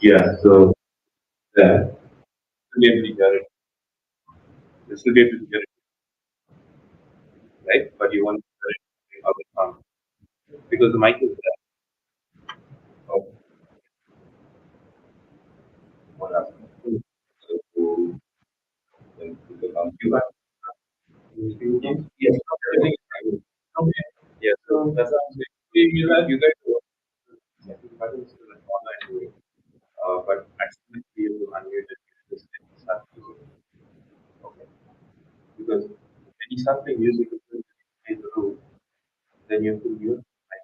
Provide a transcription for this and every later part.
Yeah, so that will be able to hear it. This will be able to hear it, right? But you want to hear it out of sound because the mic is there. Oh, what happened? So then the computer. Yes, everything is fine. Okay. Yeah, so that's what I'm saying. You guys work. Yeah, you guys are still online doing. But actually, you unmute it. Just start using it. Okay. Because when you start playing music in the room, then you have to mute like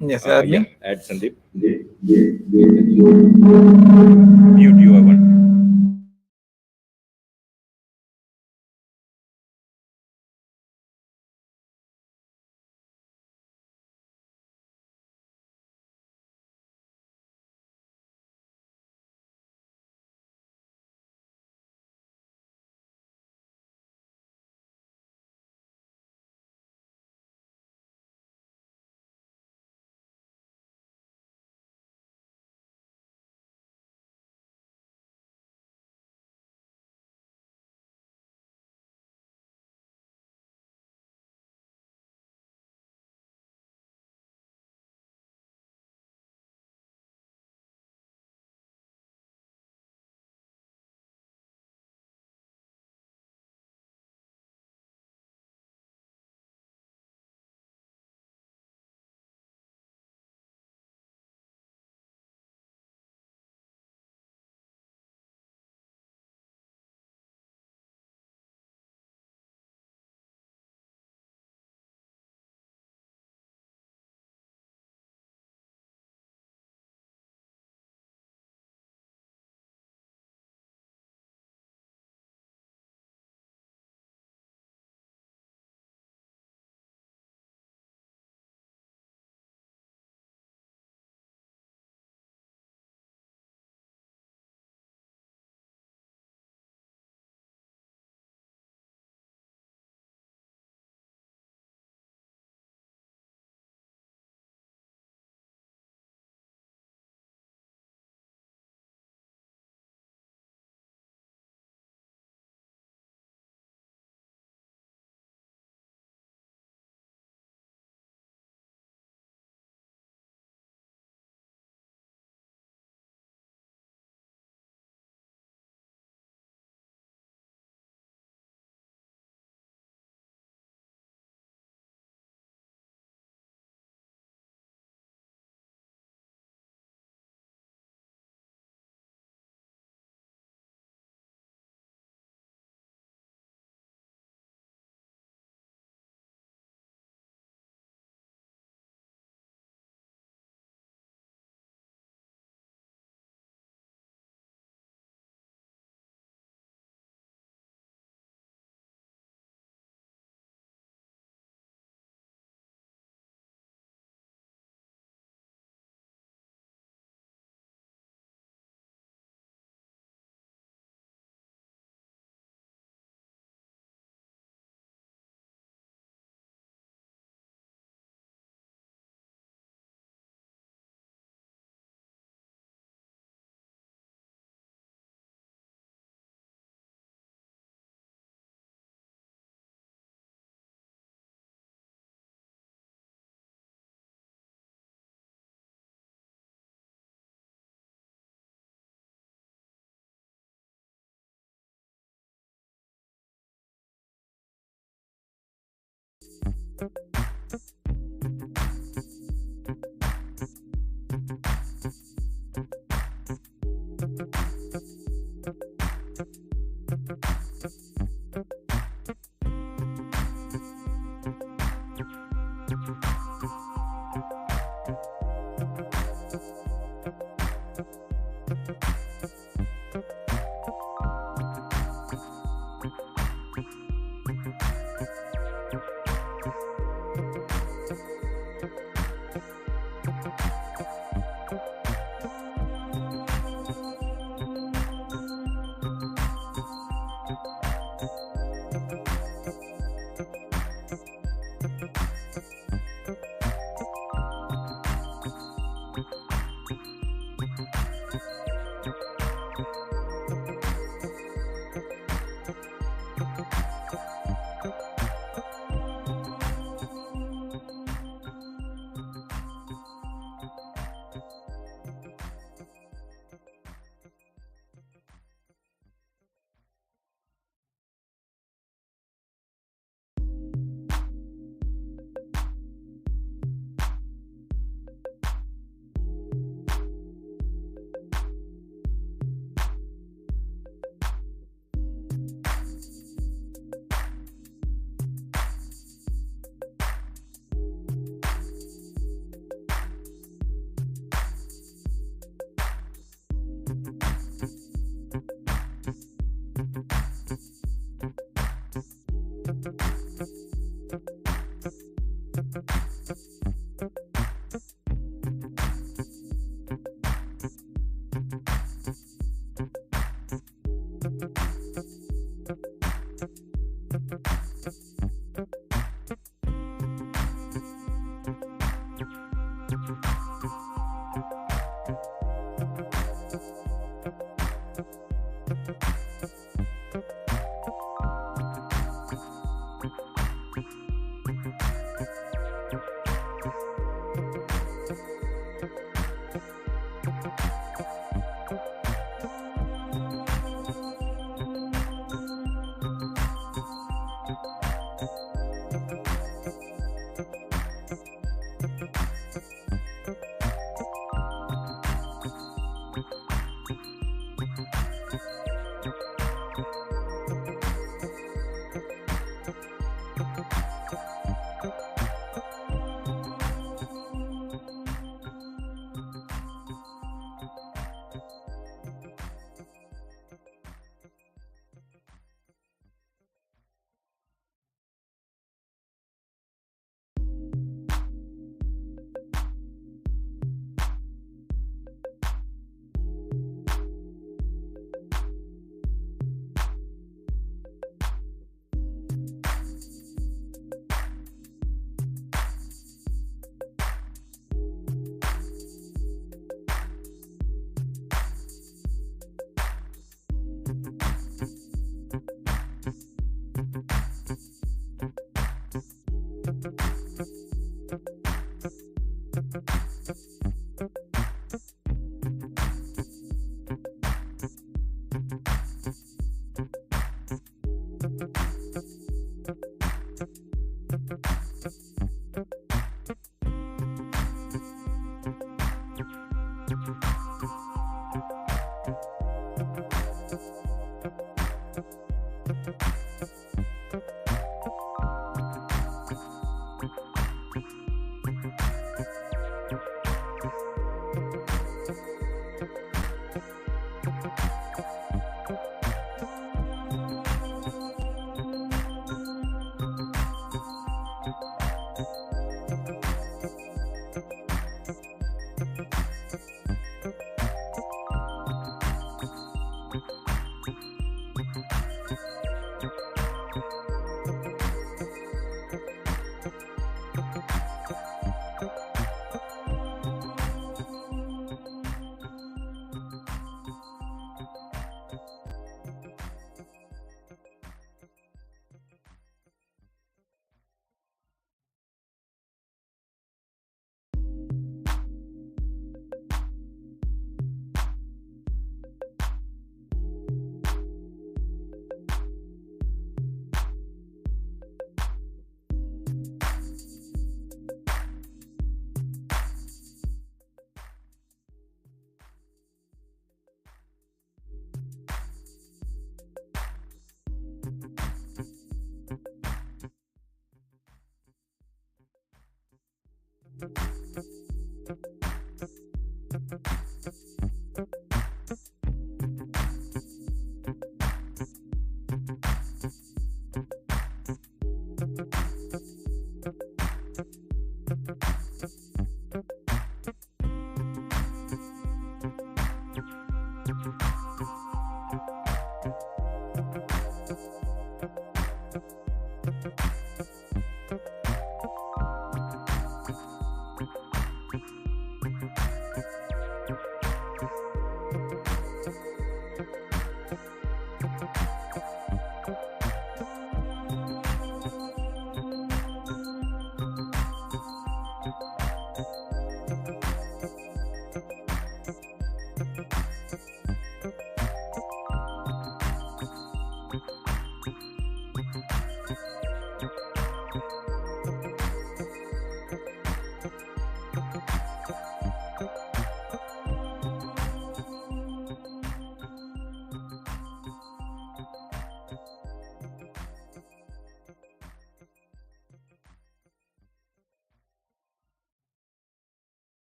Yes, add Yeah, me. add Sandeep. Mute your one.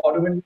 automatically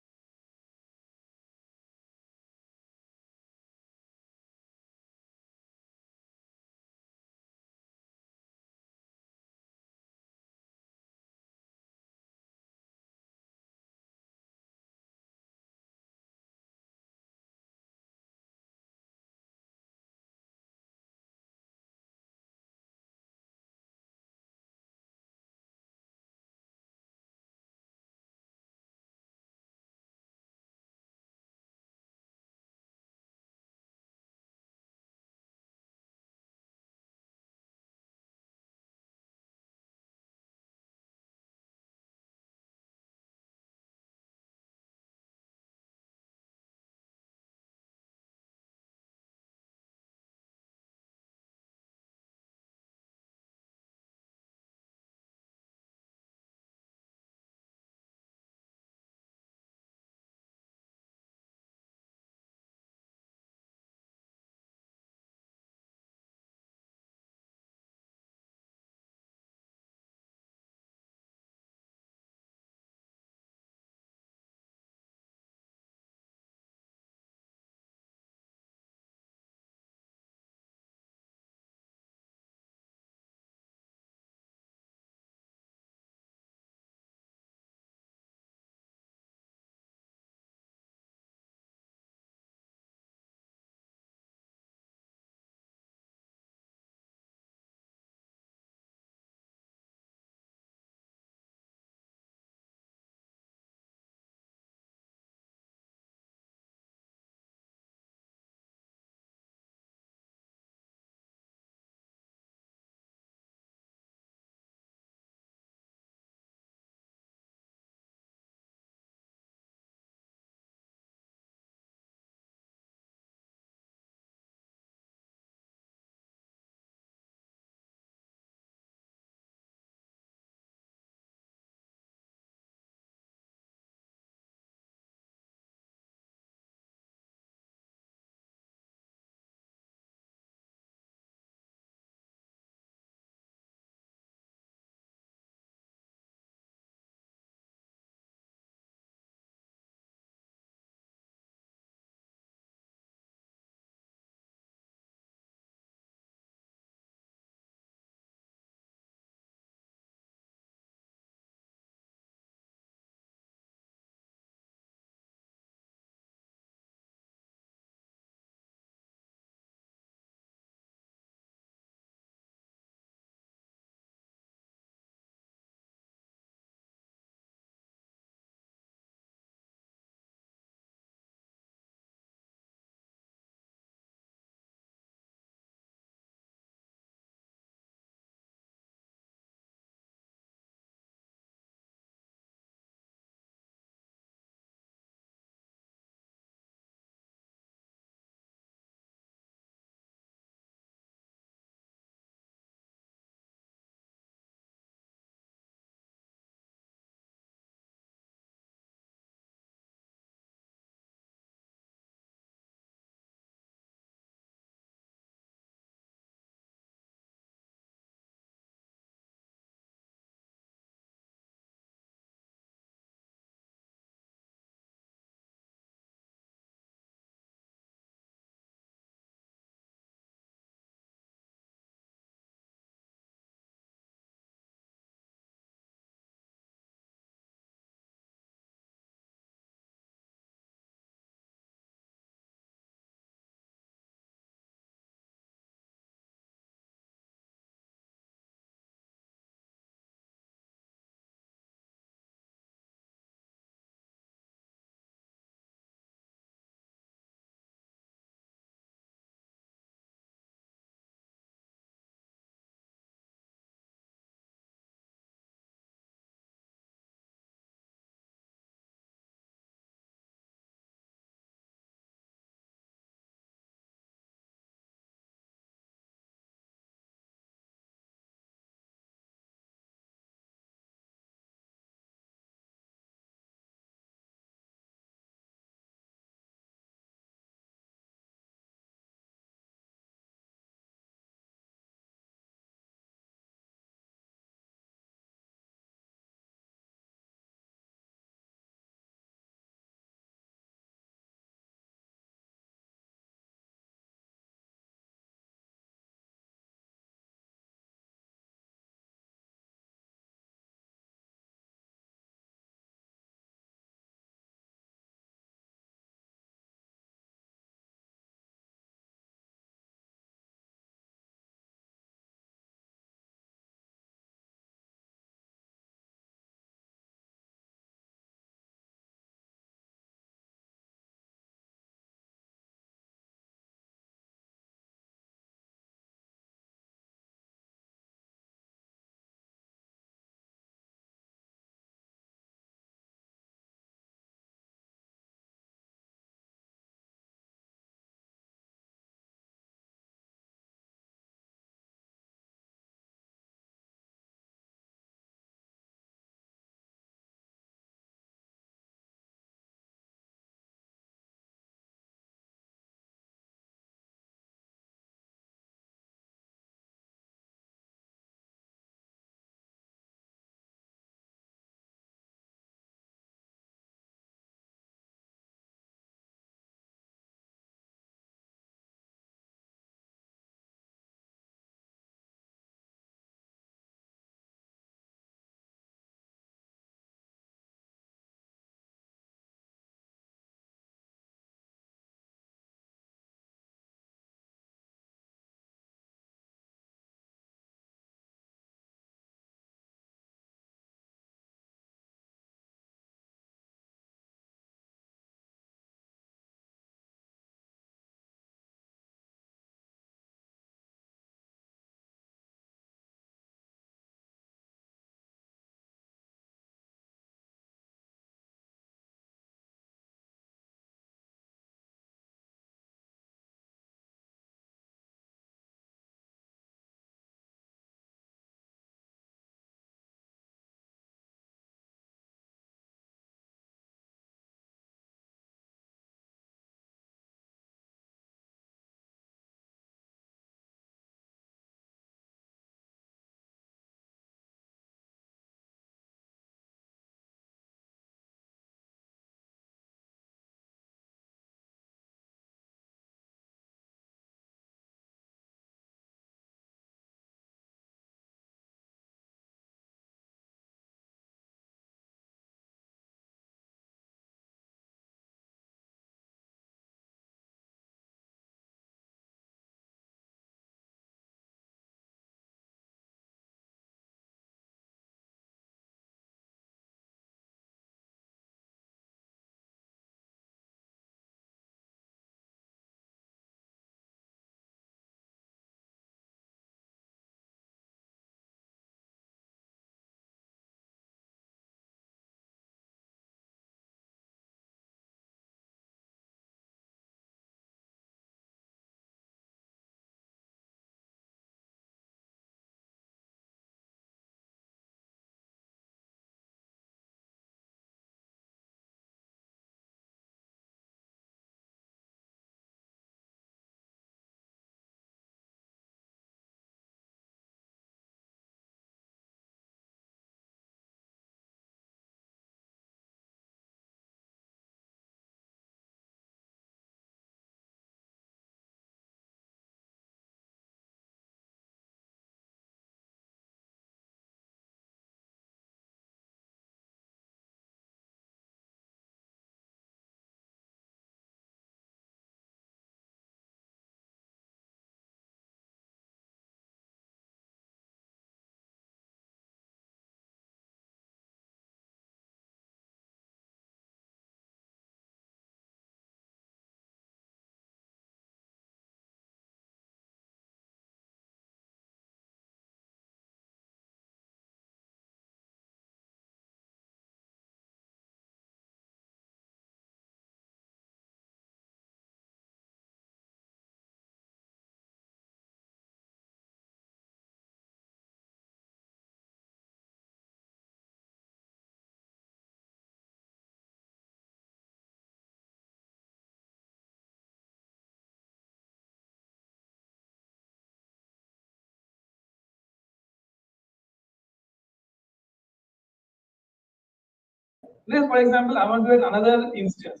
Let's, for example, I want to add another instance.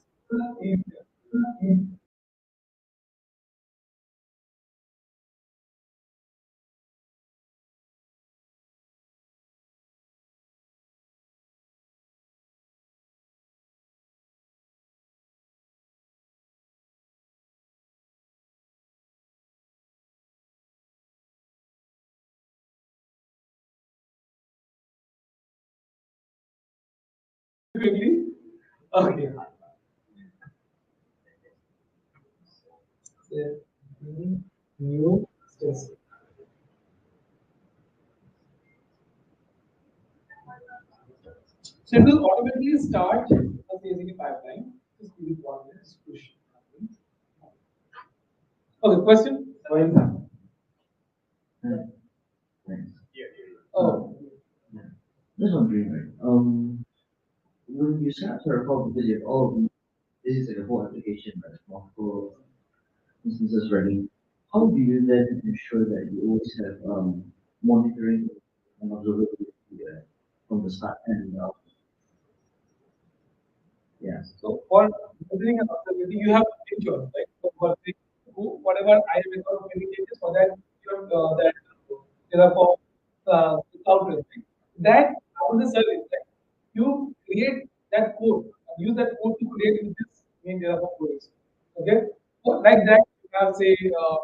Quickly. Okay. New instance. So it will automatically start a CI/CD pipeline. Just give it 1 minute. Push. Okay, question? Why is that? Thanks. Oh, Yeah. Just wondering, right? When you set up Terraform because you have all of this is like a whole application, right? Multiple instances running. How do you then ensure that you always have monitoring and observability from the start and yeah. so for building an observability, you have to ensure, right? So for the, whatever I record any changes for that, you have that Terraform cloud right? That on the service, right? You create that code and use that code to create in this main Terraform code. Okay, so like that, you have say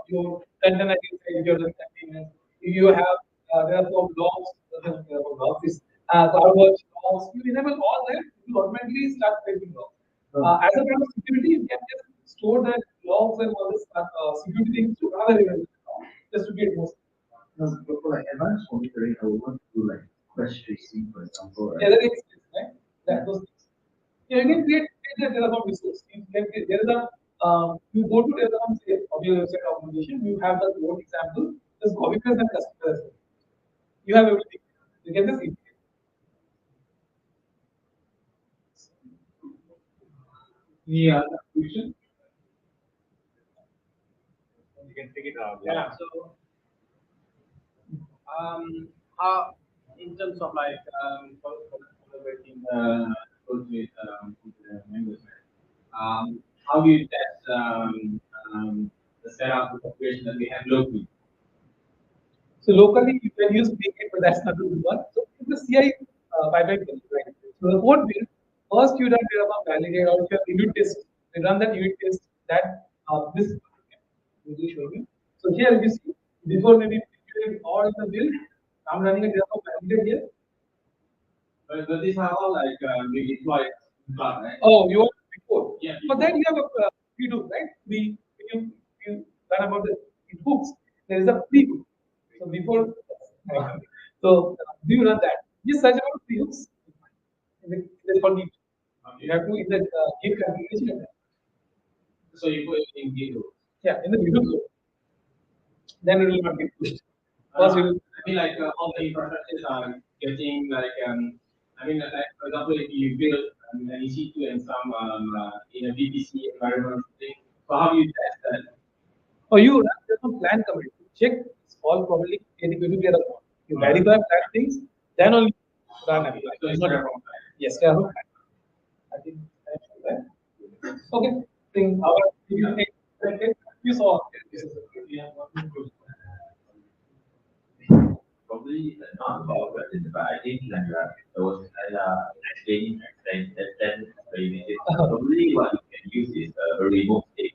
your container inside your containers. If you have Terraform logs, Terraform logs is CloudWatch logs. You enable all that, you automatically start creating logs. As a part of security, you can just store that logs and all this security things to another event just to get more. No, but for like advanced monitoring, I would want to do like quest tracing, for example, Yeah, right? that makes sense, right? That those things. Yeah, you can create a Terraform resource. You can create, there is a you go to Terraform say of your website documentation, you have the code example, just copy paste and customize it. You have everything. You can just integrate. Yeah, question. You can take it out. Yeah. So, how in terms of like collaborating code with the members, how do you test the setup, the configuration that we have locally? So locally you can use Bkit, but that's not the one. So in the CI pipeline, right? So the code build first you run Terraform validate or your unit test. You run that unit test that this will be showing you. So here you see before maybe all in the build, I'm running a Terraform validate here. But these are all like we deploy in cloud, right? Oh, you want before? Yeah. For that you have a pre-do, right? You learn about the hooks. There is a pre-do. So before, so do you run that? Just search about pre-hooks. It's called Git. You Okay. have to in the Git configuration. So you put it in Git. Yeah, in the Git, then it will not get pushed. First, Uh, you will. I mean, like all the infrastructures are getting like I mean, like for example, if you build an EC2 and some in a VPC environment or something, so how do you test that? Oh, you run some plan commit. Check it's all probably getting to get a you verify plan things, then only run apply. So it's Not Terraform. yes, Terraform. I think that's right. Okay. Think our you saw this is yeah. Probably not about weapons, but I think like there was explaining explained probably what you can use is a remote state.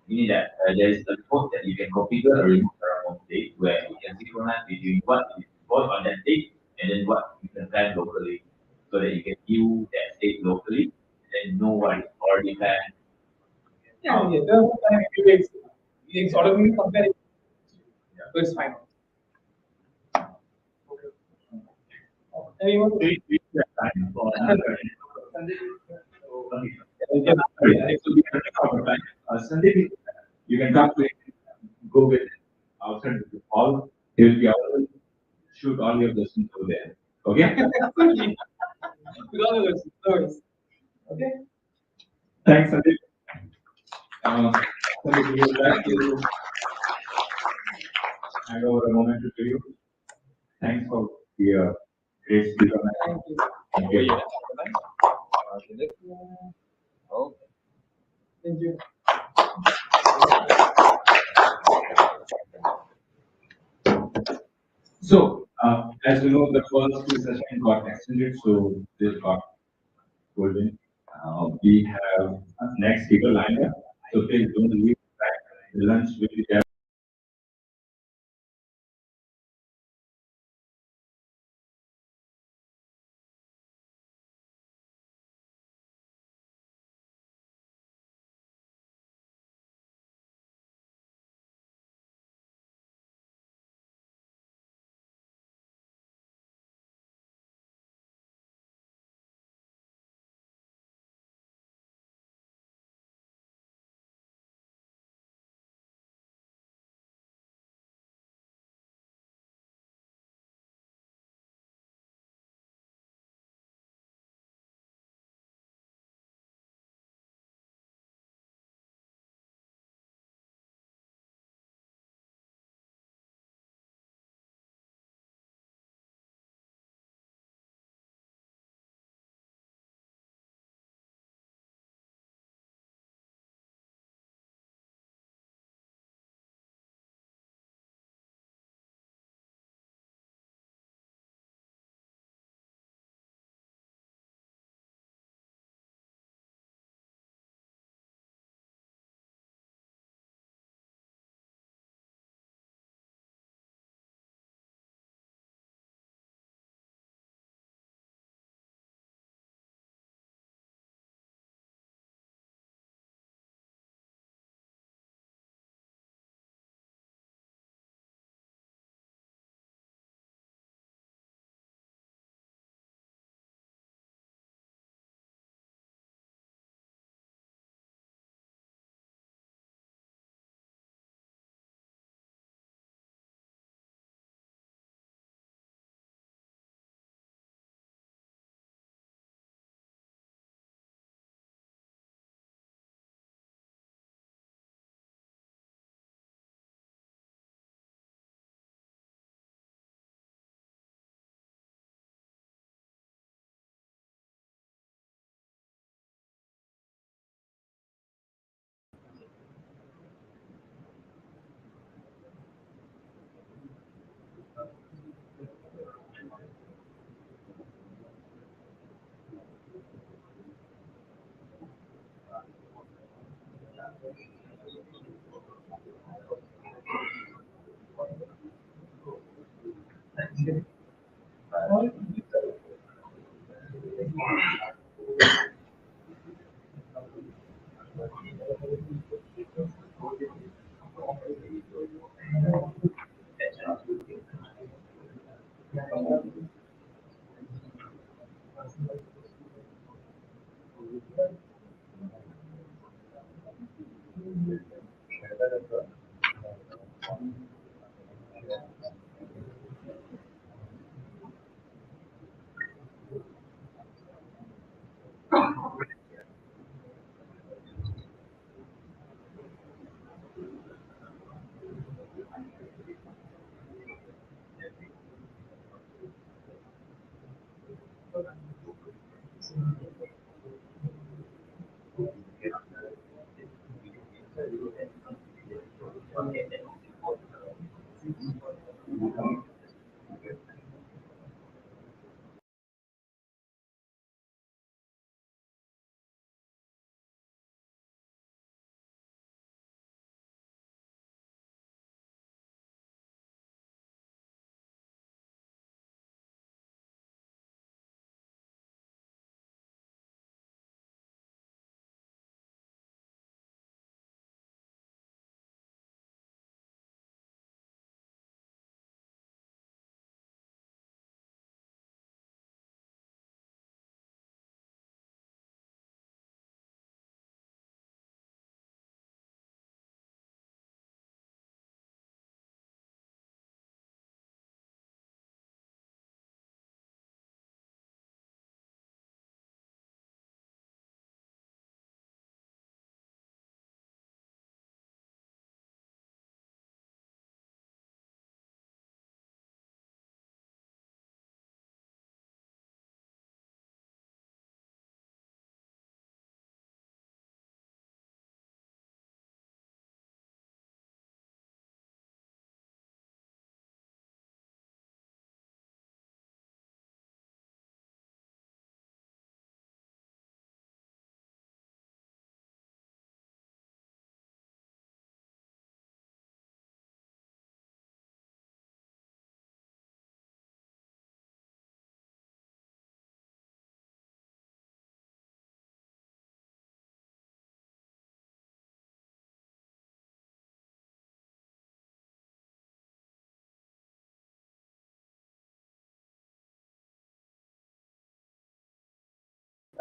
Meaning that there is a code that you can configure a remote Terraform state where you can synchronize between what is deployed on that state and then what you can plan locally, so that you can view that state locally and know what is already planned. Yeah, yeah. There are some few days. It's automatically comparing. So it's fine. Anyone? We have time for another question. Okay. Yeah. It will be a record, right? Sunday, you can talk to him, go with outside the hall. He will be available. Shoot all your questions over there. Okay? Absolutely. With all the words. No worries. Okay. Thanks, Sandeep. Sandeep, we would like to hand over a moment to you. Thanks for the great speaker. Thank you. Thank you. Thank you. So, as you know, the first two sessions got extended, so this got golden. We have next speaker lined up. So please don't leave back. The lunch will be there.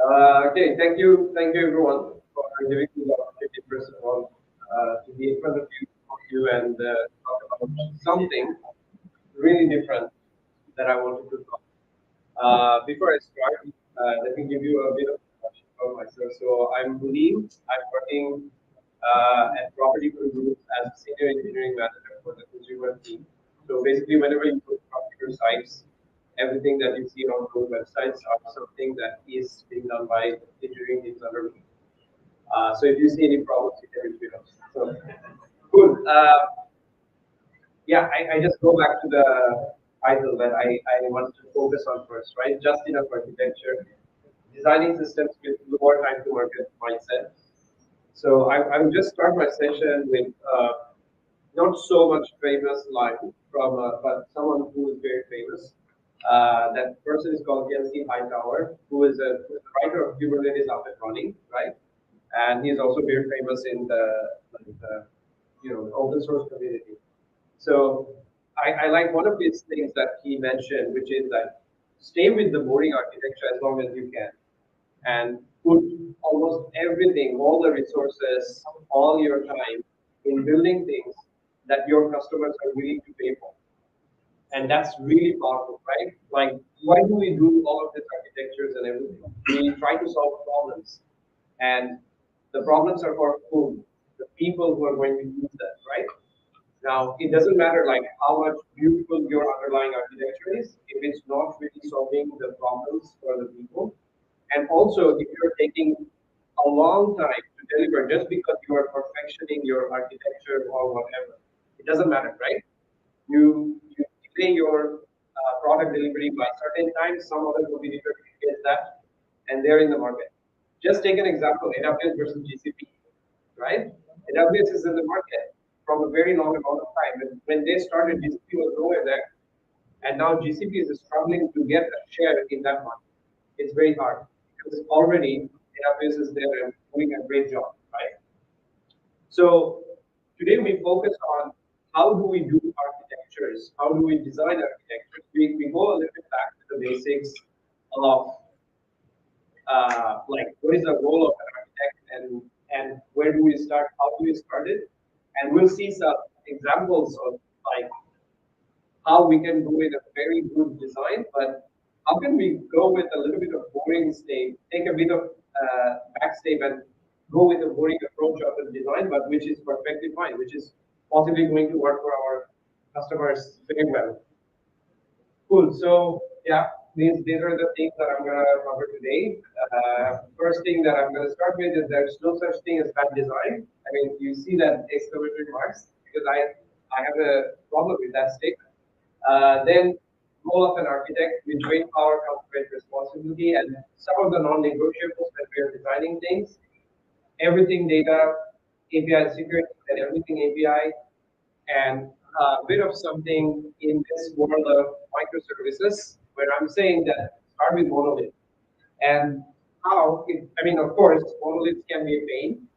Okay, thank you everyone for giving me the opportunity first of all to be in front of you and talk about something really different that I wanted to talk. Before I start, let me give you a bit of introduction about myself. So I'm Mulim. I'm working at Property Group as a senior engineering manager for the consumer team. So basically, whenever you go to computer sites, everything that you see on those websites are something that is being done by engineering teams under me. So if you see any problems, you can reach me out. So cool. Yeah, I just go back to the title that I want to focus on first, right? Just enough architecture, designing systems with lower time to market mindset. So I will just start my session with not so much famous line from, but someone who is very famous. That person is called Kelsey Hightower, who is the writer of Kubernetes Up and Running, right? And he's also very famous in the open source community. So I like one of these things that he mentioned, which is that stay with the boring architecture as long as you can, and put almost everything, all the resources, all your time in building things that your customers are willing to pay for. And that's really powerful, right? Like, why do we do all of these architectures and everything? We try to solve problems, and the problems are for whom? The people who are going to use that, right? Now, it doesn't matter like how much beautiful your underlying architecture is if it's not really solving the problems for the people. And also, if you're taking a long time to deliver just because you are perfectioning your architecture or whatever, it doesn't matter, right? You delay your product delivery by certain times. Some other competitor gets that, and they're in the market. Just take an example: AWS versus GCP, right? AWS is in the market from a very long amount of time. And when they started, GCP was nowhere there, and now GCP is struggling to get a share in that market. It's very hard because already AWS is there and doing a great job, right? So today we focus on how do we do architectures, how do we design architectures. We go a little bit back to the basics of like what is the role of an architect and where do we start, how do we start it, and we'll see some examples of like how we can go with a very good design, but how can we go with a little bit of boring state, take a bit of backstep and go with a boring approach of the design, but which is perfectly fine, which is possibly going to work for our customers very well. Cool. So yeah, these are the things that I'm gonna cover today. First thing that I'm gonna start with is there's no such thing as bad design. I mean, you see that exclamation marks because I have a problem with that statement. Then role of an architect with great power comes great responsibility, and some of the non-negotiables that we are designing things, everything data, API security, and everything API, and a bit of something in this world of microservices, where I'm saying that start with monolith. And how, I mean, of course, monoliths can be a pain,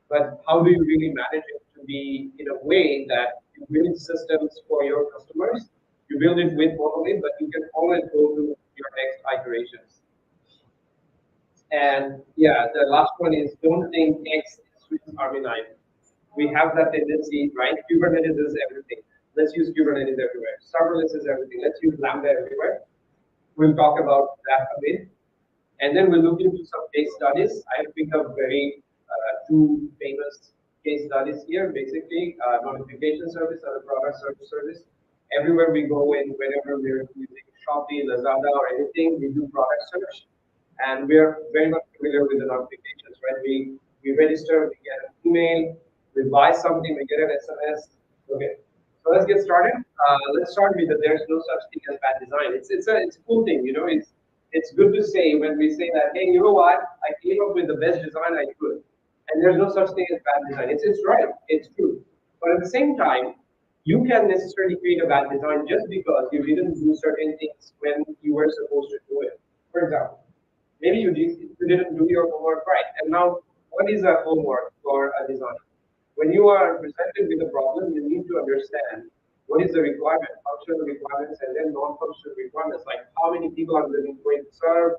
but how do you really manage it to be in a way that you build systems for your customers? You build it with monolith, but you can always go to your next iterations. And yeah, the last one is don't think X is Swiss Army knife. We have that tendency, right? Kubernetes is everything. Let's use Kubernetes everywhere. Serverless is everything. Let's use Lambda everywhere. We'll talk about that a bit. And then we'll look into some case studies. I have picked up very two famous case studies here. Basically, notification service and a product search service. Everywhere we go in, whenever we're using Shopee, Lazada, or anything, we do product search, and we're very much familiar with the notifications, right? We register, we get an email, we buy something, we get an SMS. Okay, so let's get started. Let's start with that. There's no such thing as bad design. It's a cool thing, you know. It's good to say when we say that, hey, you know what? I came up with the best design I could, and there's no such thing as bad design. It's right. It's true. But at the same time, you can necessarily create a bad design just because you didn't do certain things when you were supposed to do it. For example, maybe you didn't do your homework right, and now what is a homework for a design? When you are presented with a problem, you need to understand what is the requirement, functional requirements, and then non-functional requirements, like how many people I'm going to serve,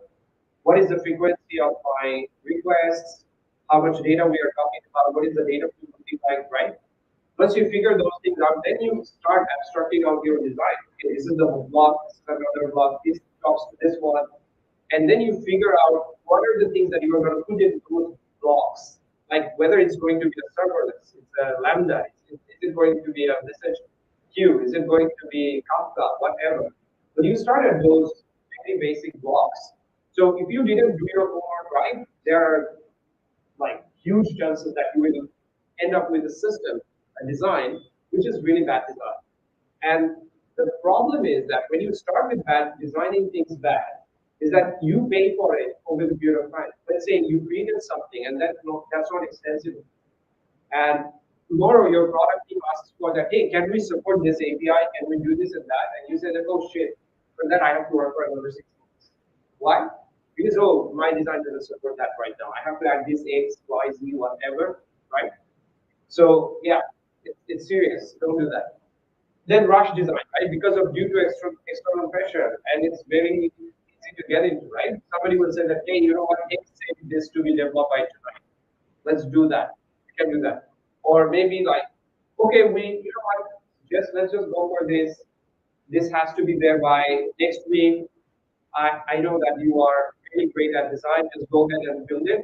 what is the frequency of my requests, how much data we are talking about, what is the data flow looking like, right? Once you figure those things out, then you start abstracting out your design. Okay, this is the block, this is another block, this talks to this one. And then you figure out what are the things that you are going to put in those blocks. Like whether it's going to be a serverless, it's a Lambda, is it going to be a message queue, is it going to be Kafka, whatever. But you start at those very basic blocks. So if you didn't do your homework right, there are like huge chances that you will end up with a system, a design, which is really bad design. And the problem is that when you start with bad designing things bad, is that you pay for it over the period of time. Let's say you created something and that's not extensible. And tomorrow your product team asks for that, hey, can we support this API? Can we do this and that? And you say that, oh shit, for that I have to work for another 6 months. Why? Because, oh, my design doesn't support that right now. I have to add this X, Y, Z, whatever, right? So yeah, it's serious. Don't do that. Then rush design, right? Because of due to external pressure, and it's very easy to get into, right? Somebody will say that, hey, you know what? X said this to be developed by tonight. Let's do that. We can do that. Or maybe like, okay, you know what? Let's just go for this. This has to be there by next week. I know that you are really great at design. Just go ahead and build it.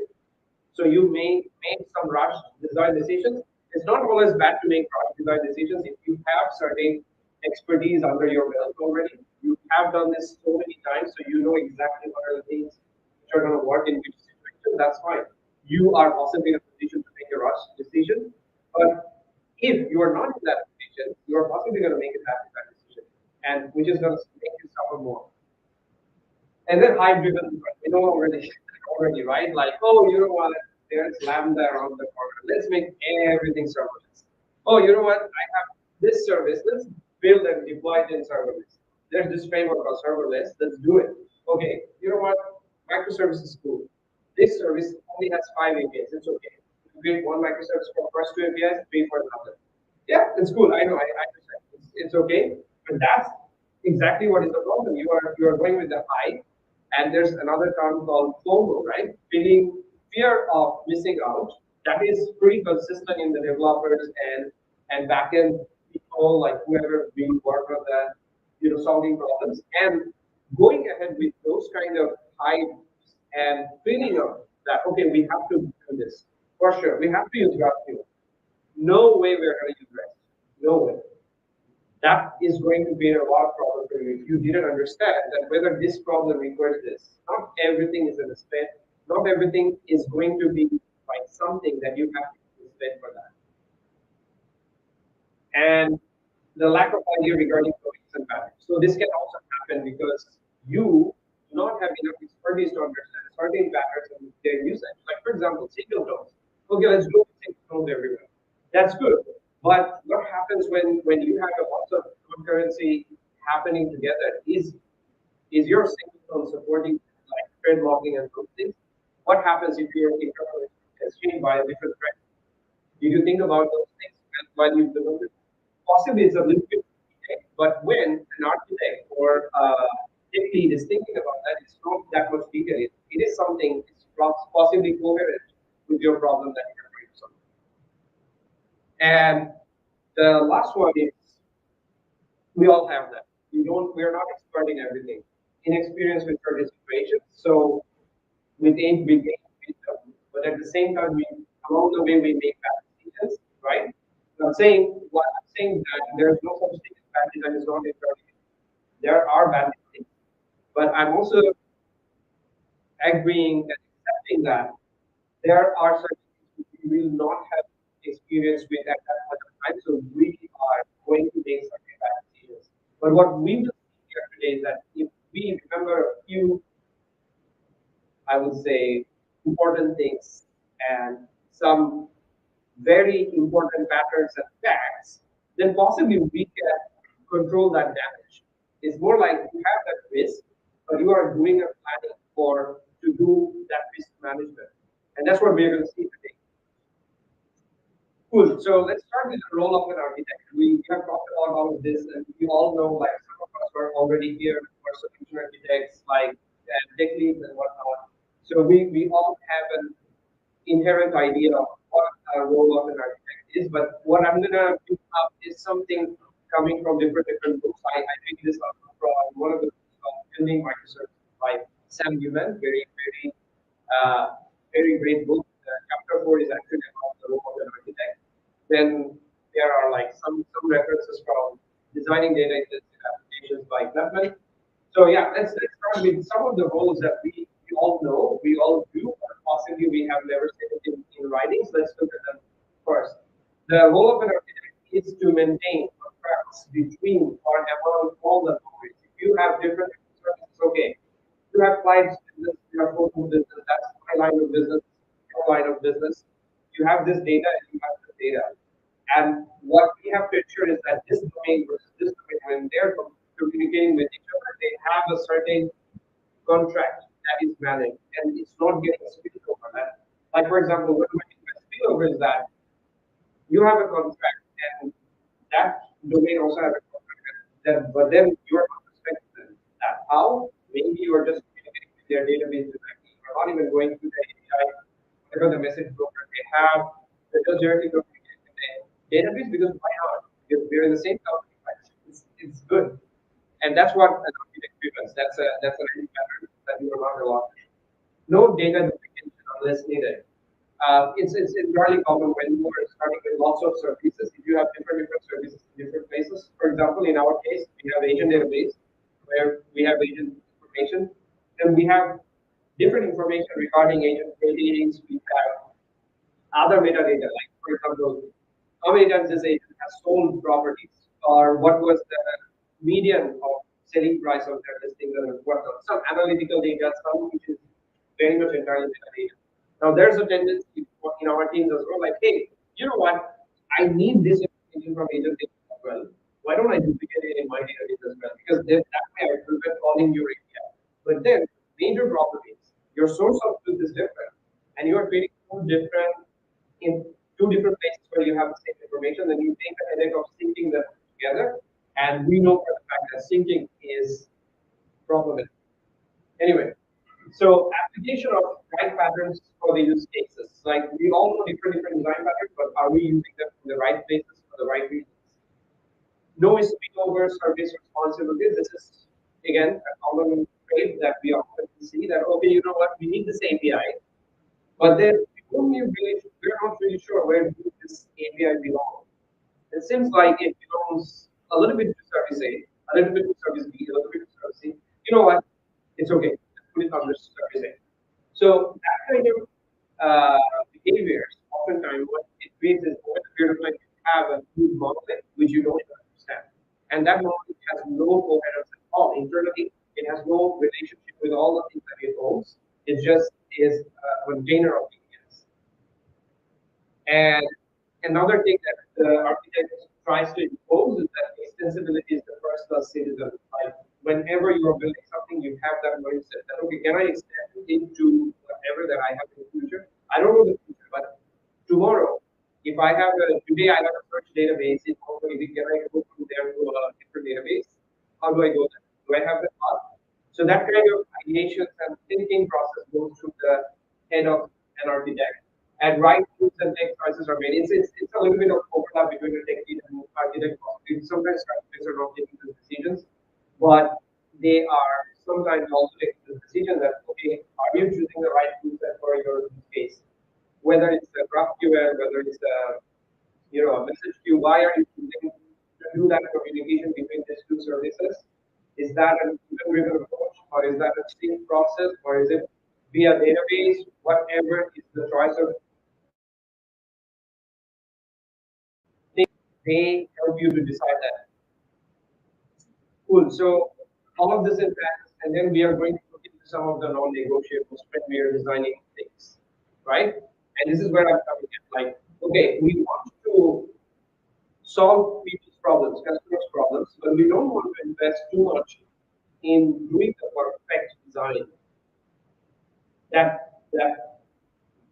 So you may make some rush design decisions. It's not always bad to make rush design decisions if you have certain expertise under your belt already. You have done this so many times, so you know exactly what are the things which are going to work in which situation. That's fine. You are possibly in a position to make a rush decision. But if you are not in that position, you are possibly going to make a bad decision, and which is going to make you suffer more. And then hype-driven design, we know already, right? Like, oh, you know what? There's Lambda around the corner. Let's make everything serverless. Oh, you know what? I have this service. Let's build and deploy it in serverless. There's this framework of serverless. Let's do it. Okay, you know what? Microservice is cool. This service only has 5 APIs. It's okay. You create one microservice for first 2 APIs, pay for another. Yeah, it's cool. I know. I understand. It's okay. But that's exactly what is the problem. You are going with the high, and there's another term called FOMO, right? Fear of missing out. That is pretty consistent in the developers and backend people, like whoever we work on that, solving problems and going ahead with those kind of hype and feeling of that. Okay, we have to do this for sure. We have to use GraphQL. No way we're going to use REST. No way. That is going to be a lot of problem for you if you didn't understand that whether this problem requires this. Not everything is a spec. Not everything is going to be like something that you have to spend for that. And the lack of idea regarding codings and patterns. So this can also happen because you do not have enough expertise to understand certain patterns and their usage. Like for example, signal tones. Okay, let's go with signal tones everywhere. That's good. But what happens when you have a lot of concurrency happening together is your signal tone supporting like thread logging and those things? What happens if your interface is changed by a different thread? Did you think about those things while you develop it? Possibly it's a little bit, detailed, but when an architect or tech lead is thinking about that, it's not that much detail. It is something it's possibly coherent with your problem that you're trying to solve. And the last one is we all have that. We're not expert in everything. Inexperience with certain situations. So we gain wisdom, but at the same time, along the way we make bad decisions, right? I'm saying that there's no such thing as bad design is not entirely. There are bad things, but I'm also agreeing and accepting that there are certain things we will not have experience with at that point of time, so we are going to make certain bad decisions. But what we will see here today is that if we remember a few, I would say, important things and some very important patterns and facts, then possibly we can control that damage. It's more like you have that risk, but you are doing a planning for to do that risk management. And that's what we're going to see today. Cool. So let's start with the role of an architect. We have talked about all of this, and we all know, like some of us are already here, are solution architects, like tech leads and whatnot. So we all have an inherent idea of what a role of an architect is, but what I'm gonna pick up is something coming from different books. I picked this up from one of the books called Building Microservices by Sam Newman. Uh, very great book. Chapter 4 is actually about the role of an architect. Then there are like some references from designing data intensive applications by Klapman. So yeah, let's start with some of the roles that we all know, we all do, but possibly we have never seen it in writings. Let's look at them first. The role of an architect is to maintain contracts between or among all the parties. If you have different services, okay, you have clients business, you have local business, that's my line of business, your line of business. You have this data and you have this data. And what we have to ensure is that this domain versus this domain, when they're communicating with each other, they have a certain contract that is valid and it's not getting spilled over that. Like for example, what might get spilled over is that you have a contract and that domain also has a contract that, but then you are not respecting that. How? Maybe you are just communicating with their database directly. You're not even going through the API, whatever the message broker they have. They're just directly communicating with the database because why not? Because we're in the same company, right? It's good. And that's what an architect prevents. That's a really pattern that you are not allowed to. No data duplication unless needed. It's entirely common when you are starting with lots of services. If you have different services in different places, for example, in our case, we have agent database where we have agent information, and we have different information regarding agent ratings. We have other metadata, like for example, how many times this agent has sold properties, or what was the median of selling price of their listings, and what some analytical data, some which is very much entirely metadata. Now there's a tendency in our teams as well, like, hey, you know what? I need this information from agent data as well. Why don't I duplicate it in my database as well? Because then that way I prevent calling your API. But then major problem is your source of truth is different, and you are creating two different in two different places where you have the same information, then you take the headache of syncing them together. And we know for the fact that syncing is problematic. Anyway, so application of right patterns for the use cases. Like we all know different design patterns, but are we using them in the right places for the right reasons? No spillover service responsibilities. This is again a common trait that we often see that okay, you know what, we need this API, but then we're not really sure where this API belongs. It seems like it belongs a little bit to service A, a little bit to service B, a little bit to service C. You know what? It's okay. Let's put it under service A. So that kind of behaviors, oftentimes what it creates is over the period of time you have a huge monolith which you don't understand. And that monolith has no coherence at all. Internally, it has no relationship with all the things that it owns. It just is a container of things. And another thing that the architect tries to impose is that extensibility is the first class citizen. Like whenever you are building something, you have that mindset that okay, can I extend it into whatever that I have in the future? I don't know the future, but tomorrow, if I have a today I have a search database in MongoDB, can I go from there to a different database? How do I go there? Do I have the path? So that kind of ideation and thinking process goes through the head of an architect. And right moves and tech choices are made. It's a little bit of overlap between the tech lead and architect. Sometimes architects are not taking the decisions, but they are sometimes also taking the decision that okay, are you choosing the right tool set for your use case? Whether it's a GraphQL, whether it's a a message queue, why are you choosing to do that communication between these two services? Is that an event-driven approach, or is that a sync process, or is it via database? Whatever is the choice of thing, they help you to decide that. Cool. So all of this in practice, and then we are going to look into some of the non-negotiables when we are designing things, right? And this is where I'm coming in. Like, okay, we want to solve people's problems, customers' problems, but we don't want to invest too much in doing the perfect design. That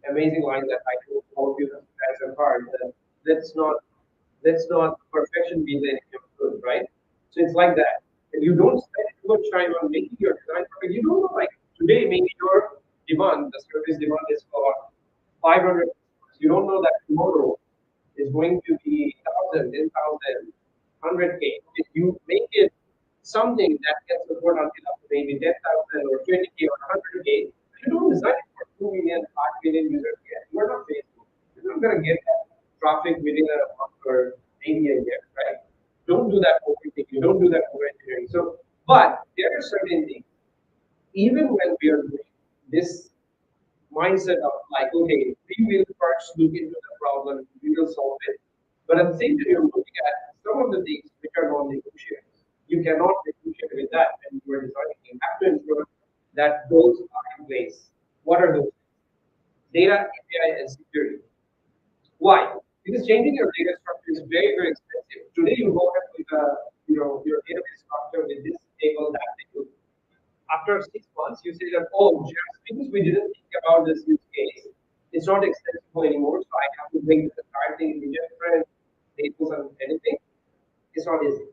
amazing line that I hope all of you guys have heard that let's not perfection be the enemy of good, right? So it's like that. If you don't spend too much time on making your design perfect, you don't know like today maybe your demand, the service demand is for 500. You don't know that tomorrow is going to be 1,000, 10,000, 100K. If you make it something that can support until up to maybe 10,000 or 20K or 100K, you don't design it for 2 million, 5 million users yet. You're not Facebook. You're not going to get that traffic within a month or maybe a year, right? Don't do that overthinking. Don't do that over engineering. So, but there are certain things, even when we are doing this mindset of like, okay, we will first look into the problem, we will solve it. But at the same time, you're looking at some of the things which are non-negotiable. You cannot negotiate with that when you are designing. You have to ensure that those are in place. What are those? Data, API, and security. Why? Because changing your data structure is very, very expensive. Today, you go ahead with your database structure with this table, that table. After 6 months, you say that, oh, just because we didn't think about this use case, it's not extensible anymore, so I have to bring the entire thing in different tables and anything. It's not easy.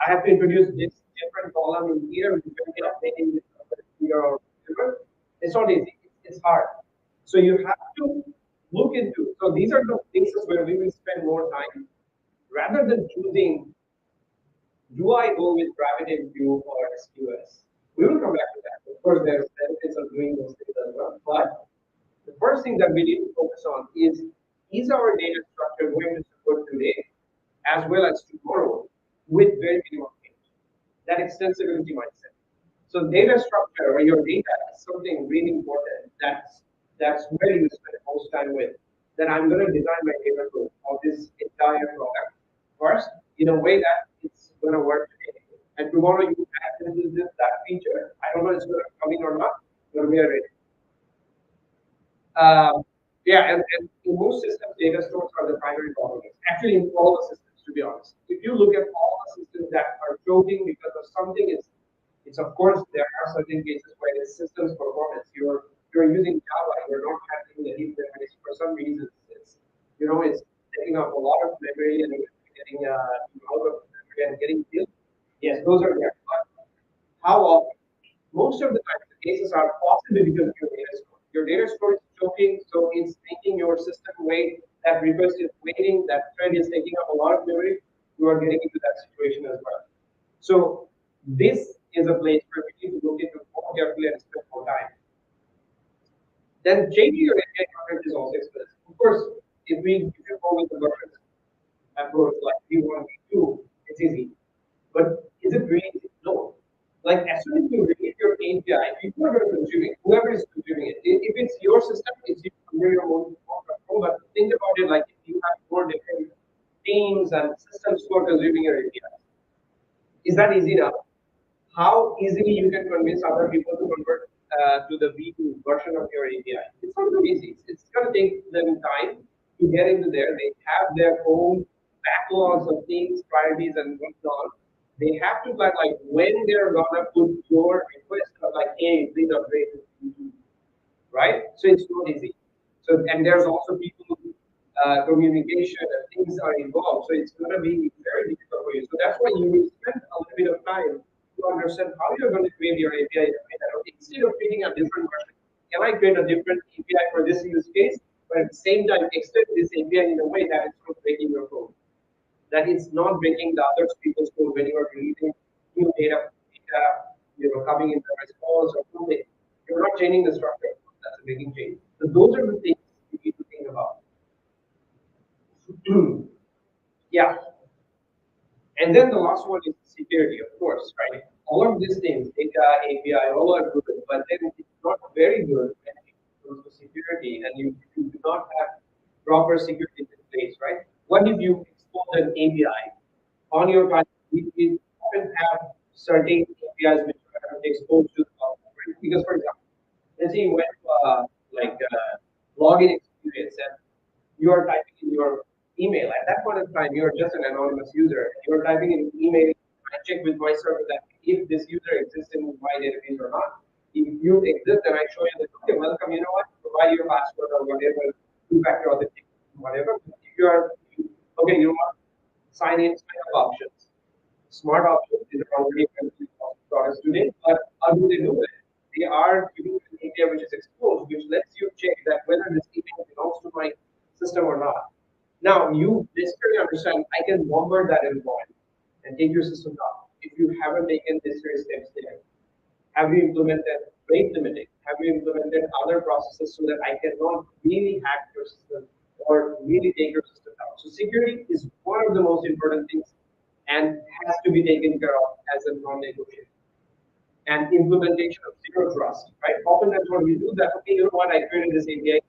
I have to introduce this different column in here, we can updating this here or whatever. It's not easy. It's hard. So you have to look into. So these are the places where we will spend more time rather than choosing, do I go with RabbitMQ or SQS? We will come back to that. Of course, there's benefits of doing those things as well. But the first thing that we need to focus on is our data structure going to support today as well as tomorrow with very minimal change? That extensibility mindset. So data structure or your data is something really important. That's where you spend most time with. Then I'm going to design my data flow of this entire product first in a way that it's going to work today. And tomorrow you add that feature. I don't know if it's going to come in or not, but we are ready. Yeah, and in most systems, data stores are the primary bottlenecks. Actually, in all the systems, to be honest. If you look at all the systems that are choking because of something, it's of course there are certain cases where it's systems performance. You're using Java, you're not handling the heap memories for some reason. It's taking up a lot of memory and getting out of memory and getting killed. Yes, those are there. But how often? Most of the time, the cases are possibly because of your data store. Your data store is choking, so it's making your system wait. That request is waiting. That thread is taking up a lot of memory. You are getting into that situation as well. So this is a place where we need to look into more carefully and spend more time. Then changing your API coverage is also expensive. Of course, if you go with the version approach like V1, V2, it's easy. But is it really? No. Like as soon as you release your API, people are going to consume it. Whoever is consuming it. If it's your system, it's under your own control. But think about it like if you have four different teams and systems who are consuming your API. Is that easy enough? How easily you can convince other people to convert to the V2 version of your API? It's not so easy. It's going to take them time to get into there. They have their own backlogs of things, priorities, and whatnot. They have to plan like when they're gonna put your request of like, hey, please upgrade to V2, right? So it's not easy. So and there's also people communication and things are involved. So it's going to be very difficult for you. So that's why you will spend a little bit of time to understand how you're going to create your API in a way that instead of creating a different version, can I create a different API for this use case, but at the same time extend this API in a way that it's not breaking your code, that it's not breaking the other people's code when you are releasing new data, coming in the response or something. You're not changing the structure. That's a making change. So those are the things you need to think about. Yeah. And then the last one is security, of course, right? All of these things, data, API, all are good, but then it's not very good when it comes to security and you do not have proper security in place, right? What if you expose an API on your client? We often have certain APIs which are exposed to the public, right? Because, for example, let's say you went to login experience and you are typing in your email. At that point of time, you are just an anonymous user. You are typing in email. I check with my server that if this user exists in my database or not. If you exist, then I show you that, okay, welcome, you know what, provide your password or whatever, two-factor authentication, whatever. If you are, okay, you know what, sign up options. Smart options is already products today, but how do they do it? they are giving an API which is exposed, which lets you check that whether this API belongs to my system or not. Now, you necessarily understand I can bombard that endpoint and take your system down if you haven't taken necessary steps there. Have you implemented rate limiting? Have you implemented other processes so that I cannot really hack your system or really take your system down? So security is one of the most important things and has to be taken care of as a non-negotiable. And implementation of zero trust, right? Oftentimes what we do that, okay, you know what, I created this API,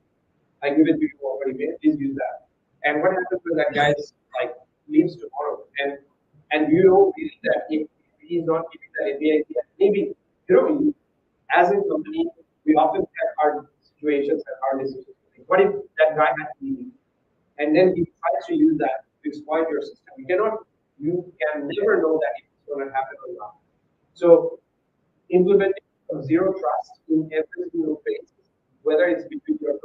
I give it to you over email, please use that. And what happens when that guy is like leaves tomorrow? And you know really that if he's not giving that API, maybe you know as a company, we often have hard situations and hard decisions. What if that guy has to leave? And then he tries to use that to exploit your system? You can never know that if it's going to happen or not. So implementing of zero trust in every single phase, whether it's between your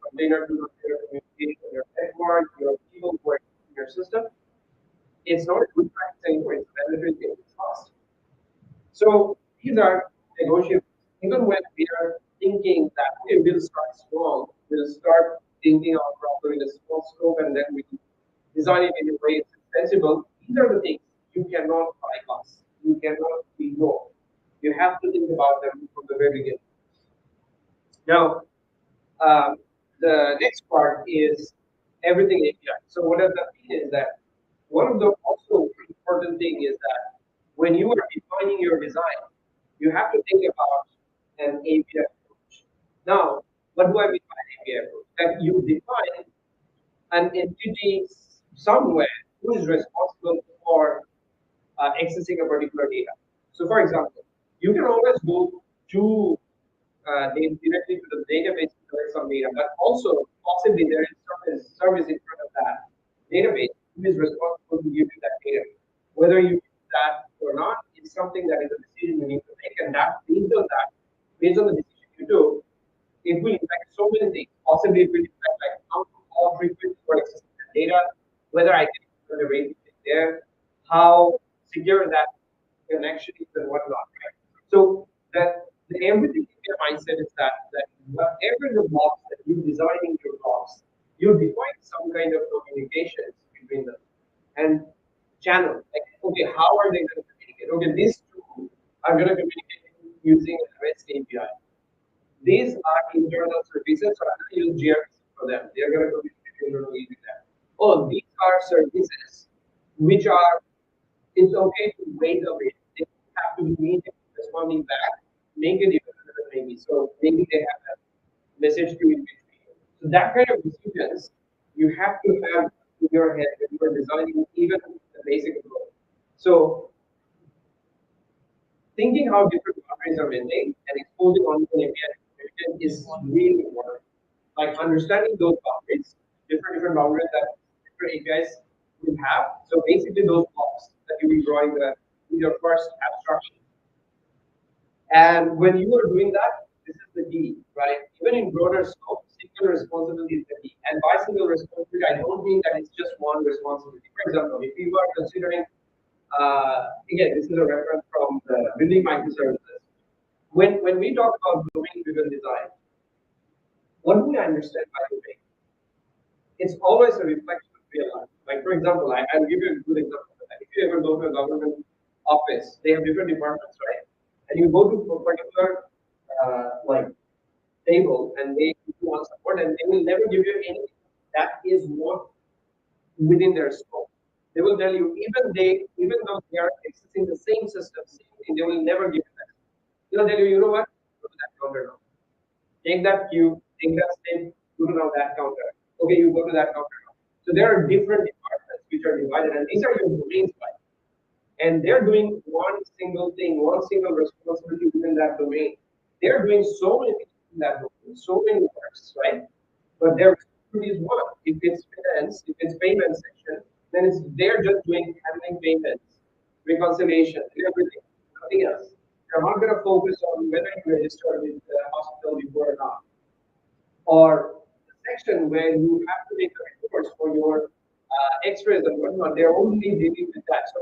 container to container communication, your network, your people who are in your system, it's not a good practice anymore. It's mandatory thing. It's trust. So these are negotiable. Even when we are thinking that okay, we'll start small, we'll start thinking of problem in a small scope, and then we design it in a way it's sensible. These are the things you cannot bypass. You cannot ignore. You have to think about them from the very beginning. Now, um, the next part is everything API. So what does that mean is that one of the also important thing is that when you are defining your design, you have to think about an API approach. Now, what do I mean by API approach? That you define an entity somewhere who is responsible for accessing a particular data. So, for example, you can always go to directly to the database to collect some data, but also possibly there is some service in front of that database who is responsible to give you that data. Whether you use that or not is something that is a decision you need to make, and that based on the decision you do, it will impact so many things. Possibly it will impact like how frequent for accessing the data, whether I can put a rate there, how secure that connection is and whatnot, right? So that everything in your mindset is that whatever the blocks that you design in your blocks, you define some kind of communications between them and channel. Like, okay, how are they going to communicate? Okay, these two are going to communicate using a REST API. These are internal services, so I'm going to use gRPC for them. They're going to communicate internally using that. Oh, these are services which are, it's okay to wait a bit. They have to be immediately responding back, make it even maybe. So maybe they have that message to in between. So that kind of decisions you have to have in your head when you are designing even the basic flow. So thinking how different boundaries are maintained and exposing onto an API is really important. Like understanding those boundaries, different boundaries that different APIs will have. So basically those blocks that you will be drawing in your first abstraction. And when you are doing that, this is the key, right? Even in broader scope, single responsibility is the key. And by single responsibility, I don't mean that it's just one responsibility. For example, if you are considering, again, this is a reference from the building microservices. When we talk about domain-driven design, what do we understand by domain? It's always a reflection of real life. Like, for example, I'll give you a good example of that. If you ever go to a government office, they have different departments, right? And you go to a particular like table and they give you one support and they will never give you anything that is not within their scope. They will tell you even though they are accessing the same system, same thing, they will never give you that. They'll tell you, you know what, go to that counter now. Take that queue, take that step, go to now that counter. Okay, you go to that counter now. So there are different departments which are divided, and these are your domains, right? And they're doing one single thing, one single responsibility within that domain. They're doing so many things in that domain, so many works, right? But their responsibility is one. If it's finance, if it's payment section, then they're just doing handling payments, reconciliation, everything, nothing else. They're not going to focus on whether you register with the hospital before or not, or the section where you have to make the reports for your X-rays and whatnot. They're only dealing with that. So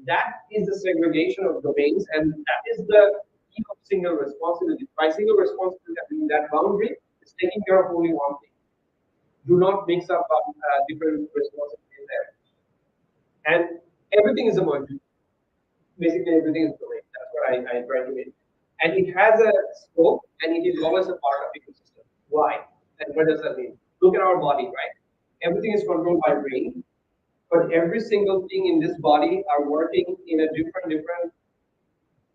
that is the segregation of domains, and that is the idea of single responsibility. By single responsibility, I mean that boundary is taking care of only one thing. Do not mix up different responsibilities there. And everything is a module. Basically, everything is domain. That's what I try to make. And it has a scope, and it is always a part of ecosystem. Why? And what does that mean? Look at our body, right? Everything is controlled by brain, but every single thing in this body are working in a different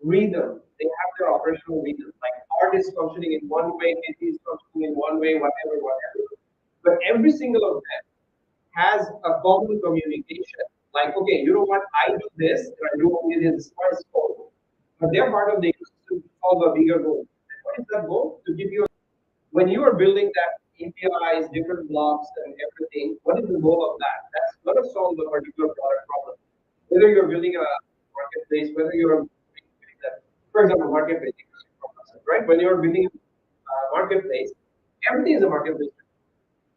rhythm. They have their operational rhythm. Like heart is functioning in one way, kidney is functioning in one way, whatever. But every single of them has a common communication. Like, okay, you know what? I do this, and I do only this smart scope. But they're part of the ecosystem to solve a bigger goal. And what is that goal? To give you when you are building that APIs, different blocks and everything, what is the goal of that? That's going to solve the particular product problem. Whether you're building a marketplace, whether you're building that, for example, marketplace, right? When you're building a marketplace, everything is a marketplace.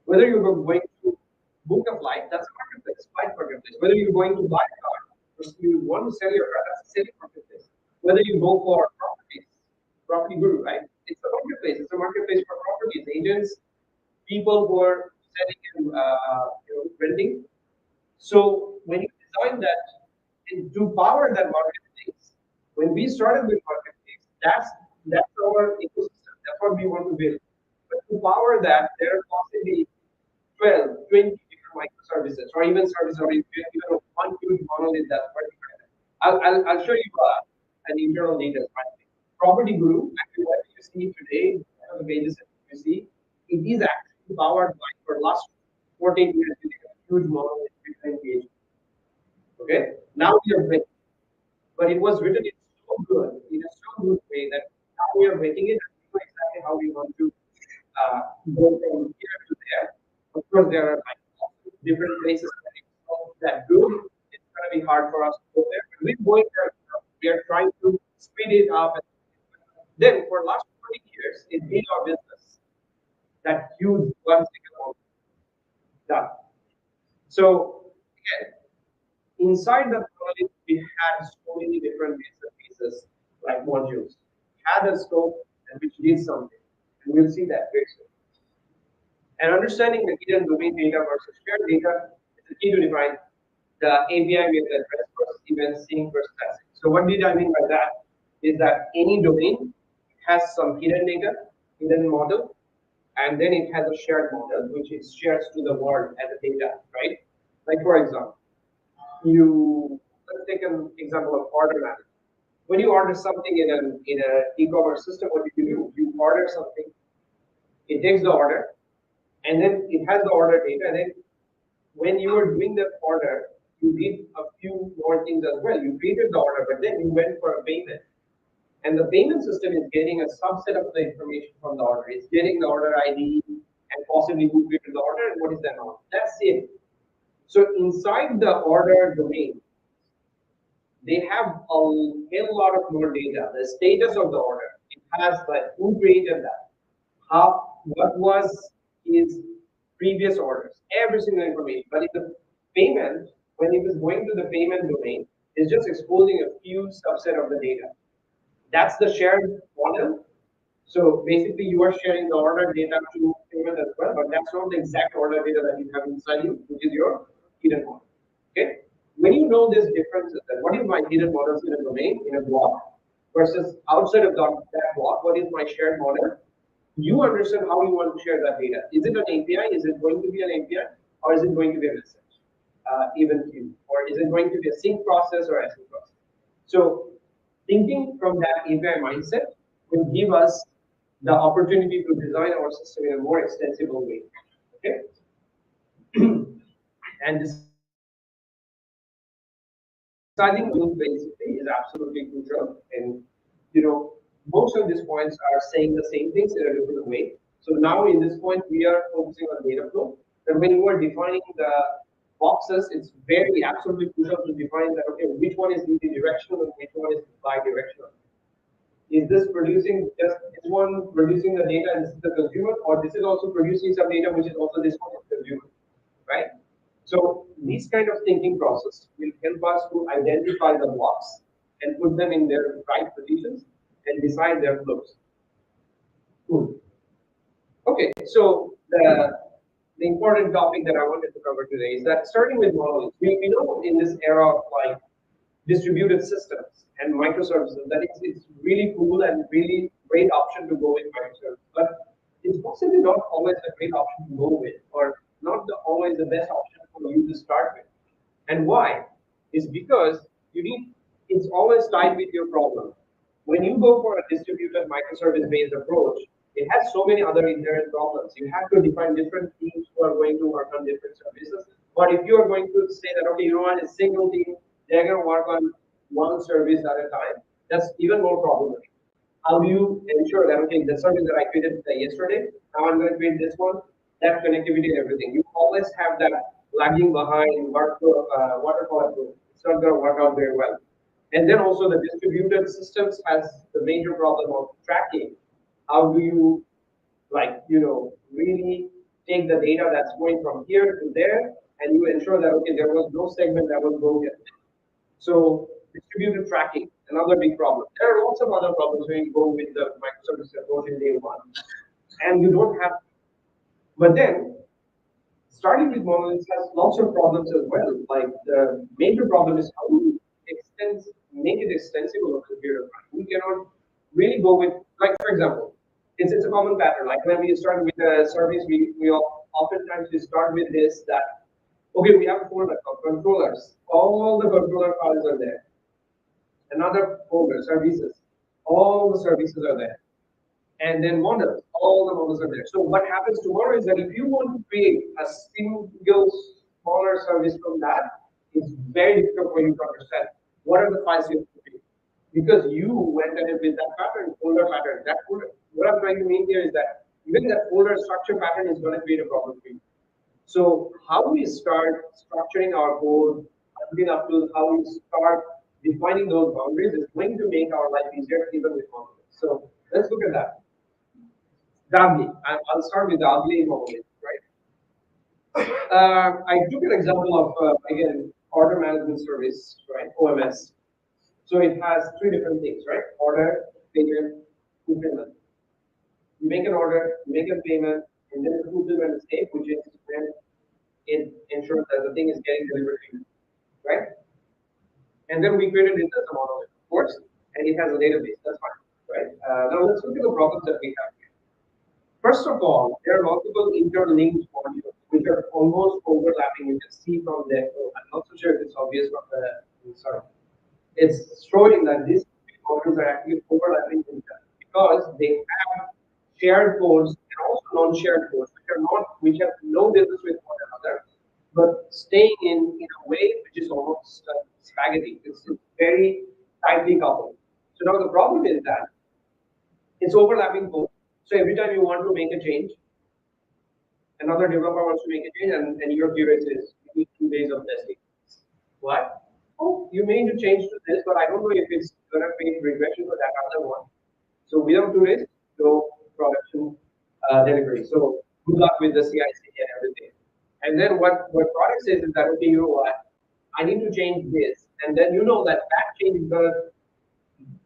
Whether you're going to book a flight, that's a marketplace, flight marketplace. Whether you're going to buy a car, or you want to sell your car, that's a selling marketplace. Whether you go for properties, property guru, right? It's a marketplace. It's a marketplace for properties, agents, people who are selling and renting. So when you design that and to power that marketplace, when we started with marketplace, that's our ecosystem. That's what we want to build. But to power that, there are possibly 12, 20 different microservices, or even services, or even one huge monolith that's particular. I'll show you an internal data. Property Guru, actually, what you see today, one of the pages that you see, it is actually powered by for last 14 years, it is a huge monolith with PHP. Okay, now we are breaking, but it was written in so good, in a so good way that now we are breaking it and we know exactly how we want to go from here to there. Of course, there are like different places that it's not that good. It's going to be hard for us to go there. But we're going there. We are trying to speed it up. Then for last 20 years, it's been our business. That huge one single done. So again, inside the project, we had so many different bits and pieces like modules. Had a scope and which did something. And we'll see that very soon. And understanding the hidden domain data versus shared data is the key to define the API with the address versus event sync versus classic. So what did I mean by that? Is that any domain has some hidden data, hidden model, and then it has a shared model, which it shares to the world as a data, right? Like for example, let's take an example of order management. When you order something in an e-commerce system, what do? You order something, it takes the order, and then it has the order data, and then when you were doing that order, you did a few more things as well. You created the order, but then you went for a payment. And the payment system is getting a subset of the information from the order. It's getting the order ID and possibly who created the order and what is that amount. That's it. So inside the order domain, they have a hell lot of more data. The status of the order. It has like who created that, what was his previous orders, every single information. But in the payment, when it is going to the payment domain, it's just exposing a few subset of the data. That's the shared model. So basically, you are sharing the order data to payment as well, but that's not the exact order data that you have inside you, which is your hidden model. Okay. When you know this difference, then what is my hidden models in a domain, in a block, versus outside of that block, what is my shared model? You understand how you want to share that data. Is it an API? Is it going to be an API? Or is it going to be a message? Event queue? Or is it going to be a sync process or async process? So thinking from that API mindset will give us the opportunity to design our system in a more extensible way. Okay? And deciding rules basically is absolutely crucial. And most of these points are saying the same things in a different way. So now in this point, we are focusing on data flow. And when you are defining the boxes, it's very absolutely crucial to define that, okay, which one is unidirectional and which one is bidirectional. Is this producing just this one producing the data and this is the consumer, or this is also producing some data which is also this one is consumer, right? So these kind of thinking process will help us to identify the blocks and put them in their right positions and decide their flows. Cool. Okay, so the important topic that I wanted to cover today is that starting with monoliths, we know in this era of like distributed systems and microservices that it's really cool and really great option to go with microservices, but it's possibly not always a great option to go with, or not always the best option for you to start with. And why? Is because you need, it's always tied with your problem. When you go for a distributed microservice-based approach, it has so many other inherent problems. You have to define different teams who are going to work on different services. But if you are going to say that, okay, you know what, a single team, they're going to work on one service at a time, that's even more problematic. How do you ensure that, okay, the service that I created yesterday, now I'm going to create this one, that connectivity and everything. You always have that lagging behind workflow, waterfall approach. It's not going to work out very well. And then also the distributed systems has the major problem of tracking. How do you, like, really take the data that's going from here to there, and you ensure that, okay, there was no segment that was broken. So distributed tracking, another big problem. There are lots of other problems when you go with the microservice approach in day one. And you don't have, but then starting with monoliths has lots of problems as well. Like the major problem is how do you make it extensible over the period of time. We cannot really go with, like for example, it's a common pattern. Like when we start with a service, oftentimes we start with this that okay, we have a folder of controllers. All the controller files are there. Another folder, services. All the services are there. And then models, all the models are there. So what happens tomorrow is that if you want to create a single smaller service from that, it's very difficult for you to understand what are the files you have to create. Because you went ahead with that pattern, folder pattern, that folder. What I'm trying to mean here is that even that folder structure pattern is going to create a problem for you. So how we start structuring our code, leading up to how we start defining those boundaries is going to make our life easier even with monoliths. So let's look at that. The ugly. I'll start with the ugly monolith, right? I took an example of again order management service, right? OMS. So it has three different things, right? Order, payment, fulfillment. You make an order, you make a payment, and then the fulfillment stage, which is when it ensures that the thing is getting delivered to you, right? And then we created it as a monolith, of course, and it has a database. That's fine, right? Now let's look at the problems that we have here. First of all, there are multiple interlinked modules which are almost overlapping. You can see from there. I'm not so sure if it's obvious from the sorry. It's showing that these modules are actually overlapping with each other because they have shared codes and also non-shared codes, which have no business with one another, but staying in a way which is almost spaghetti. It's very tightly coupled. So now the problem is that it's overlapping code. So every time you want to make a change, another developer wants to make a change, and your QA says you need 2 days of testing. What? Oh, you may need to change to this, but I don't know if it's gonna create regression for that other one. So without 2 days, no production delivery. So good luck with the CI/CD and everything. And then what product says is that okay, you know what? I need to change this, and then you know that that change is gonna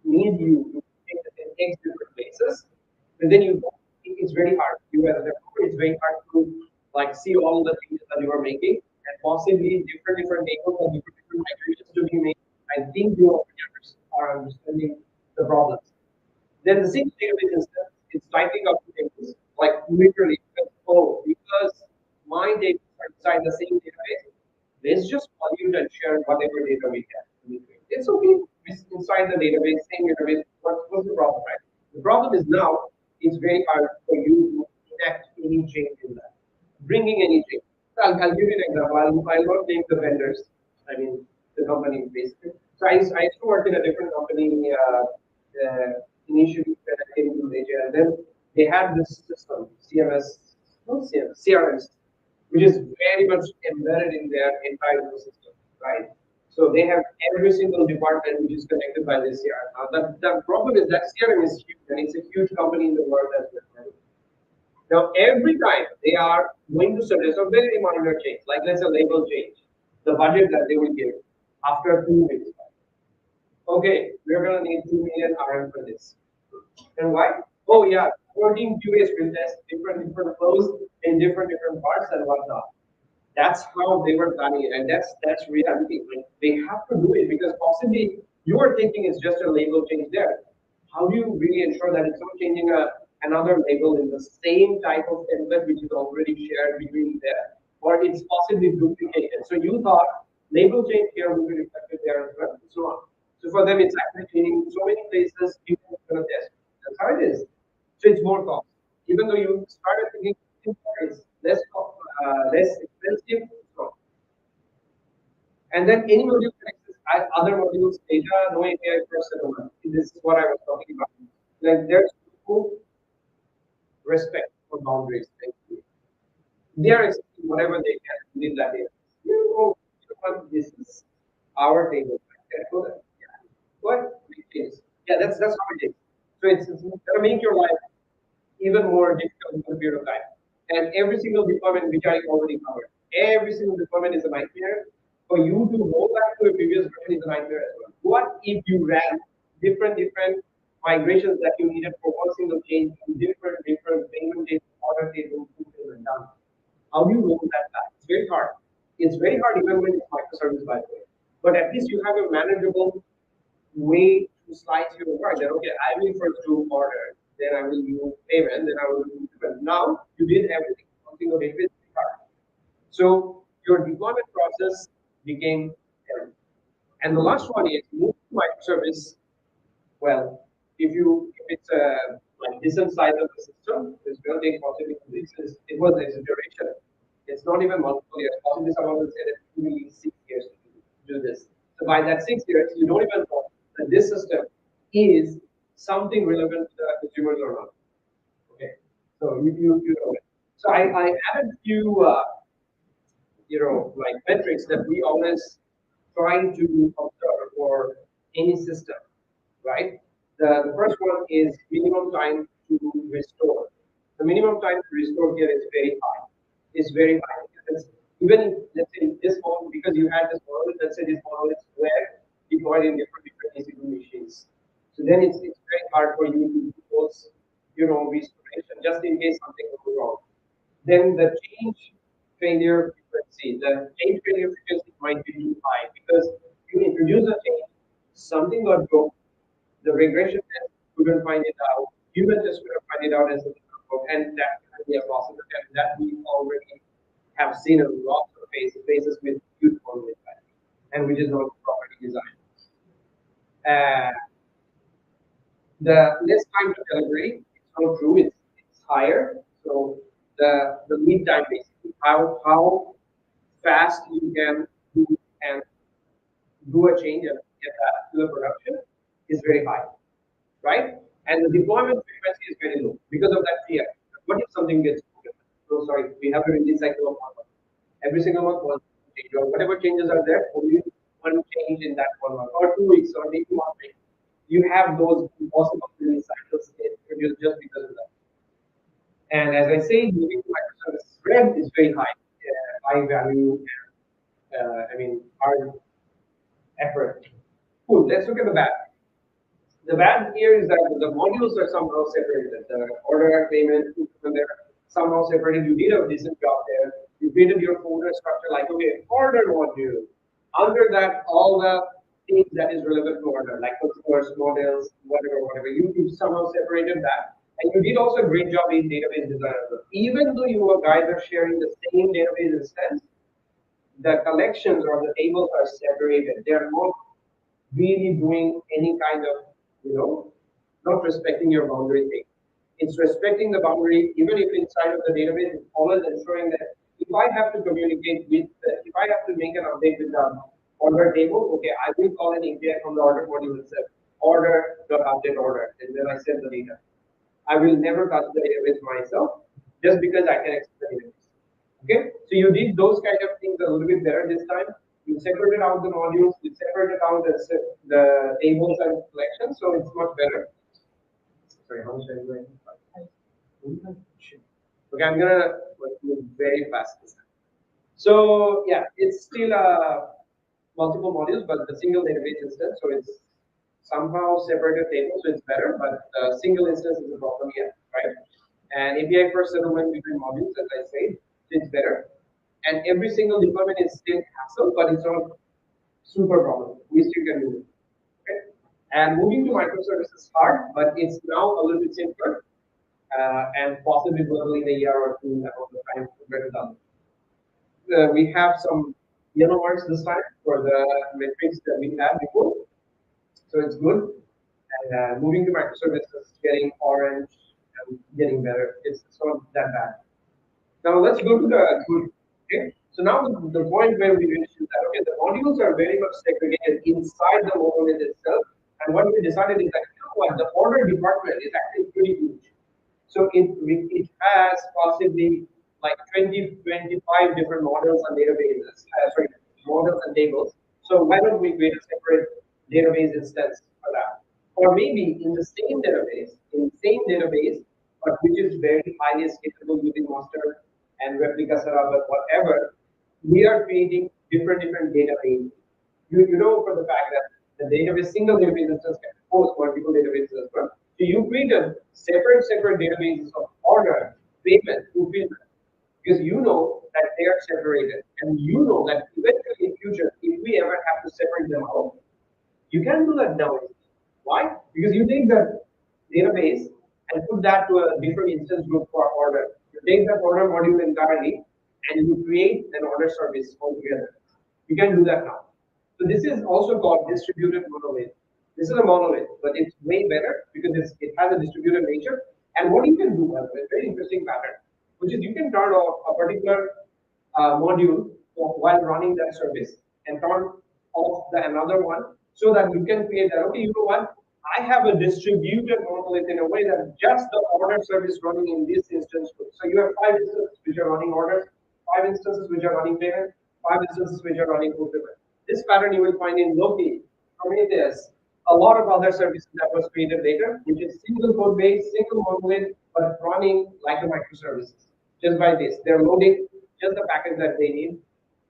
need you to take the things different places, and then it's very hard. You as a developer, it's very hard to like see all the changes that you are making and possibly different tables and different migrations to be made. I think you are understanding the problems. Then the same database instance, it's typing up tables, like literally, because my data are inside the same database, let's just pollute and share whatever data we can. It's okay, it's inside the database, same database, what's the problem, right? The problem is now, it's very hard for you to enact any change in that, bringing any change. So I'll give you an example, I'll not name the vendors, I mean, the company basically. So I used to work in a different company, initially when I came to Malaysia, and then they had this system, CMS, not CMS, CRM, which is very much embedded in their entire ecosystem, right? So they have every single department which is connected by this CRM. Now, the problem is that CRM is huge, and it's a huge company in the world as well. Now, every time they are going to suggest a very minor change, like let's say label change, the budget that they will give after 2 weeks. Okay, we're going to need 2 million RM for this. And why? Oh yeah, 14 QA sprint tests, different flows in different parts and whatnot. That's how they were planning it, and that's reality. Like they have to do it because possibly you are thinking it's just a label change there. How do you really ensure that it's not changing another label in the same type of template which is already shared between there, or it's possibly duplicated? So you thought label change here will be reflected there as well, and so on. So for them, it's actually changing so many places. You can gonna test. That's how it is. So it's more cost. Even though you started thinking it's less expensive, so and then any module can access other modules, data, no API for settlement. This is what I was talking about. Like there's no respect for boundaries. Like, they are accepting whatever they can within that data. You know what, this is our table. Okay, go there. Yeah. What? It is. Yeah, that's how it is. So it's gonna make your life even more difficult in a period of time. And every single deployment which I already covered, every single deployment is a nightmare. For you to go back to a previous version is a nightmare as well. What if you ran different migrations that you needed for one single change in different payment tables, order tables, and done? How do you roll that back? It's very hard. It's very hard even when it's microservice by the way. But at least you have a manageable way to slice your work. That okay, I will first do order, then I will do payment, then I will do payment. Now you did everything. Something of it is hard. So your deployment process became terrible. And the last one is move to microservice. Well, if it's a like decent size of the system, it's going to take possibly it was exaggeration. It's not even multiple years. Possibly someone will say that it will need 6 years to do this. So by that 6 years, you don't even know that this system is something relevant to the consumers or not. Okay, so you know it. So I added few like metrics that we always try to observe for any system, right? The first one is minimum time to restore. The minimum time to restore here is very high. It's very high. Because even if, let's say this model, because you had this model, let's say this model is where deployed in different EC2 machines. So then it's very hard for you to do those, restoration just in case something goes wrong. Then the change failure frequency might be too high because you introduce a change, something got broke, the regression test couldn't find it out, human test couldn't find it out as a broke, and that can be a possibility, and that we already have seen a lot of cases with huge volume impact, and which is not properly designed. Uh, the less time to delivery, it's not true, it's higher. So the lead time basically, how fast you can do and do a change and get that to the production is very high, right? And the deployment frequency is very low because of that fear. What if something gets broken? So sorry, we have a release cycle of 1 month. Every single month, one change or whatever changes are there, only one change in that 1 month or 2 weeks or maybe 1 week. You have those impossible release cycles introduced just because of that. And as I say, moving to microservice spread is very high, high value, I mean, hard effort. Cool. Let's look at the bad. The bad here is that the modules are somehow separated. The order, payment, and they're somehow separated. You did a decent job there. You created your folder structure like, okay, order module. Under that, all the things that is relevant to order, like customers, models, whatever. You somehow separated that. And you did also a great job in database design as well. Even though you guys are sharing the same database instance, the collections or the tables are separated. They are not really doing any kind of, not respecting your boundary thing. It's respecting the boundary, even if inside of the database, it's always ensuring that if I have to communicate with, if I have to make an update with the order table, okay, I will call an API from the order module itself, order.update order, and then I send the data. I will never touch the database myself just because I can access the database. Okay, so you did those kind of things a little bit better this time. You separated out the modules, you separated out the tables and collections, so it's much better. Sorry, how much are you going? Okay, I'm gonna move very fast this time. So yeah, it's still multiple modules, but the single database instance. So it's somehow separated tables, so it's better, but single instance is a problem yet, right? And API first settlement between modules, as I said, it's better. And every single deployment is still hassle, but it's not super problem. We still can do it. Okay? And moving to microservices is hard, but it's now a little bit simpler, and possibly will in a year or two about the time compared to the other. We have some yellow marks this time for the metrics that we had before, so it's good. And moving to microservices, getting orange and getting better. It's not that bad. Now let's go to the good. Okay. So now the point where we reached is that okay, the modules are very much segregated inside the monolith itself. And what we decided is that you know what, the order department is actually pretty huge. So it has possibly like 20, 25 different models and databases, sorry, models and tables. So why don't we create a separate database instance for that? Or maybe in the same database, but which is very highly scalable using master and replica setup, but whatever, we are creating different databases. You know for the fact that the database, single database instance can host multiple databases as well. So you create a separate databases of order, payment, fulfillment, because you know that they are separated, and you know that eventually in future, if we ever have to separate them out, you can do that now. Why? Because you take that database and put that to a different instance group for order. You take that order module entirely and you create an order service altogether. You can do that now. So this is also called distributed monolith. This is a monolith, but it's way better because it has a distributed nature. And what you can do, by the way, very interesting pattern, which is you can turn off a particular module while running that service and turn off the another one so that you can create that. Okay, you know what? I have a distributed monolith in a way that just the order service running in this instance. So you have 5 instances which are running orders, 5 instances which are running payment, 5 instances which are running fulfillment. This pattern you will find in Loki, Prometheus, a lot of other services that was created later, which is single code base, single monolith, but running like a microservices. Just by this, they're loading just the package that they need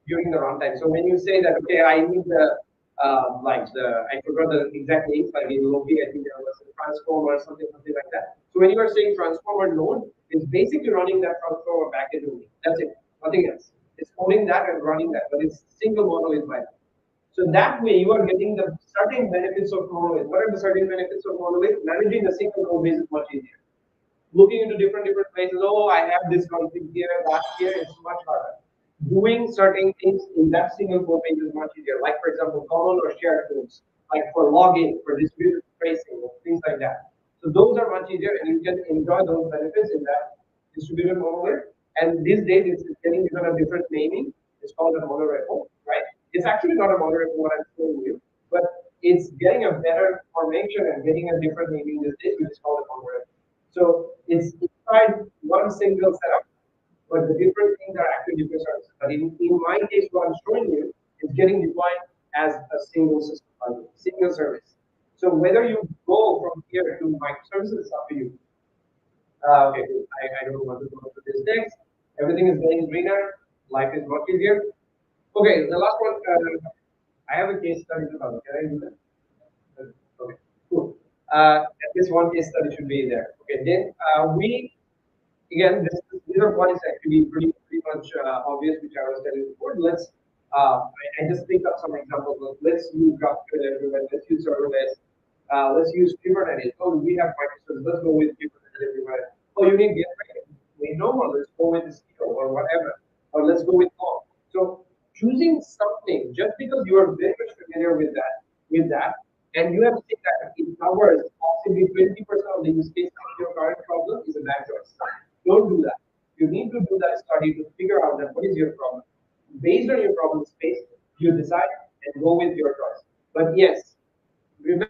during the runtime. So when you say that, okay, I need the I forgot the exact names, like in Loki, I think there was a transform or something like that. So when you are saying transformer node, it's basically running that transformer package only. That's it, nothing else. It's holding that and running that, but it's single monolith by that. So that way you are getting the certain benefits of monolith. What are the certain benefits of monolith? Managing the single code base is much easier. Looking into different places, oh, I have this config here, that here, it's much harder. Doing certain things in that single code base is much easier. Like for example, common or shared tools, like for logging, for distributed tracing, things like that. So those are much easier, and you can enjoy those benefits in that distributed monolith. And these days, it's getting even a different naming. It's called a monorepo, right? It's actually not a monorepo what I'm showing you, but it's getting a better formation and getting a different naming these days, which is called a monorepo. So it's inside one single setup, but the different things are actually different services. But in my case, what I'm showing you is getting defined as a single system, single service. So whether you go from here to microservices is up to you. Okay, I don't want to go to this next. Everything is getting greener. Life is much easier. Okay, the last one. I have a case study to cover. Can I do that? Okay, cool. At least one case study should be there. Okay, then we again, these are points actually pretty much obvious, which I was telling you before. Let's I just pick up some examples. Let's use GraphQL everywhere. Let's use serverless. Let's use Kubernetes. Oh, we have microservices. Let's go with Kubernetes everywhere. Oh, you need GitHub. We know more. Let's go with Istio or whatever. Or let's go with Kong. So choosing something just because you are very much familiar with that, and you have seen that it covers possibly 20% of the use case of your current problem is a bad choice. Don't do that. You need to do that study to figure out that what is your problem. Based on your problem space, you decide and go with your choice. But yes, remember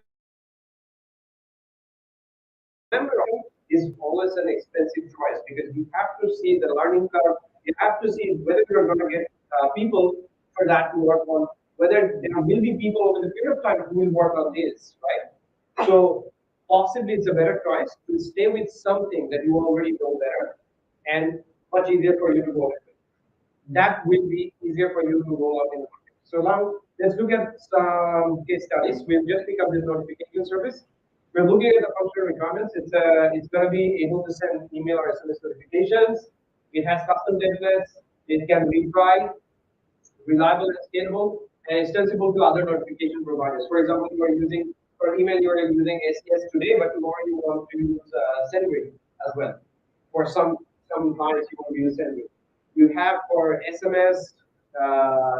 is always an expensive choice because you have to see the learning curve. You have to see whether you're going to get people for that to work on, whether there will be people over the period of time who will work on this, right? So possibly it's a better choice to stay with something that you already know better and much easier for you to go with. That will be easier for you to roll out in the market. So now Let's look at some case studies. We'll just pick up this notification service. We're looking at the functional requirements. It's going to be able to send email or SMS notifications. It has custom templates. It can retry, reliable and scalable, and extensible to other notification providers. For example, you are using for email, you are using SES today, but tomorrow you want to use SendGrid as well. For some clients, you want to use SendGrid. You have for SMS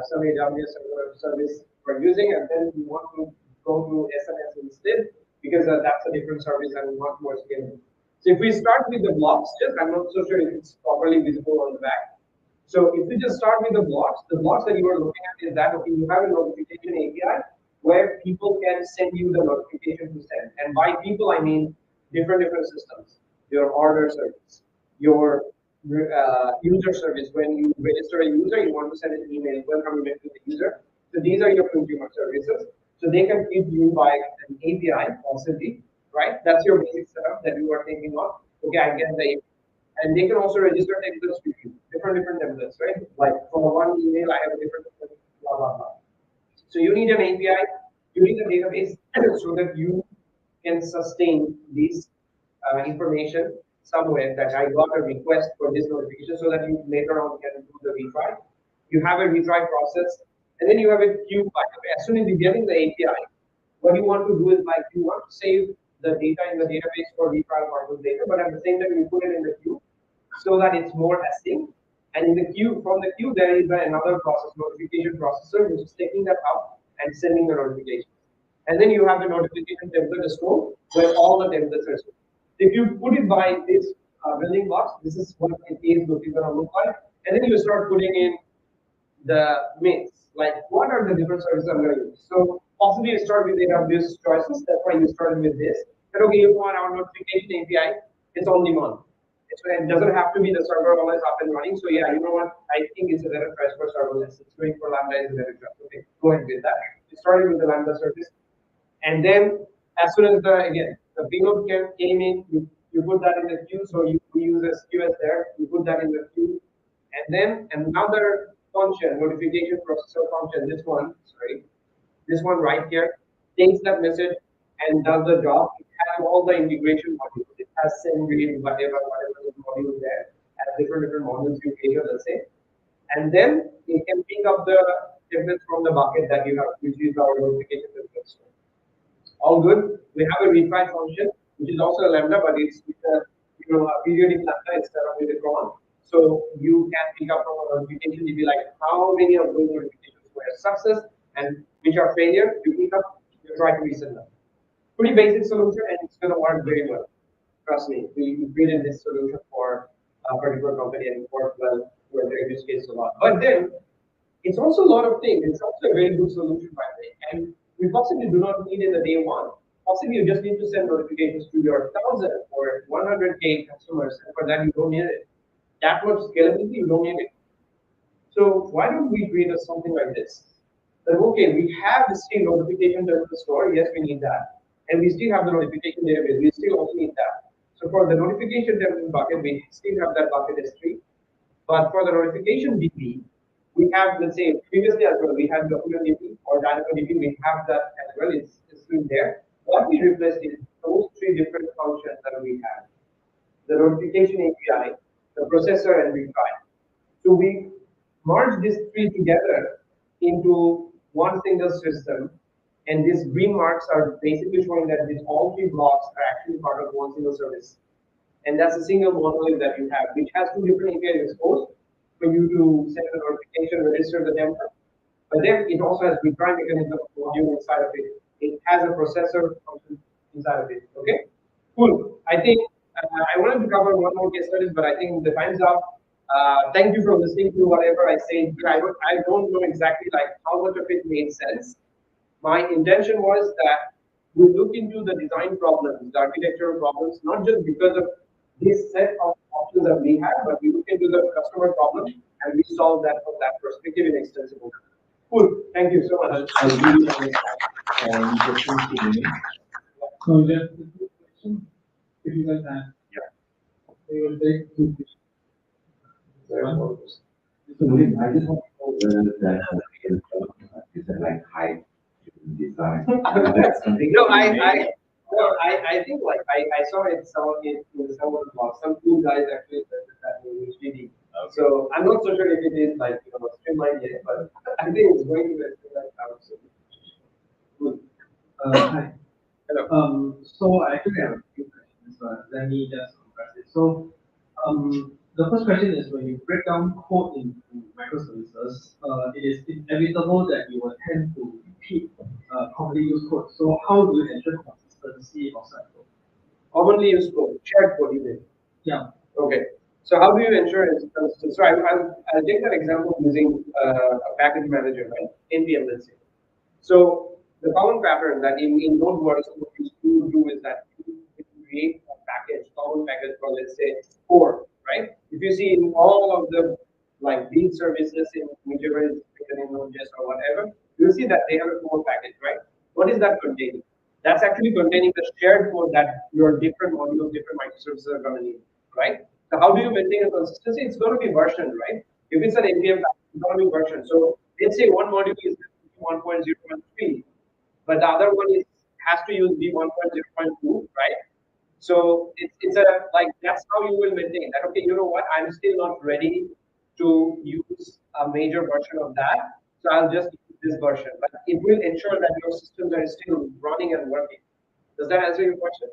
some AWS service for using, and then you want to go to SMS instead because that's a different service and much more scalable. So if we start with the blocks, just I'm not so sure if it's properly visible on the back. So if we just start with the blocks that you are looking at is that okay, you have a notification API where people can send you the notification to send. And by people, I mean different systems. Your order service, your user service. When you register a user, you want to send an email, welcome email to the user. So these are your consumer services. So they can feed you by an API possibly, right? That's your basic setup that you are thinking of. Okay, I get the API. And they can also register templates with you, different templates, right? Like for one email, I have a different blah blah blah. So you need an API, you need a database so that you can sustain this information somewhere that I got a request for this notification so that you later on can do the retry. You have a retry process, and then you have a queue pipe. As soon as you get in the API, what you want to do is like you want to save the data in the database for retry purpose later, but at the same time you put it in the queue so that it's more async. And in the queue, from the queue, there is another process, notification processor, which is taking that up and sending the notification. And then you have the notification template store where all the templates are stored. If you put it by this building blocks, this is what it is looking going to look like. And then you start putting in the mix, like what are the different services I'm going to use. So possibly you start with AWS choices. That's why you started with this. But okay, you want our notification API, it's on demand. It doesn't have to be the server always up and running. So yeah, you know what? I think it's a better choice for serverless. It's going for Lambda is a better choice. Okay, go ahead with that. You started with the Lambda service. And then as soon as the payload came in, you put that in the queue. So you use SQS there, you put that in the queue. And then another function, notification processor function, this one right here, takes that message and does the job. It has all the integration modules. It has SendGrid, whatever the module there, has different modules you created, let's say. And then it can pick up the templates from the bucket that you have, which is our notification templates. All good. We have a retry function, which is also a lambda, but it's with a periodic lambda instead of with a cron. So you can pick up from a notification, if you like, how many of those notifications were a success and which are failure. You pick up, you try to resend them. Pretty basic solution, and it's going to work very well. Trust me, we created this solution for a particular company and it worked well for their use case a lot. But then it's also a lot of things. It's also a very good solution, by the way. And we possibly do not need it in the day one. Possibly you just need to send notifications to your 1,000 or 100K customers, and for that you don't need it. That much scalability, you don't need it. So why don't we create something like this? That okay, we have the same notification to the store. Yes, we need that, and we still have the notification database. We still also need that. So for the notification template bucket, we still have that bucket S3. But for the notification DB, we have, let's say, previously as well, we had document DB or Dynamo DB, we have that as well, it's still there. What we replaced is those three different functions that we have. The notification API, the processor, and retry. So we merge these three together into one single system, and these green marks are basically showing that these all three blocks are actually part of one single service. And that's a single monolith that you have, which has two different APIs exposed for you to send the notification, register the template. But then it also has retry mechanism module inside of it. It has a processor function inside of it. Okay, cool. I think I wanted to cover one more case studies, but I think the time's up. Thank you for listening to whatever I say. I don't know exactly like how much of it made sense. My intention was that we look into the design problems, the architectural problems, not just because of this set of options that we have, but we look into the customer problem and we solve that from that perspective in extensible. Cool. Thank you so much. I really interesting to me. So just a quick question. If you guys have, we will take two questions. So I just want to know whether that is like design. That's something. No, I think like I saw it some in someone's blog. Some cool guys actually said that in HDD. So I'm not so sure if it is like streamlined yet, but I think it's going to be streamlined out soon. Good. Hi. Hello. So I actually have a few questions, but let me just compress it. So, the first question is when you break down code into microservices, it is inevitable that you will tend to repeat commonly used code. So, how do you ensure consistency of such code? Commonly used code, shared code, you mean? Yeah. Okay. So how do you ensure it's consistent? So I'll take that example using a package manager, right? NPM, let's say. So the common pattern that in node works, what you do is that you create a package, common package for let's say core, right? If you see in all of the like these services in whichever is written in Node.js or whatever, you'll see that they have a core package, right? What is that containing? That's actually containing the shared code that your different modules, different microservices are going to need, right? So how do you maintain a consistency? It's going to be versioned, right? If it's an NPM package, it's going to be versioned. So let's say one module is 1.0.3, but the other one is has to use V1.0.2, right? So it's a like that's how you will maintain that. Okay, you know what? I'm still not ready to use a major version of that, so I'll just use this version. But it will ensure that your systems are still running and working. Does that answer your question?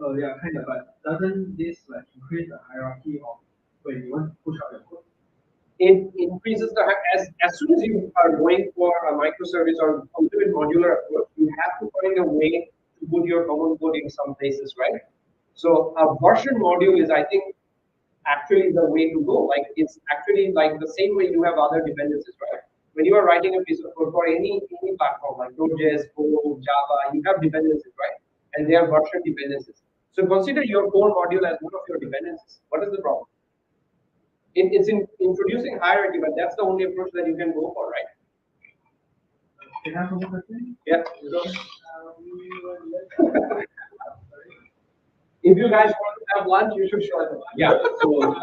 Oh yeah, kind of. But doesn't this like increase the hierarchy of when you want to push out your code? It increases the as soon as you are going for a microservice or a little bit modular approach, you have to find a way to put your common code in some places, right? So a version module is, I think, actually the way to go. Like it's actually like the same way you have other dependencies, right? When you are writing a piece of code for any platform like Node.js, Go, Java, you have dependencies, right? And they are version dependencies. So consider your core module as one of your dependencies. What is the problem? It's in introducing hierarchy, but that's the only approach that you can go for, right? Can I have one more question? Yeah. If you guys want to have lunch, you should show them. Yeah. So,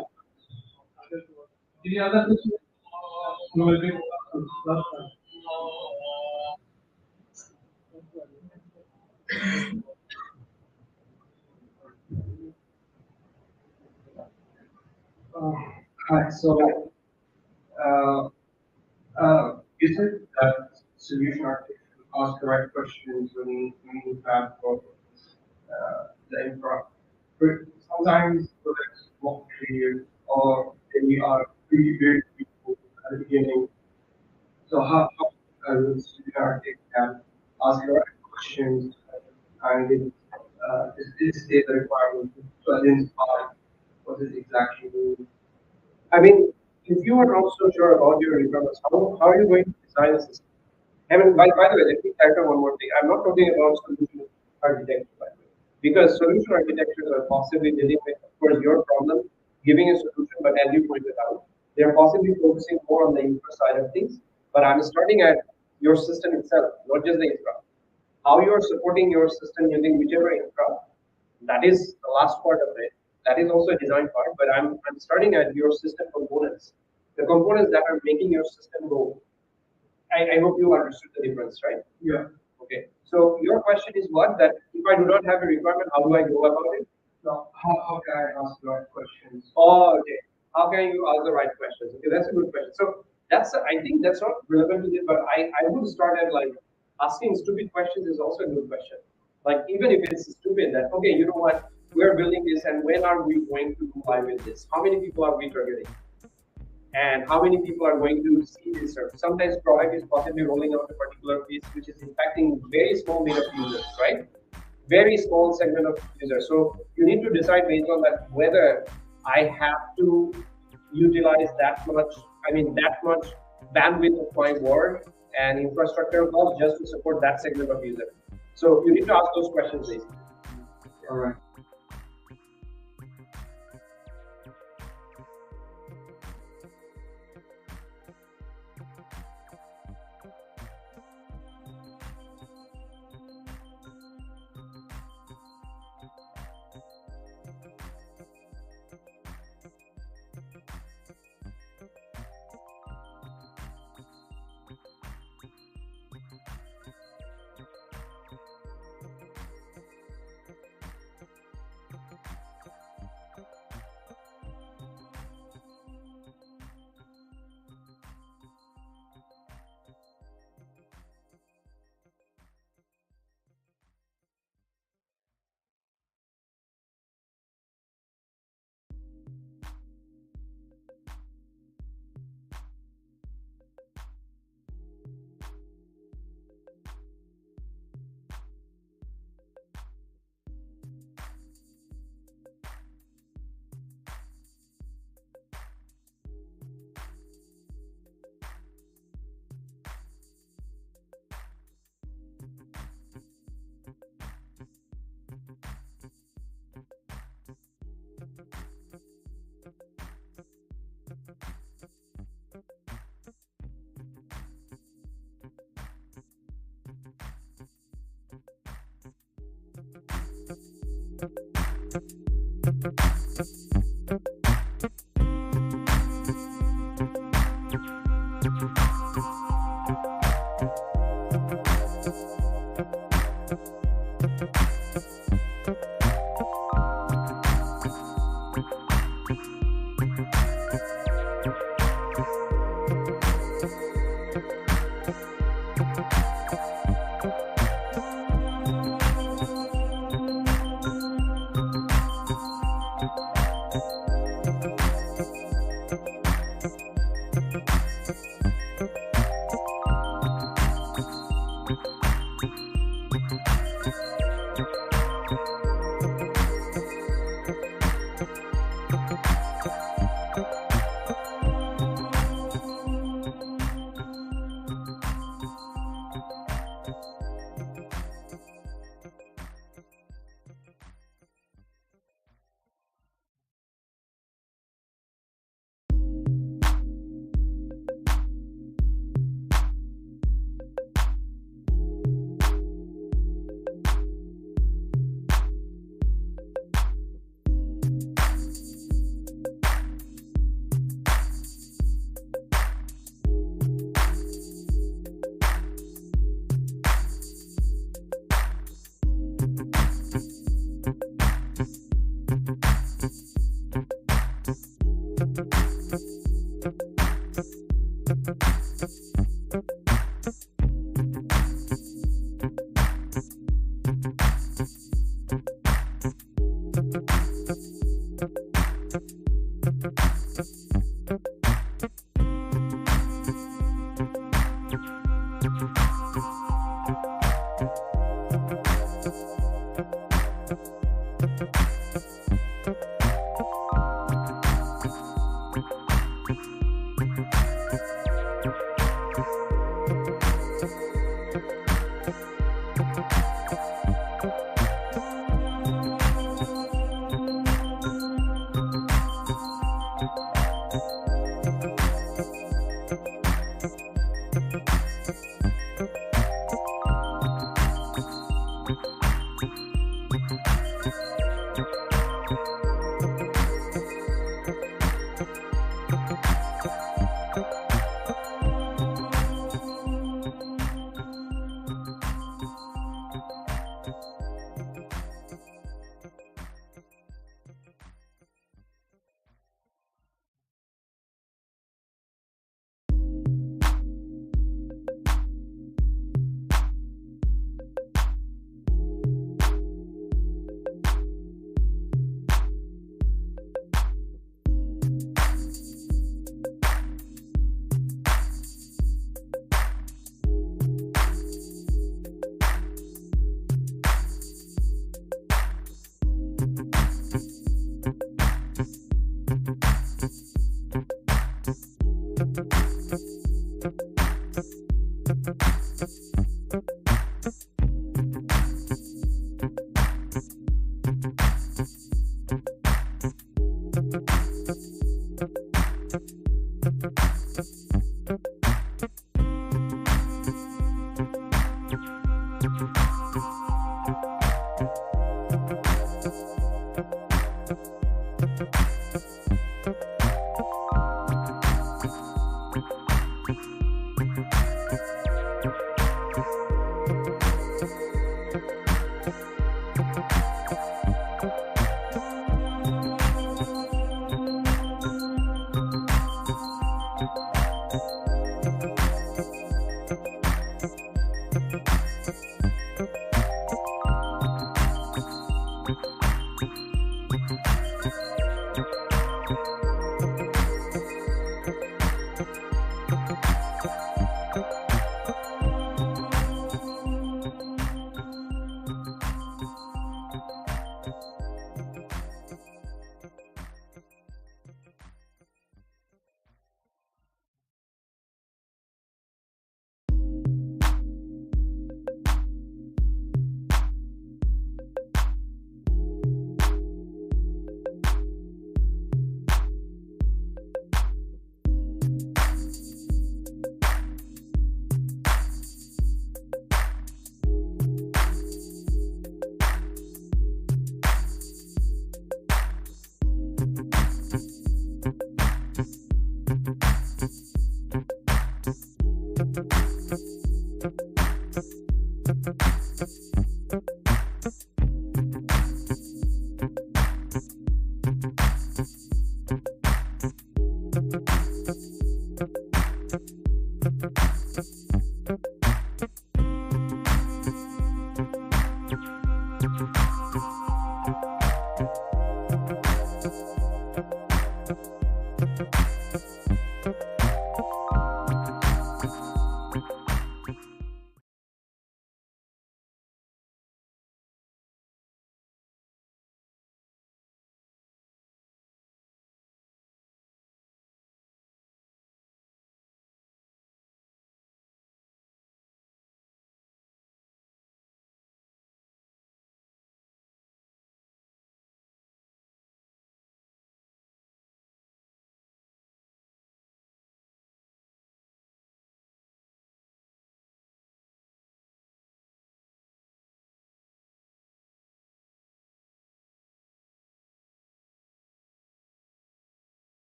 Any other question? No, I think last Hi. So, uh, you said that solution architect ask the right questions when you have the infra. But sometimes products won't clear or they are really very people at the beginning. So how the solution architect can ask the right questions and is this data requirement to identify what is exactly needed? I mean, if you are not so sure about your requirements, how are you going to design a system? I mean, by the way, let me clarify one more thing. I'm not talking about solution architecture, by the way, because solution architectures are possibly dealing with, of course, your problem, giving a solution, but as you pointed out, they are possibly focusing more on the infra side of things. But I'm starting at your system itself, not just the infra. How you are supporting your system using whichever infra, that is the last part of it. That is also a design part, but I'm starting at your system components, the components that are making your system go. I hope you understood the difference, right? Yeah. Okay. So your question is what? That if I do not have a requirement, how do I go about it? So how can I ask the right questions? Oh, okay. How can you ask the right questions? Okay, that's a good question. So I think that's not relevant to this, but I would start at like asking stupid questions is also a good question. Like even if it's stupid, that okay, you know what? We're building this, and when are we going to do live with this? How many people are we targeting? And how many people are going to see this service. Sometimes product is possibly rolling out a particular piece which is impacting very small bit of users, right? Very small segment of users. So you need to decide based on that whether I have to utilize that much, that much bandwidth of my board and infrastructure cost just to support that segment of users. So you need to ask those questions basically. All right.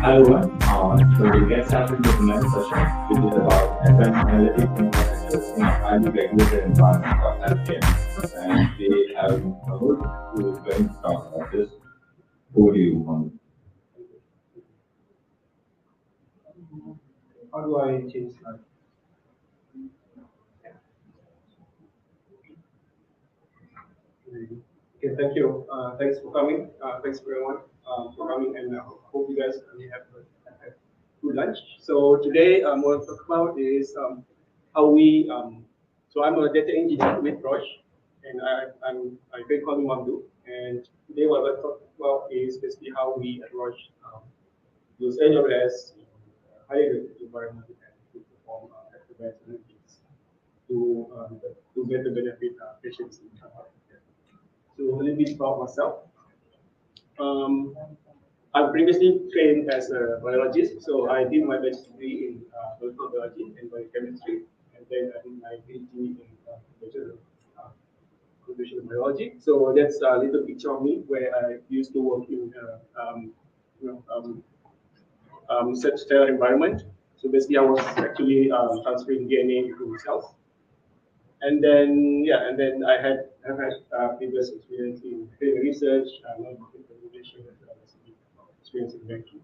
Hi everyone. So we get started with the next session, which is about advanced analytics infrastructure in a highly regulated environment of healthcare. And we have a host who is going to talk about this. Over to you, Mohammed. how do I change slide? Okay, thank you. Thanks for coming. Thanks everyone for coming, and I hope you guys really have a good lunch. So today, what I'll talk about is how we. So I'm a data engineer with Roche, and I can call me Mamdu. And today, what I'll talk about is basically how we at Roche use AWS high environment and to perform advanced analytics to better benefit patients in healthcare. So a little bit about myself. Um, I previously trained as a biologist, so I did my bachelor's degree in molecular biology and biochemistry, and then I did my PhD in bachelor computational biology. So that's a little picture of me where I used to work in you know, such sterile environment. So basically, I was actually transferring DNA into cells. And then, yeah, and then have had previous experience in clinical research, non-profit organization, as well as experience in banking.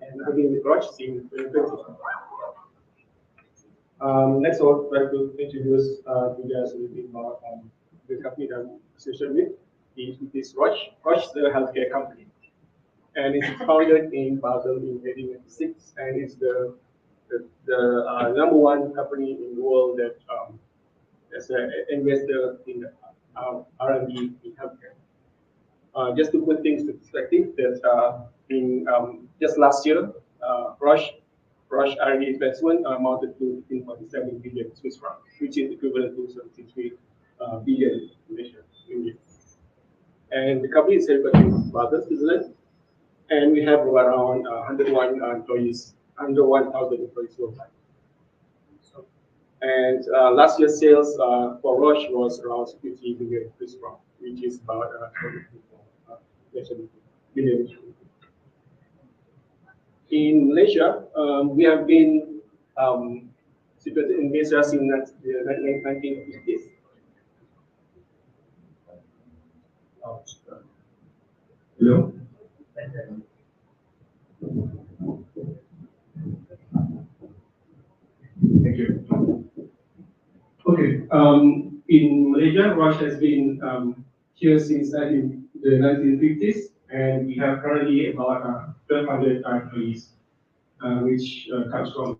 And I've been with Roche since 2020. Next, I would like to introduce you guys a little bit about the company that I'm associated with. It is Roche. Roche is a healthcare company, and it's founded in Basel in 1896, and it's the number one company in the world that as an investor in R&D in healthcare. Just to put things to perspective, that in just last year, Roche R&D investment amounted to 15.7 billion Swiss francs, which is equivalent to 73 billion Malaysian ringgit. And the company is headquartered in Basel, Switzerland, and we have around 101 employees, under 1,000 employees worldwide. And last year's sales for Roche was around 50 billion Swiss francs, which is about 22 billion. In Malaysia, we have been situated in Malaysia since the 1950s. Hello? Thank you. Okay. In Malaysia, Roche has been here since the 1950s, and we have currently about 1,200 employees, which comes from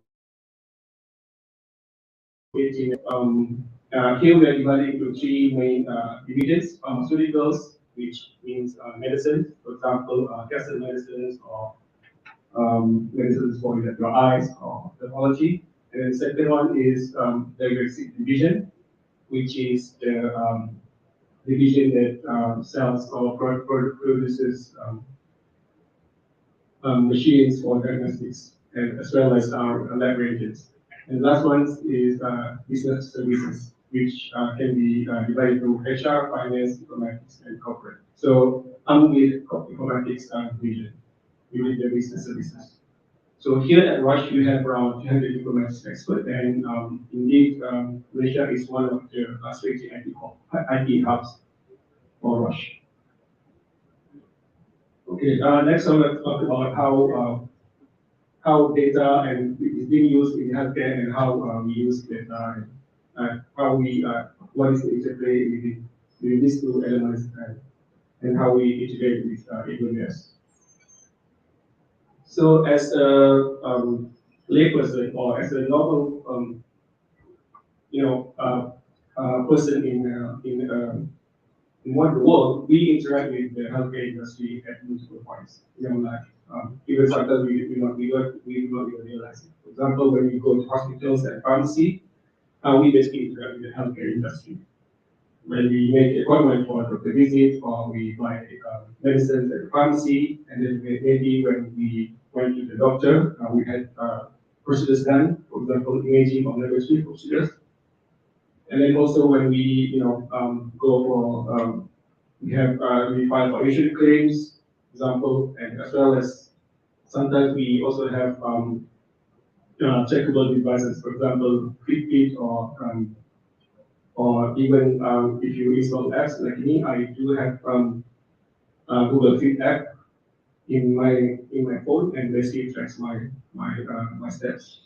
18. Here we are divided into three main divisions: pharmaceuticals, which means medicine, for example, cancer medicines or medicines for your eyes or ophthalmology. And the second one is diagnostic division, which is the division that sells or produces machines for diagnostics, and as well as our lab reagents. And the last one is business services, which can be divided into HR, finance, informatics, and corporate. So I'm with informatics division, within the business services. So here at Roche, we have around 200 informatics experts, and indeed, Malaysia is one of the strategic IT hubs for Roche. Okay, next I want to talk about how data and is being used in healthcare, and how we use data, and how we what is the interplay between these two elements, and how we integrate with AWS. So as a layperson, or as a normal person in what the world, we interact with the healthcare industry at multiple points in our life. Even sometimes we do not even realize it. For example, when we go to hospitals and pharmacy, we basically interact with the healthcare industry. When we make an appointment for a doctor visit, or we buy medicines at the pharmacy, and then maybe when we went to the doctor, we had procedures done, for example, imaging or laboratory procedures. And then also when we, go for, we file for insurance claims, example, and as well as sometimes we also have checkable devices, for example, Fitbit, or even if you install apps like me, I do have Google Fit app in my phone, and basically tracks my steps.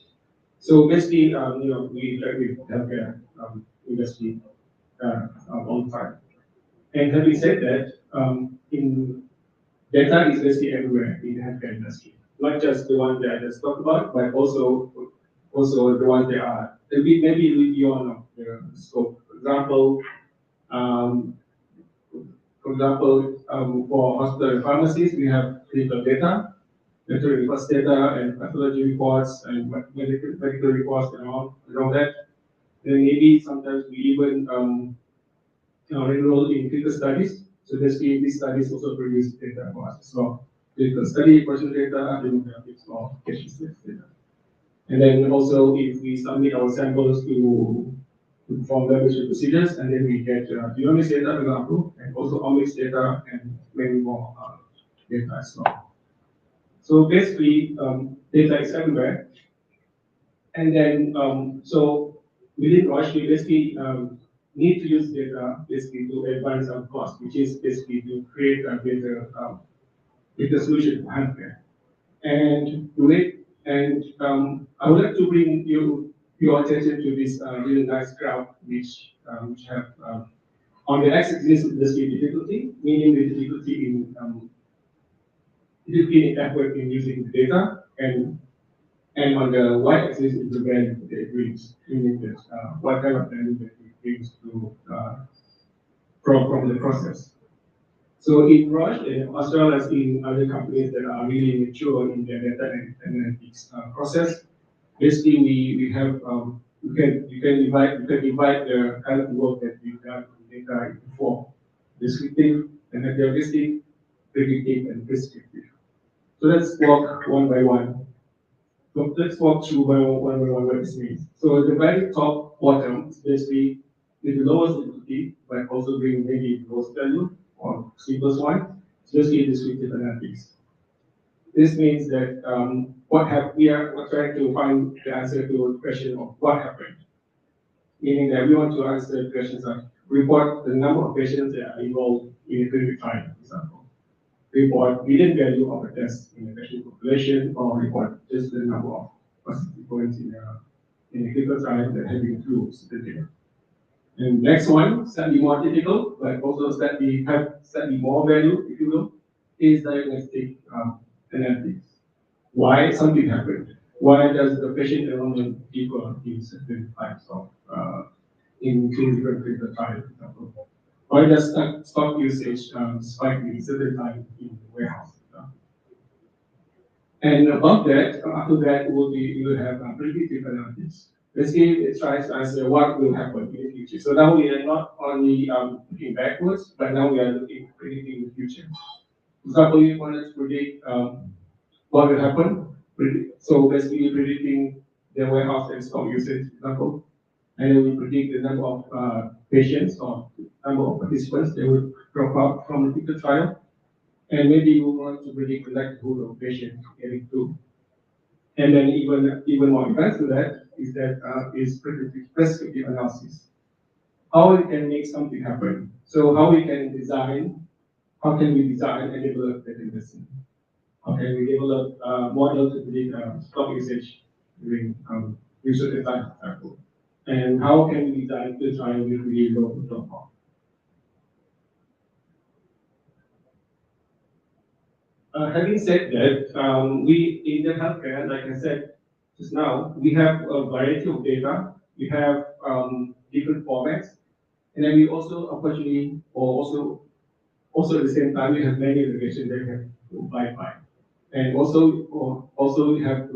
So basically, we interact with healthcare industry all the time. And having said that, in data is basically everywhere in the healthcare industry, not just the one that I just talked about, but also the ones that are maybe a little beyond of the scope. Um, for example, for hospital and pharmacies, we have clinical data, medical reports data, and pathology reports, and medical reports, and all that. And maybe sometimes we even enroll in clinical studies. So basically, these studies also produce data for us. So clinical study, personal data, demographics, or patient data. And then also, if we submit our samples to perform laboratory procedures, and then we get genomics data, for example, and also omics data, and many more data as well. So basically, data is everywhere. And then, so within Roche, we basically need to use data basically to advance our cost, which is basically to create a better solution for healthcare. And I would like to bring your attention to this really nice graph, which have on the x-axis is the difficulty, meaning the difficulty in effort in using the data, and on the y-axis is the value that it brings, meaning that what kind of value that it brings to from the process. So in Roche, as well as in other companies that are really mature in their data and analytics process, basically we have you can divide the kind of work that we've done in data into four: descriptive, analytic, predictive, and prescriptive. So let's walk one by one. So let's walk through one by one what this means. So the very top bottom is basically with the lowest difficulty, but also bring maybe the lowest value or simplest one. It's basically descriptive analytics. This means that we're trying to find the answer to the question of what happened. Meaning that we want to answer questions like report the number of patients that are involved in a clinical trial, for example. Report median value of a test in a patient population, or report just the number of participants in a clinical trial that have been through the data. And next one, slightly more difficult, but also slightly more value, if you will, is diagnostic analytics. Why something happened? Why does the patient enrollment differ in certain types of in different clinical trials, for example? Why does stock usage spike in certain time in the warehouse? And above that, after that, you will have predictive analytics. Basically, it tries to answer what will happen in the future. So now we are not only looking backwards, but now we are predicting the future. For example, you wanted to predict what will happen. So basically, predicting the warehouse and stock usage, for example, and then we predict the number of patients or number of participants that will drop out from the clinical trial, and maybe you want to predict the likelihood of patients getting through. And then even more advanced to that is prescriptive analysis. How we can make something happen. So how can we design and develop that investment? How can we develop models to predict stock usage during research and time, for example? And how can we design the trial with really low dropout? Having said that, we in the healthcare, like I said just now, we have a variety of data. We have different formats, and then we also unfortunately, or also at the same time, we have many regulations that we have to abide by, and also we have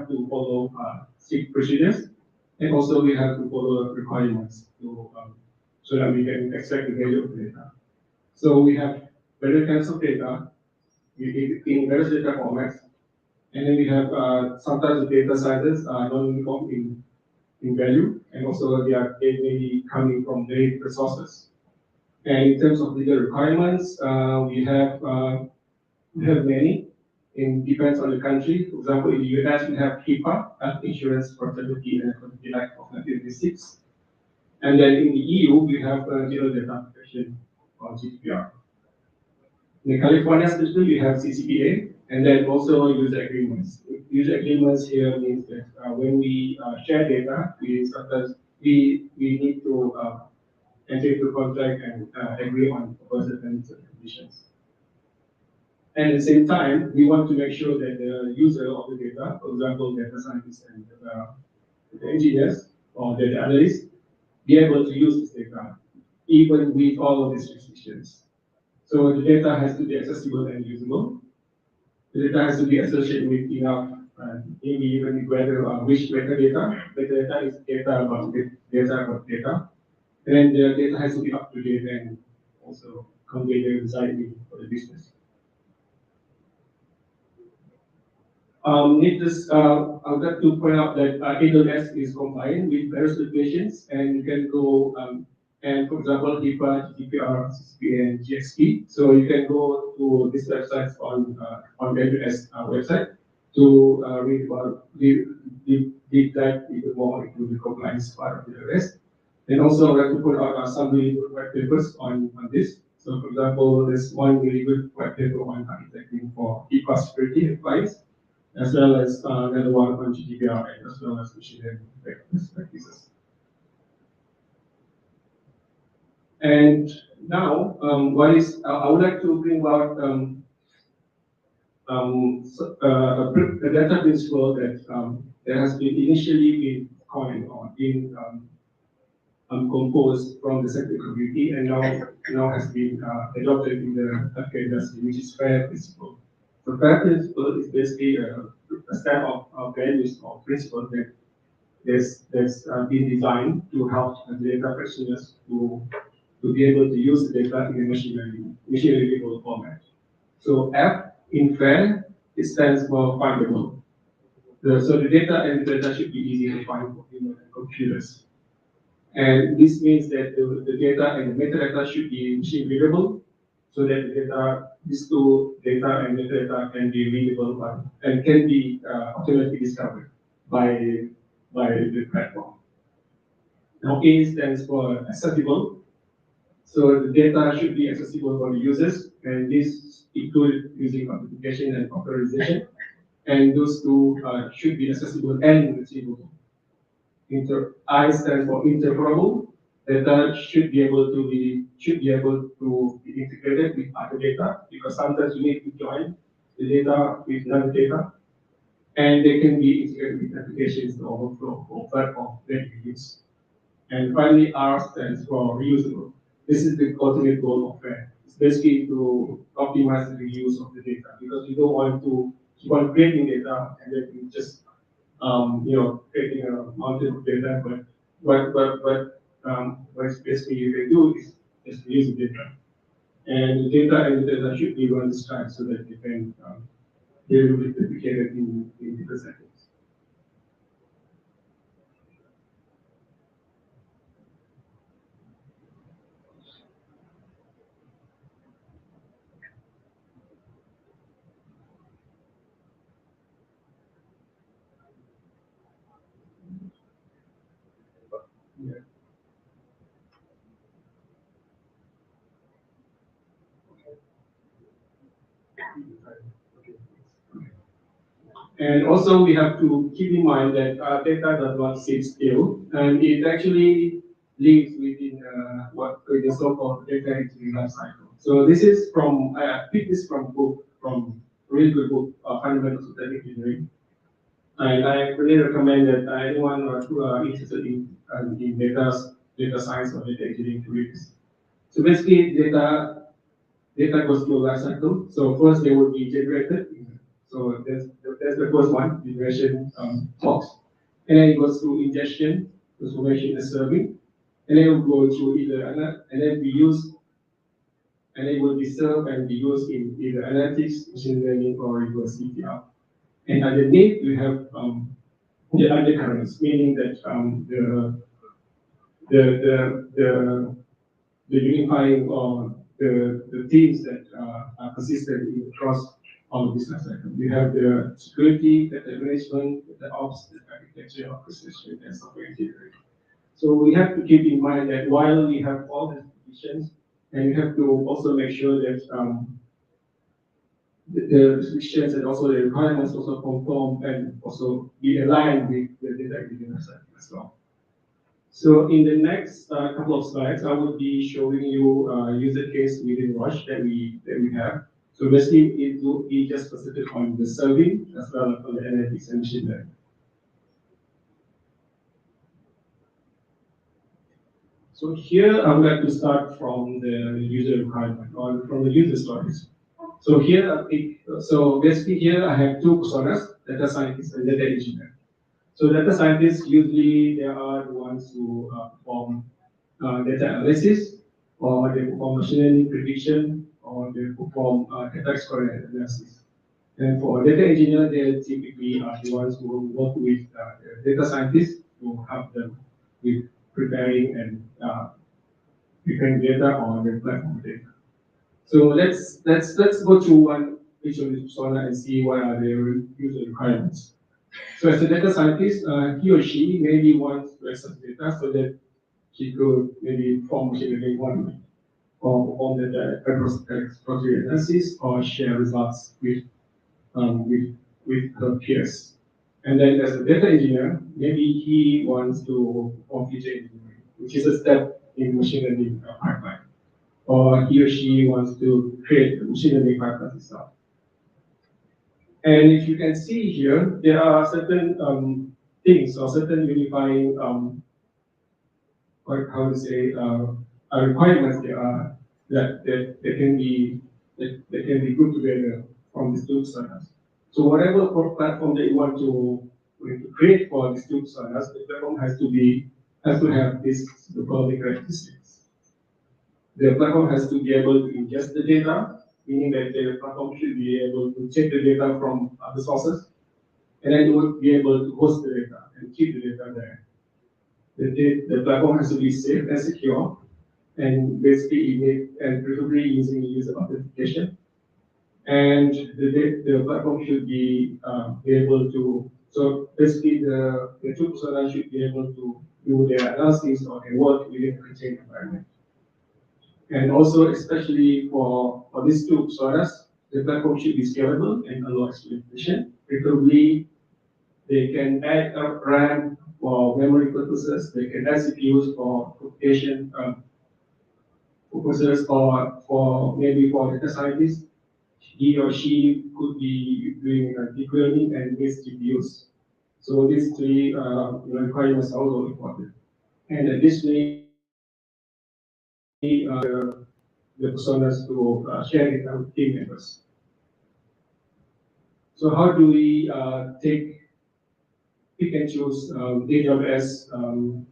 to follow strict procedures, and also we have to follow requirements so that we can extract the value of the data. So we have various kinds of data in various data formats, and then we have sometimes the data sizes are non-uniform in value, and also they may be coming from very different sources. And in terms of legal requirements, we have many. It depends on the country. For example, in the US, we have HIPAA, Health Insurance Portability and Equality Act of 1986. And then in the EU, we have General Data Protection, or GDPR. In California, especially, we have CCPA, and then also user agreements. User agreements here means that when we share data, we sometimes we need to enter into contract and agree on certain terms and conditions. And at the same time, we want to make sure that the user of the data, for example, data scientists and the engineers or data analysts, be able to use this data, even with all of these restrictions. So the data has to be accessible and usable. The data has to be associated with enough, maybe even whether which metadata. Metadata is data about data about data. And then the data has to be up to date and also convey the anxiety for the business. I would like to point out that AWS is compliant with various regulations, and you can go and, for example, HIPAA, GDPR, CCP, and GXP. So you can go to these websites on the AWS website to read about deep dive even more into the compliance part of the AWS. And also, I'd like to put out some really good white papers on this. So, for example, there's one really good white paper on architecting for HIPAA security and compliance, as well as another one on GDPR, and as well as machine learning best practices. And now, I would like to bring about a data principle that has been initially been coined or been composed from the sector community, and now has been adopted in the healthcare industry, which is FAIR principle. The FAIR principle is basically a set of values or principles that's been designed to help the data practitioners to be able to use the data in a machine learning format. So F in FAIR, it stands for findable. So the data and the data should be easy to find for human and computers. And this means that the data and the metadata should be machine readable, so that these two data and metadata can be readable and can be automatically discovered by the platform. Now, A stands for accessible. So the data should be accessible for the users, and this includes using authentication and authorization. And those two should be accessible and retrievable. I stands for interoperable. Data should be able to be integrated with other data, because sometimes you need to join the data with another data, and they can be integrated with applications or workflow or platform that you use. And finally, R stands for reusable. This is the ultimate goal of FAIR. It's basically to optimize the reuse of the data, because you don't want to keep on creating data and then you just creating a mountain of data. But what basically you can do is just use the data, and the data should be well described so that you can be able to replicate it in different settings. Yeah. And also, we have to keep in mind that data does not sit still, and it actually lives within what the so-called data engineering life cycle. So this is I picked this from a really good book, Fundamentals of Data Engineering. And I really recommend that anyone who are interested in data science or data engineering to read this. So basically, data goes through a life cycle. So first, they will be generated. So that's the first one, generation talks. And then it goes through ingestion, transformation, and serving. And then it will go through and then be used, and it will be served and be used in either analytics, machine learning, or reverse ETL. And underneath, we have the undercurrents, meaning that the unifying or the themes that are consistent across all of this cycle. We have the security, data management, the ops, the architecture, orchestration, and software engineering. So we have to keep in mind that while we have all these positions, and we have to also make sure that the restrictions and also the requirements also conform and also be aligned with the data engineering side as well. So in the next couple of slides, I will be showing you user case within Rush that we have. So basically, it will be just specific on the serving as well as on the analytics and machine learning. So here I would like to start from the user requirement or from the user stories. So here, so basically here I have two personas, data scientist and data engineer. So data scientists usually they are the ones who perform data analysis, or they perform machine learning prediction, or they perform data scoring analysis. And for data engineer, they typically are the ones who work with the data scientists to help them with preparing and preparing data or the platform data. So let's go through one each of these persona and see what are their user requirements. So as a data scientist, he or she maybe wants to access data so that she could maybe perform machine learning modeling or perform the exploratory analysis or share results with her peers. And then as a data engineer, maybe he wants to perform feature engineering, which is a step in machine learning pipeline. Or he or she wants to create a machine learning pipeline itself. And if you can see here, there are certain things or certain unifying, how to say, requirements there are that can be that can be put together from these two personas. So whatever platform that you want to create for these two personas, the platform has to have this the following characteristics. The platform has to be able to ingest the data, meaning that the platform should be able to check the data from other sources, and then it would be able to host the data and keep the data there. The platform has to be safe and secure, and basically and preferably using user authentication. And the platform should be able to, so basically the two personas should be able to do their analysis or their work within a contained environment. And also, especially for these two personas, the platform should be scalable and allow experimentation. Preferably, they can add a RAM for memory purposes. They can add CPUs for computation purposes, or for maybe for data scientists. He or she could be doing deep learning and needs GPUs. So these three requirements are also important. And additionally, the personas to share it with team members. So how do we pick and choose AWS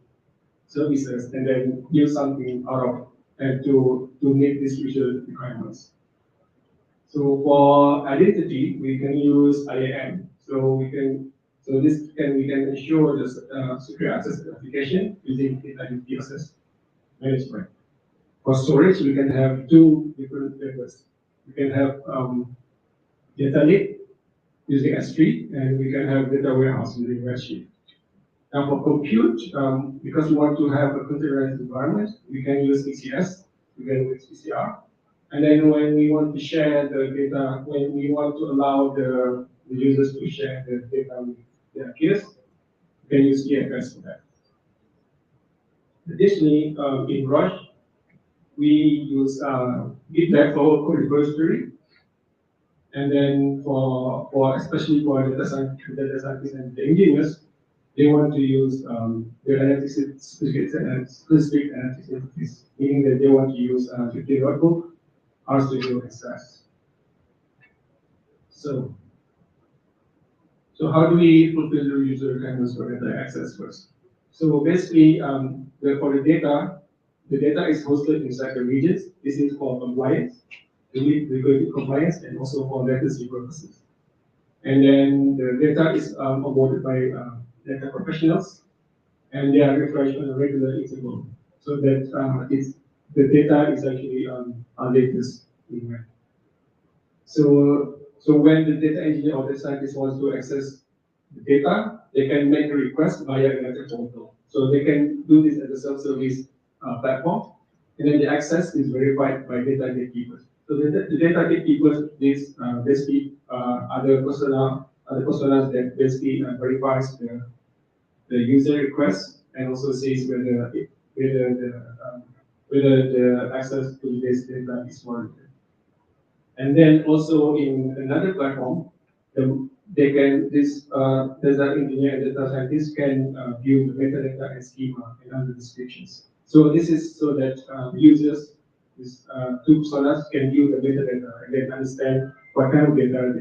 services and then build something out of and to meet these user requirements? So for identity, we can use IAM. So we can ensure the secure access to application using identity access management. For storage, we can have two different flavors. We can have data lake using S3, and we can have data warehouse using Redshift. Now for compute, because we want to have a containerized environment, we can use ECS together with ECR. And then when we want to share the data, when we want to allow the users to share the data with their peers, we can use EFS for that. Additionally, in Rush, we use GitLab for code repository. And then for especially for data scientists and the engineers, they want to use the analytics specific analytics interface, meaning that they want to use Qt Notebook, RStudio, and SAS. So how do we fulfill the user requirements for data access first? So basically, for the data is hosted inside the regions. This is for compliance, regulatory compliance, and also for latency purposes. And then the data is onboarded by data professionals, and they are refreshed on a regular interval, so that the data is actually latest. So when the data engineer or the scientist wants to access the data, they can make a request via a data portal. So they can do this as a self-service platform, and then the access is verified by data gatekeepers. So the data kit equals this basically other personas that basically verifies the user request and also says whether the um, whether the access to this data is warranted. And then also in another platform, they can this data engineer and data scientist can view the metadata and schema and other descriptions. So this is so that users, these two personas can view the metadata and then understand what kind of data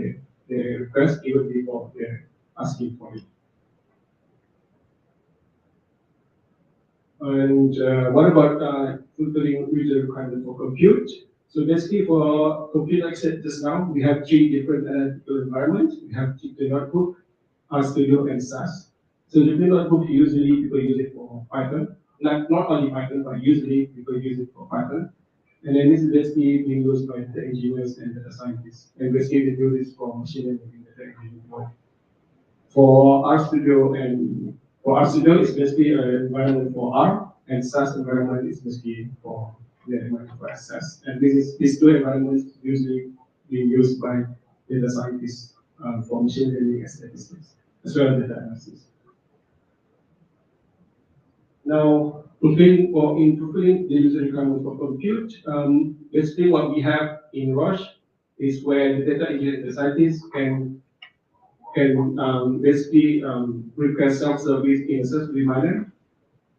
they request even before they're asking for it. And what about fulfilling user requirement for compute? So basically for compute, like I said just now, we have three different analytical environments. We have the notebook, RStudio, and SAS. So the notebook usually people use it for Python. Not only Python, but usually people use it for Python. And then this is basically being used by the engineers and data scientists. And basically they do this for machine learning and data engineering. For RStudio and for RStudio, it's basically an environment for R, and SAS environment is basically for the environment for SAS. And these two environments usually being used by data scientists for machine learning and statistics, as well as data analysis. Now, fulfilling the user requirement for compute, basically what we have in Rush is where the data engineer and the scientists can basically request self-service in a certain manner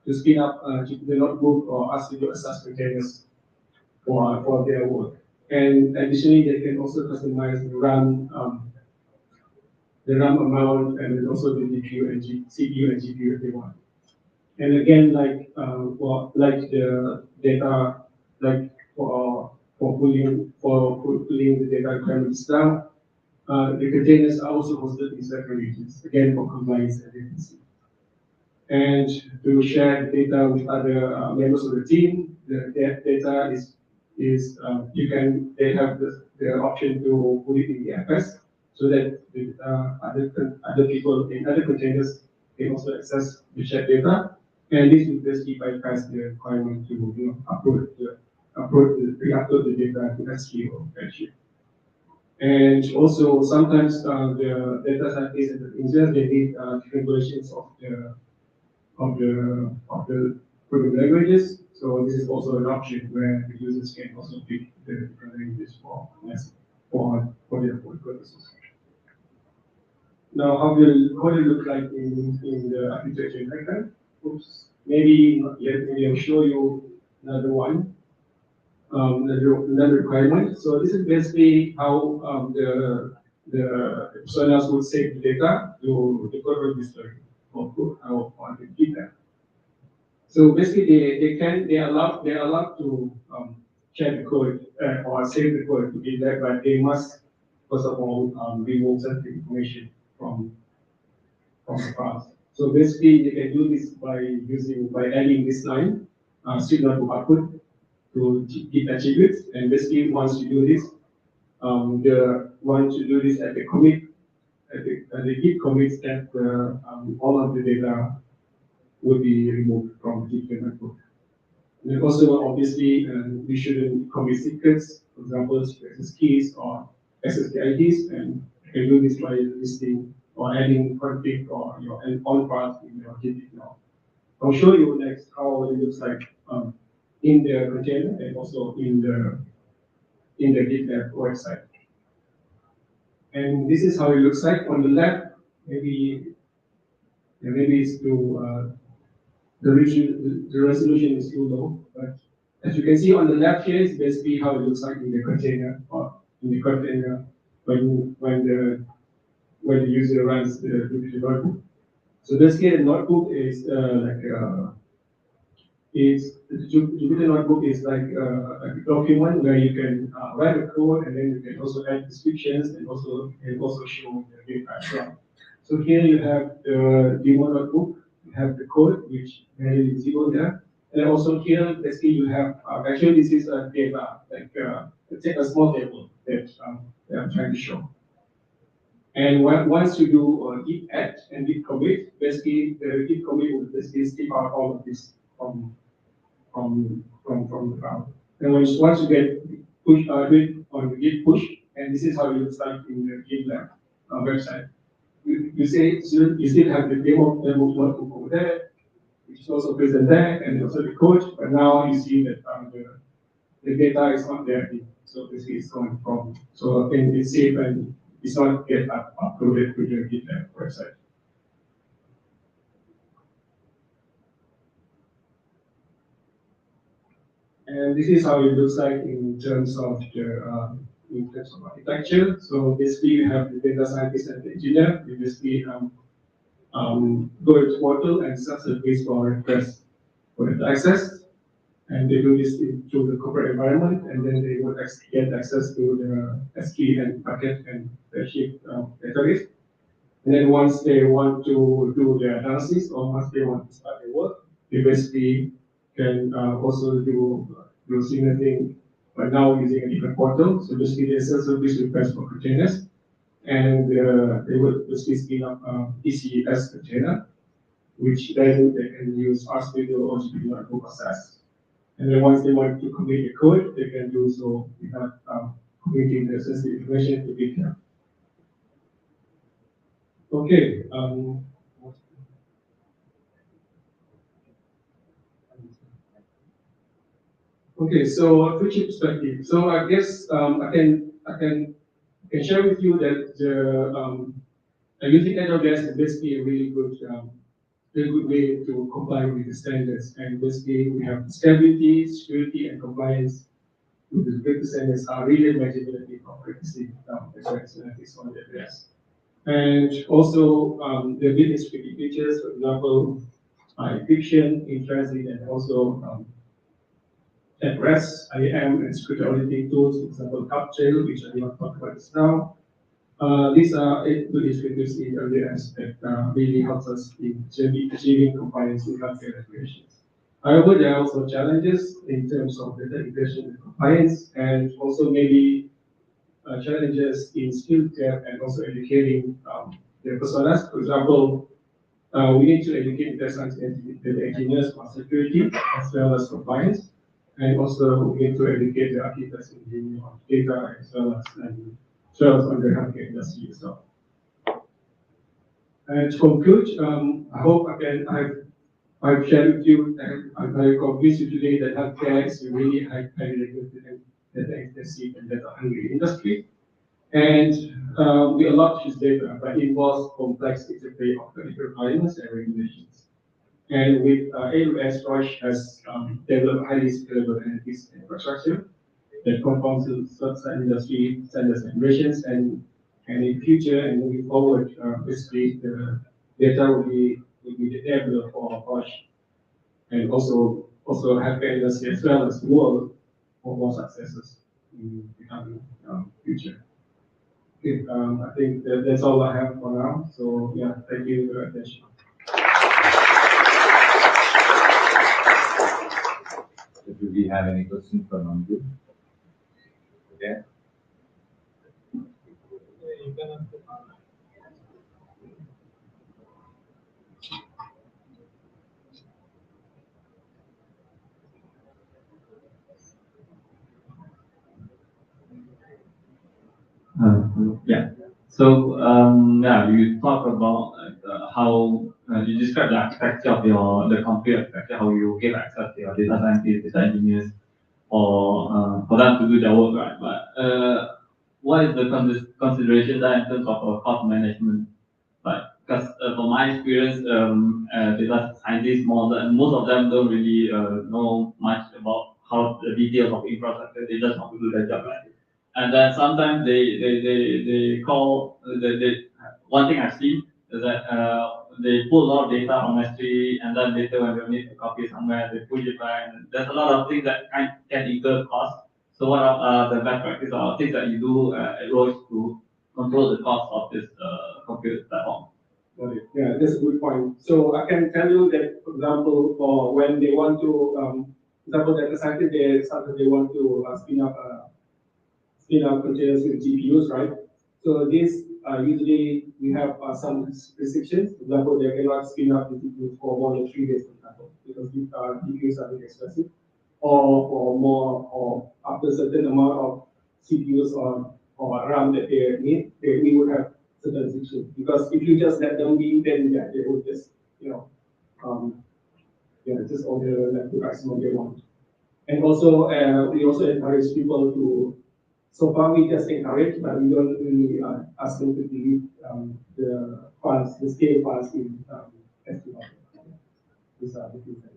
to speed up the notebook or ask you to assess containers for their work. And additionally, they can also customize the RAM amount and then also the GPU and CPU and GPU if they want. And again, like the data, like for pulling the data requirements down, the containers are also hosted in separate regions, again for compliance and efficiency. And to share the data with other members of the team, the data they have the option to put it in the FS so that the, other people in other containers can also access the shared data. And this will basically bypass the requirement to re-upload the data to S3 or Redshift. And also sometimes the data scientists and the engineers they need different versions of the programming languages. So this is also an option where the users can also pick the different languages for their purposes. Now, how will it look like in the architecture diagram? Oops, maybe not yet. Maybe I'll show you another one. Another requirement. So this is basically how the personas would save the data to the code register or the GitLab. So basically, they're allowed to check the code or save the code to GitLab, but they must first of all remove certain information from the files. So basically, they can do this by adding this line, signal to output to Git attributes. And basically, once you do this, once you do this at the commit, at the Git commits that all of the data will be removed from the Git notebook. And also, obviously, we shouldn't commit secrets, for example, access keys or SSD IDs, and you can do this by listing or adding config or your on path in your Git now. I'll show you next how it looks like in the container and also in the GitLab website. And this is how it looks like on the left. Maybe it's too the resolution is too low, but as you can see on the left here is basically how it looks like in the container or in the container when the user runs the notebook. So basically the notebook is the Jupyter notebook is like a document where you can write a code and then you can also add descriptions and also show the data as well. So here you have the demo notebook, you have the code which is visible there, and also here basically you have actually this is a data like take a small table that I'm trying to show. And once you do git add and git commit, basically the git commit will basically skip out all of this from the file. And once you get push do it on the Git push, and this is how it looks like in the GitLab website. You say you still have the demo notebook over there, which is also present there, and also the code, but now you see that the data is not there. So this is coming from. So I think it's safe and it's not get uploaded to the GitLab website. And this is how it looks like in terms of architecture. So basically, you have the data scientist and the engineer. You basically go to the portal and set the base for request for the access, and they do this through the corporate environment, and then they would get access to the S3 and bucket and Redshift database. And then once they want to do their analysis or once they want to start their work, they basically can also do similar thing, but now using a different portal. So basically they self-service request for containers, and they would basically spin up ECS container, which then they can use RStudio or GPU to process. And then once they want to commit the code, they can do so without committing the sensitive information to GitHub. Okay. Okay, so future perspective. So I guess I can share with you that using AWS is basically a really good way to comply with the standards. And basically, we have stability, security, and compliance with the great standards are really manageability of practicing AWS on AWS. And also, the building security features, for example, encryption in transit, and also at rest, IAM, and security auditing tools, for example, CapTrail, which I will not talk about this now. These are 8 good features in AWS that really helps us in achieving compliance with healthcare regulations. However, there are also challenges in terms of data integration and compliance, and also maybe challenges in skill gap and also educating their personas. For example, we need to educate data science the engineers on security as well as compliance, and also we need to educate the architects and engineers on data as well as on the healthcare industry itself. And to conclude, I hope I've shared with you and I've convinced you today that healthcare is a really highly regulated and data intensive and data hungry industry. And we allowed to use data, but it involves complex interplay of technical requirements and regulations. And with AWS, Roche has developed highly scalable analytics infrastructure that conforms to certain industry standards and regulations. And in future and moving forward, basically the data will be developed for Roche and also healthcare industry as well as the world for more successes in the coming future. Okay, I think that's all I have for now. So yeah, thank you for your attention. Do we have any questions from you? Okay. Yeah. So yeah, you talk about how you describe the architecture of the complete architecture, how you give access to your data scientists, data engineers, for them to do their work, right? But what is the consideration there in terms of cost management? Like, because from my experience, data scientists, most of them don't really know much about how the details of infrastructure. They just want to do their job, right? And then sometimes they call one thing I see is that they pull a lot of data on S3, and then later when they need to copy somewhere, they push it back. And there's a lot of things that can incur cost. So what are the best practices or things that you do at Roche to control the cost of this compute platform? Got it. Yeah, that's a good point. So I can tell you that, for example, when they want to, example, data scientists, sometimes they want to spin up containers with GPUs, right? So this usually we have some restrictions. For example, they cannot spin up the GPUs for more than 3 days, for example, because these GPUs are very expensive. or more, or after a certain amount of CPUs or RAM that they need, we would have certain restrictions. Because if you just let them be, then yeah, they would just, um, yeah, just order like the maximum they want. And also, we also encourage people to, so far we just encourage, but we don't really ask them to delete the files, the scale files in SQL. These are the things that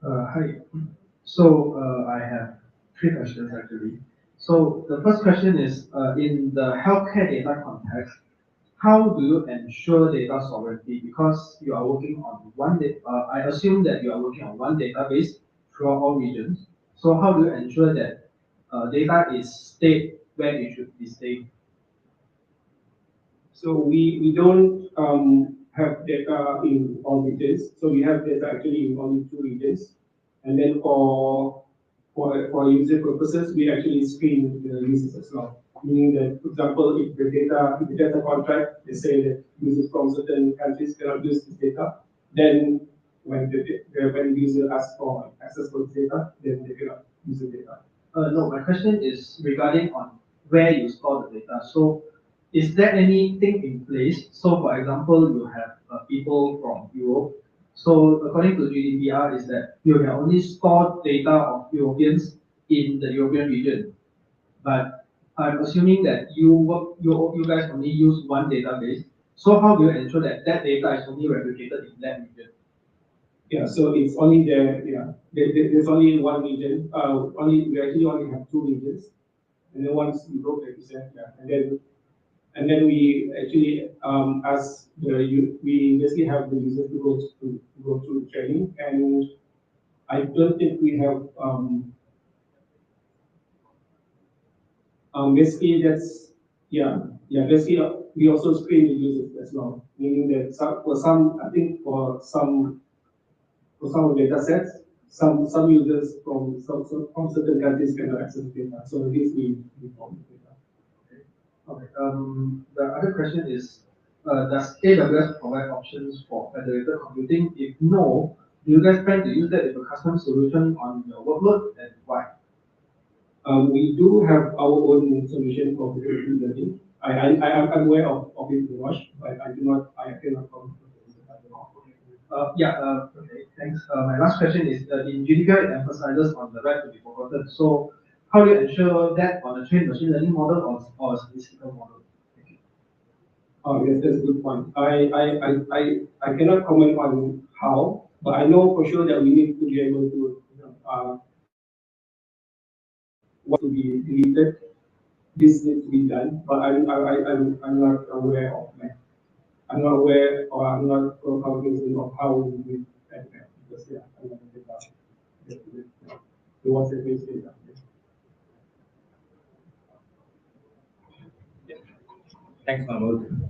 Hi. So I have three questions actually. So the first question is, in the healthcare data context, how do you ensure data sovereignty? Because you are working on one data, I assume that you are working on one database throughout all regions. So how do you ensure that data is stayed where it should be stayed? So we don't have data in all regions. So we have data actually in only two regions. And then for user purposes, we actually screen the users as well. Meaning that, for example, if the data contract, they say that users from certain countries cannot use this data, then when the user asks for access for this data, then they cannot use the data. No, my question is regarding on where you store the data. So is there anything in place? So for example, you have people from Europe. So according to GDPR is that you can only store data of Europeans in the European region. But I'm assuming that you guys only use one database. So how do you ensure that that data is only replicated in that region? Yeah, so it's only there. Yeah, there's only one region. We actually only have two regions, and then once you broke like you said, yeah, and then we actually ask we basically have the user to go through training, and I don't think we have basically that's yeah basically we also screen the users as well, meaning that for some I think for some data sets, some users from certain countries cannot access data. So this we form the data. Okay. The other question is, does AWS provide options for federated computing? If no, do you guys plan to use that as a custom solution on your workload, and why? We do have our own solution for federated learning. I'm aware of it, Rush, but I cannot comment. Okay, thanks. My last question is, in GDPR, it emphasizes on the right to be forgotten. So, how do you ensure that on a trained machine learning model or a statistical model? Thank you. Oh, yes, that's a good point. I cannot comment on how, but I know for sure that we need to be able to, what to be deleted. This needs to be done, but I'm not aware of that. I'm not aware or I'm not cognizant of how we do that because yeah, I'm not the ones that makes data. Thanks, Mahmood.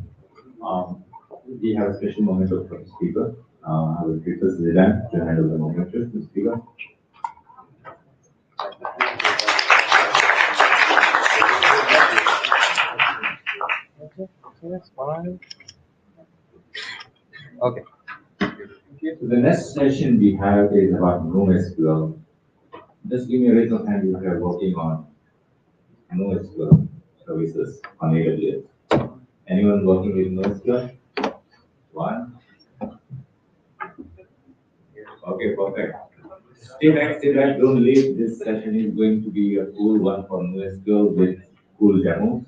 We have a special moment for the speaker. I will request Zidane to handle the moment to the speaker. Okay. So the next session we have is about NoSQL. Just give me a raise of hand if you are working on NoSQL services on AWS. Anyone working with NoSQL? One. Okay, perfect. Stay back, don't leave. This session is going to be a cool one for NoSQL with cool demos.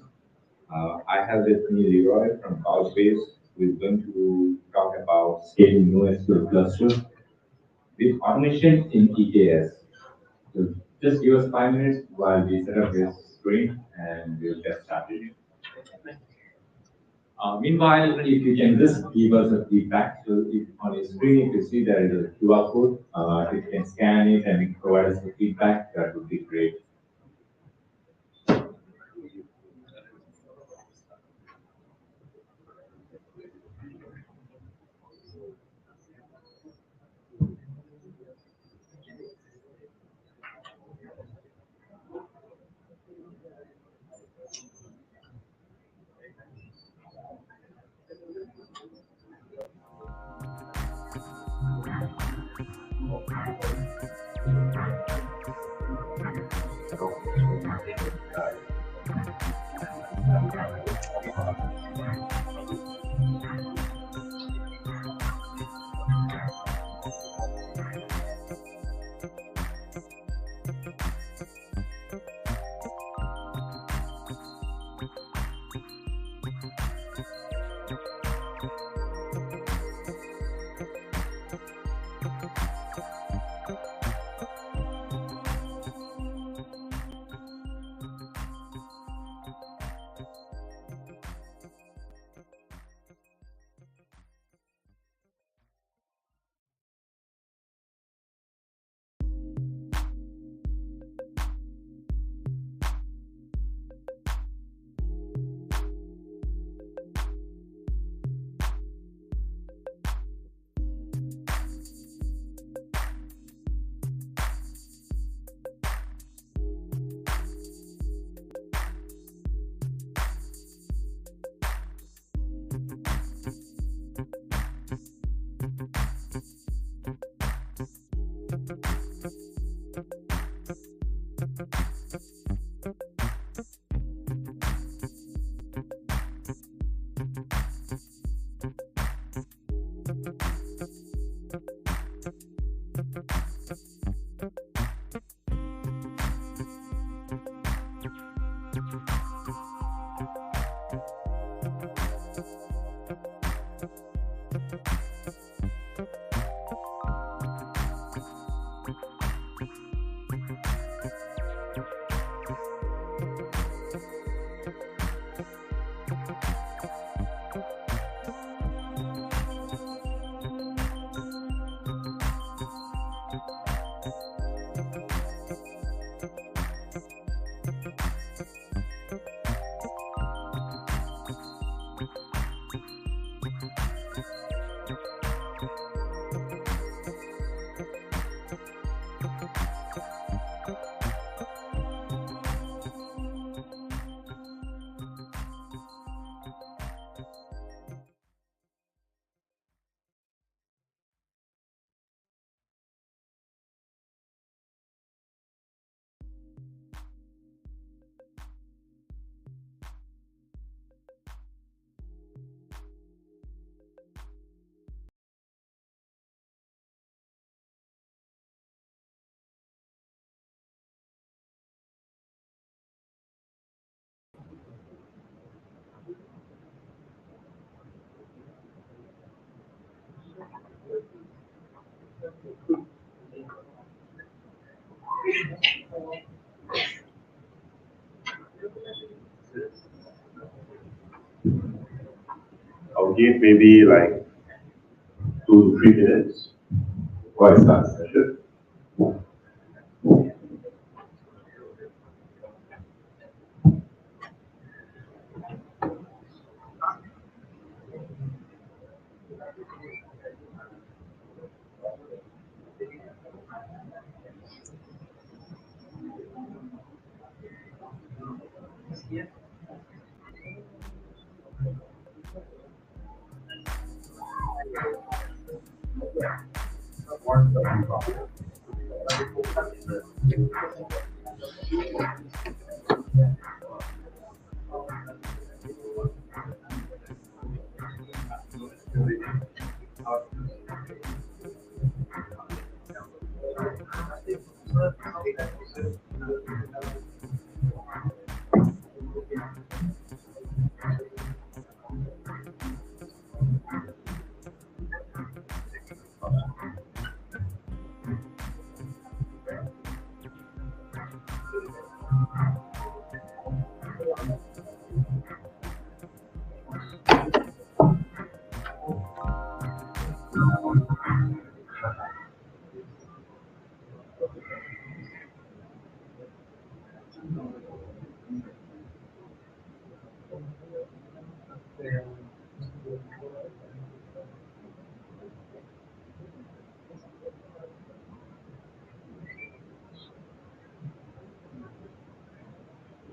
I have with me Leroy from Couchbase, who is going to talk about scaling NoSQL clusters with automation in EKS. So just give us 5 minutes while we set up this screen and we'll get started. Meanwhile, if you can just give us a feedback, so if on your screen, if you see there is a QR code, if you can scan it and provide us the feedback, that would be great. I'll give maybe like 2 to 3 minutes before I start the session.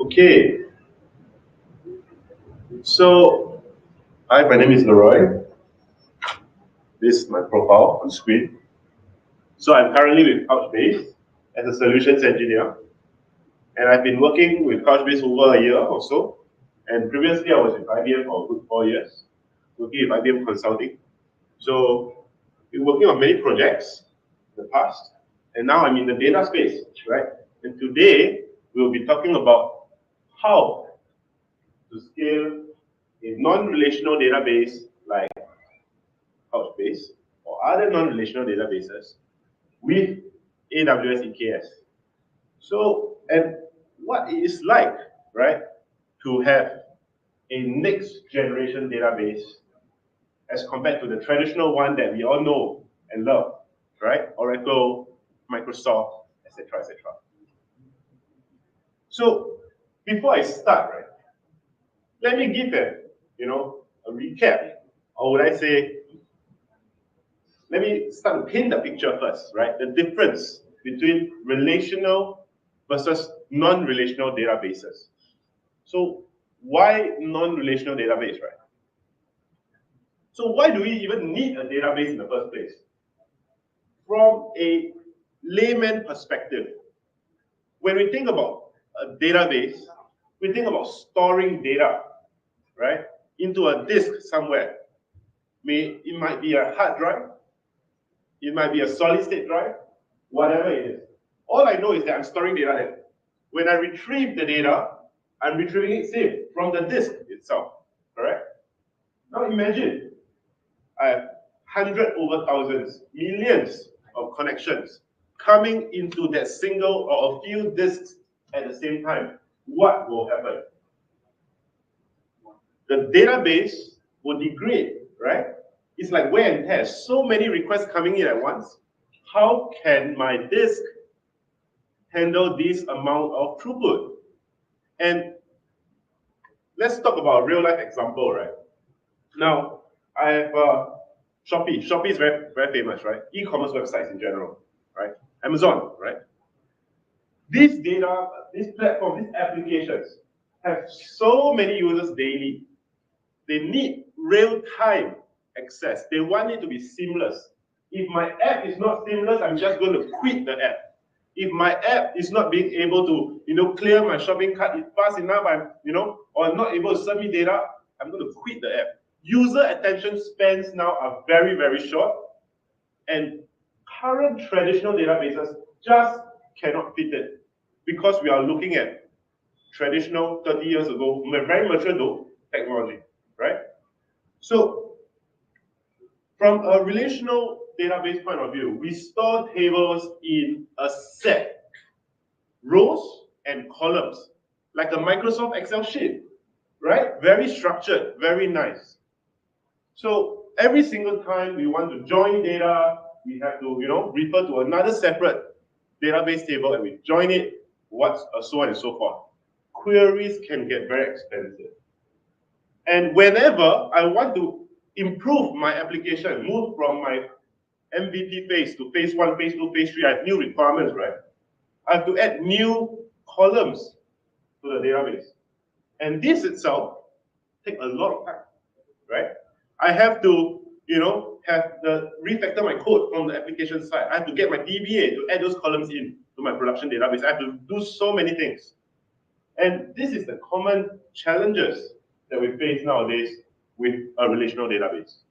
Okay, so hi, my name is Leroy. This is my profile on screen. So I'm currently with Couchbase as a solutions engineer, and I've been working with Couchbase over a year or so. And previously, I was with IBM for a good 4 years, working with IBM Consulting. So, been working on many projects in the past, and now I'm in the data space, right? And today, we'll be talking about how to scale a non-relational database like Couchbase or other non-relational databases with AWS EKS. So, and what it is like, right, to have a next generation database as compared to the traditional one that we all know and love, right? Oracle, Microsoft, etc., etc. So, before I start, right, let me give a recap, or would I say, let me start to paint the picture first, right? The difference between relational versus non-relational databases. So why non-relational database, right? So why do we even need a database in the first place? From a layman perspective, when we think about a database, we think about storing data, right, into a disk somewhere. It might be a hard drive, it might be a solid state drive, whatever it is. All I know is that I'm storing data there. When I retrieve the data, I'm retrieving it safe from the disk itself, correct? Now imagine I have 100 over thousands, millions of connections coming into that single or a few disks at the same time. What will happen? the database will degrade, right? It's like wear and tear. So many requests coming in at once. How can my disk handle this amount of throughput? And let's talk about a real life example, right? Now, I have Shopee. Shopee is very, very famous, right? E-commerce websites in general, right? Amazon, right? This data, this platform, these applications have so many users daily. They need real-time access. They want it to be seamless. If my app is not seamless, I'm just going to quit the app. If my app is not being able to, clear my shopping cart fast enough, or not able to serve me data, I'm going to quit the app. User attention spans now are very, very short, and current traditional databases just cannot fit it because we are looking at traditional 30 years ago, very mature though, technology, right? So from a relational database point of view, we store tables in a set, rows and columns, like a Microsoft Excel sheet, right? Very structured, very nice. So every single time we want to join data, we have to, refer to another separate database table and we join it, so on and so forth. Queries can get very expensive. And whenever I want to improve my application, move from my MVP phase to phase 1, phase 2, phase 3, I have new requirements, right? I have to add new columns to the database. And this itself takes a lot of time, right? I have to, refactor my code from the application side. I have to get my DBA to add those columns in to my production database. I have to do so many things. And this is the common challenges that we face nowadays with a relational database.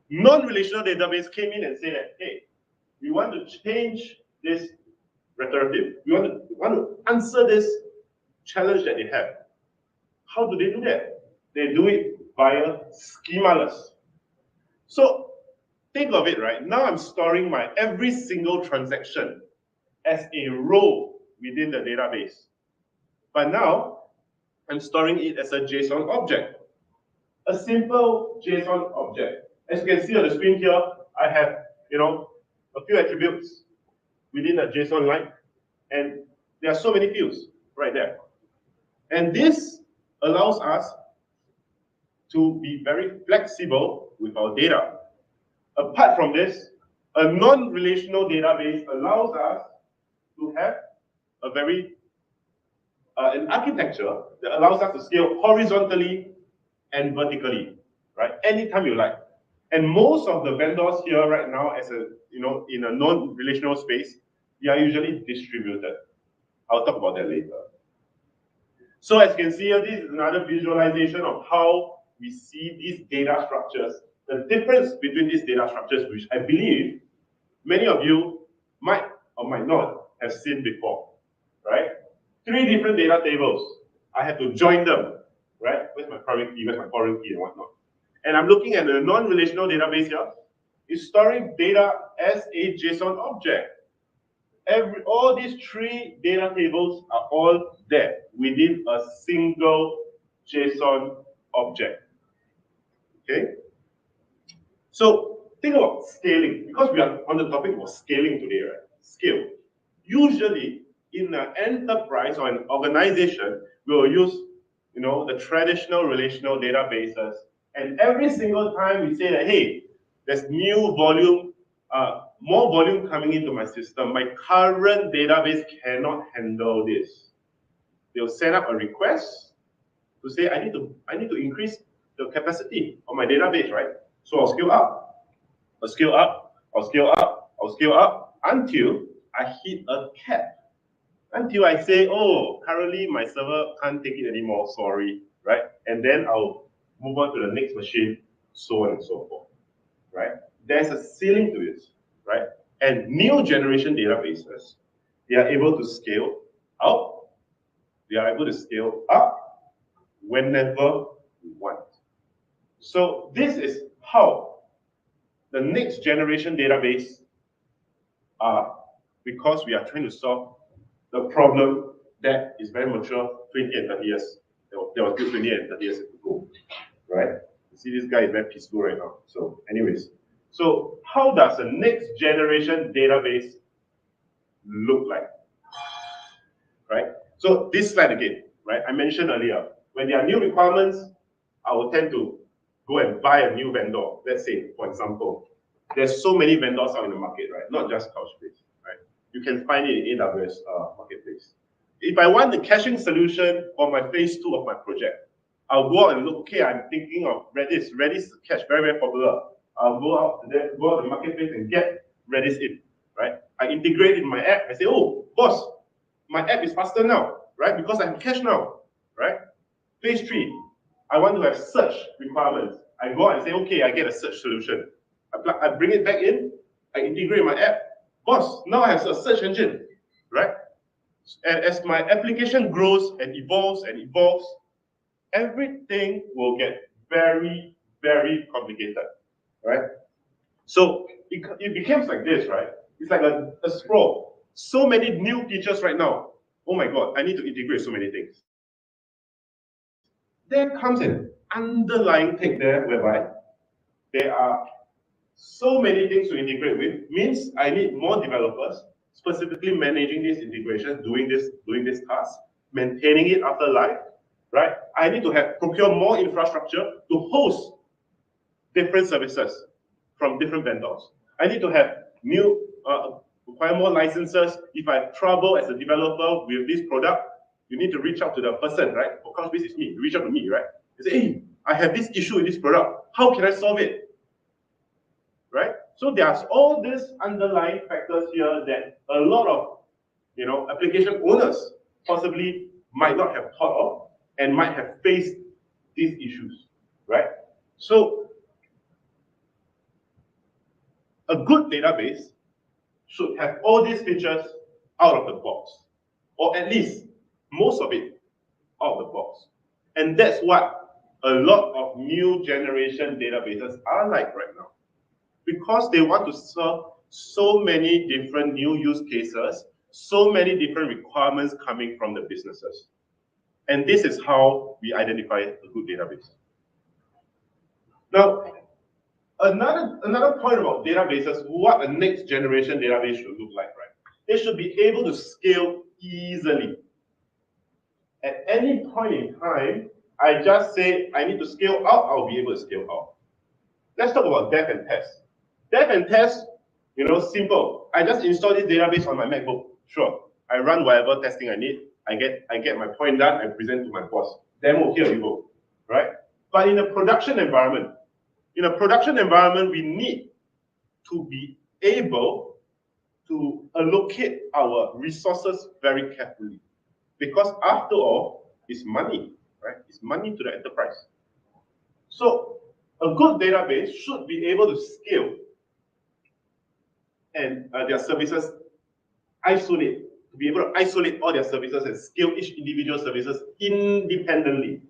Non-relational database came in and said that, hey, we want to change this rhetoric. We want to answer this challenge that they have. How do they do that? They do it via schemaless. So think of it, right? Now I'm storing my every single transaction as a row within the database. But now I'm storing it as a JSON object. A simple JSON object. As you can see on the screen here, I have, a few attributes within a JSON line, and there are so many fields right there. And this allows us to be very flexible with our data. Apart from this, a non-relational database allows us to have a very an architecture that allows us to scale horizontally and vertically, right? Anytime you like. And most of the vendors here right now, as a in a non-relational space, they are usually distributed. I'll talk about that later. So as you can see here, this is another visualization of how we see these data structures. The difference between these data structures, which I believe many of you might or might not have seen before, right? 3 different data tables. I have to join them, right? Where's my private key, where's my foreign key and whatnot. And I'm looking at a non-relational database here. It's storing data as a JSON object. All these 3 data tables are all there within a single JSON object. Okay? So think about scaling, because we are on the topic of scaling today, right? Scale. Usually in an enterprise or an organization, we will use the traditional relational databases, and every single time we say that, hey, there's new volume, more volume coming into my system, my current database cannot handle this. They'll send up a request to say, I need to increase the capacity of my database, right? So I'll scale up, I'll scale up, I'll scale up, I'll scale up until I hit a cap. Until I say, oh, currently my server can't take it anymore, sorry, right? And then I'll move on to the next machine, so on and so forth, right? There's a ceiling to it, right? And new generation databases, they are able to scale out, they are able to scale up whenever we want. So this is how the next generation database are, because we are trying to solve the problem that is very mature 20 and 30 years. There was still 20 and 30 years ago. peaceful, right? You see this guy is very peaceful right now. So anyways, so how does a next generation database look like, right? So this slide again, right? I mentioned earlier, when there are new requirements, I will tend to go and buy a new vendor. Let's say, for example, there's so many vendors out in the market, right? Not just Couchbase, right? You can find it in AWS marketplace. If I want the caching solution for my phase 2 of my project, I'll go out and look, okay, I'm thinking of Redis. Redis cache, very, very popular. I'll go out to the marketplace and get Redis in, right? I integrate in my app. I say, oh, boss, my app is faster now, right? Because I have cache now, right? Phase 3, I want to have search requirements. I go out and say, okay, I get a search solution. I bring it back in, I integrate my app. Boss, now I have a search engine, right? And as my application grows and evolves, everything will get very, very complicated, right? So it becomes like this, right? It's like a sprawl. So many new features right now. Oh my God, I need to integrate so many things. There comes an underlying thing there whereby there are so many things to integrate with, means I need more developers specifically managing this integration, doing this task, maintaining it after life, right? I need to procure more infrastructure to host different services from different vendors. I need to have require more licenses. If I have trouble as a developer with this product, you need to reach out to the person, right? For Couchbase, it's me. You reach out to me, right? You say, hey, I have this issue with this product. How can I solve it? Right? So there's all these underlying factors here that a lot of application owners possibly might not have thought of and might have faced these issues, right? So a good database should have all these features out of the box, or at least most of it out of the box. And that's what a lot of new generation databases are like right now. Because they want to serve so many different new use cases, so many different requirements coming from the businesses. And this is how we identify a good database. Now, another point about databases, what a next generation database should look like, right? They should be able to scale easily. At any point in time, I just say I need to scale out, I'll be able to scale out. Let's talk about dev and test. Dev and test, simple. I just install this database on my MacBook. Sure. I run whatever testing I need. I get my point done. I present to my boss. Demo, here you go. Right? But in a production environment, we need to be able to allocate our resources very carefully. Because after all, it's money, right? It's money to the enterprise. So a good database should be able to scale and their services to be able to isolate all their services and scale each individual services independently.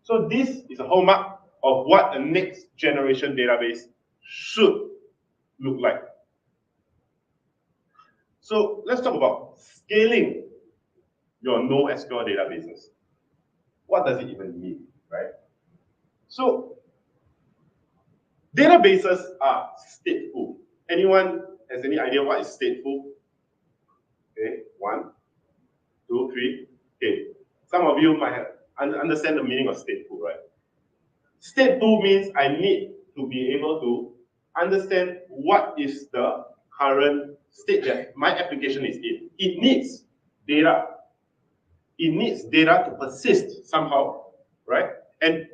So this is a hallmark of what a next generation database should look like. So let's talk about scaling your NoSQL databases. What does it even mean, right? So databases are stateful. Anyone has any idea what is stateful? Okay, 1, 2, 3. Okay, some of you might have understand the meaning of stateful, right? Stateful means I need to be able to understand what is the current state that my application is in. It needs data. It needs data to persist somehow, right? And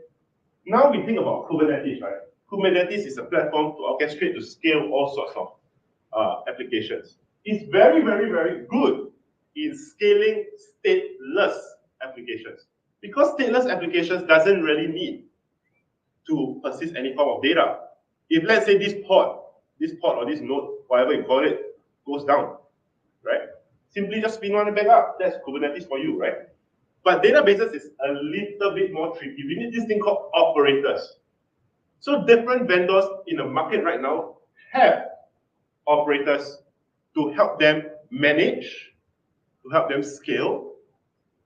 now we think about Kubernetes, right? Kubernetes is a platform to orchestrate, to scale all sorts of applications. It's very, very, very good in scaling stateless applications. Because stateless applications doesn't really need to persist any form of data. If let's say this pod or this node, whatever you call it, goes down, right? Simply just spin one back up. That's Kubernetes for you, right? But databases is a little bit more tricky. We need this thing called operators. So different vendors in the market right now have operators to help them manage, to help them scale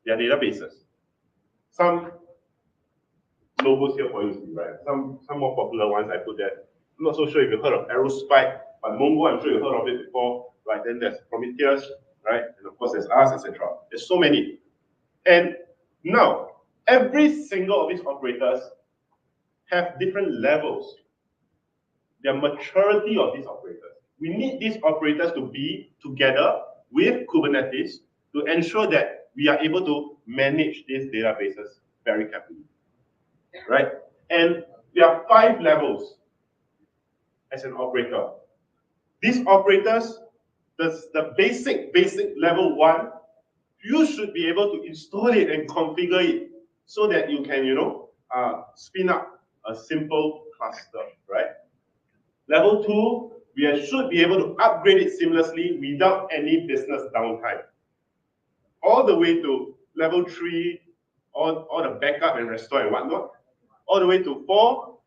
their databases. Some logos here for you to see, right? Some more popular ones I put there. I'm not so sure if you've heard of Aerospike, but Mongo, I'm sure you've heard of it before, right? Then there's Prometheus, right? And of course there's us, etc. There's so many. And now, every single of these operators have different levels. The maturity of these operators. We need these operators to be together with Kubernetes to ensure that we are able to manage these databases very carefully, right? And there are 5 levels as an operator. These operators, the basic level 1, you should be able to install it and configure it so that you can, spin up a simple cluster, right? Level 2, we should be able to upgrade it seamlessly without any business downtime. All the way to level 3, all the backup and restore and whatnot. All the way to 4,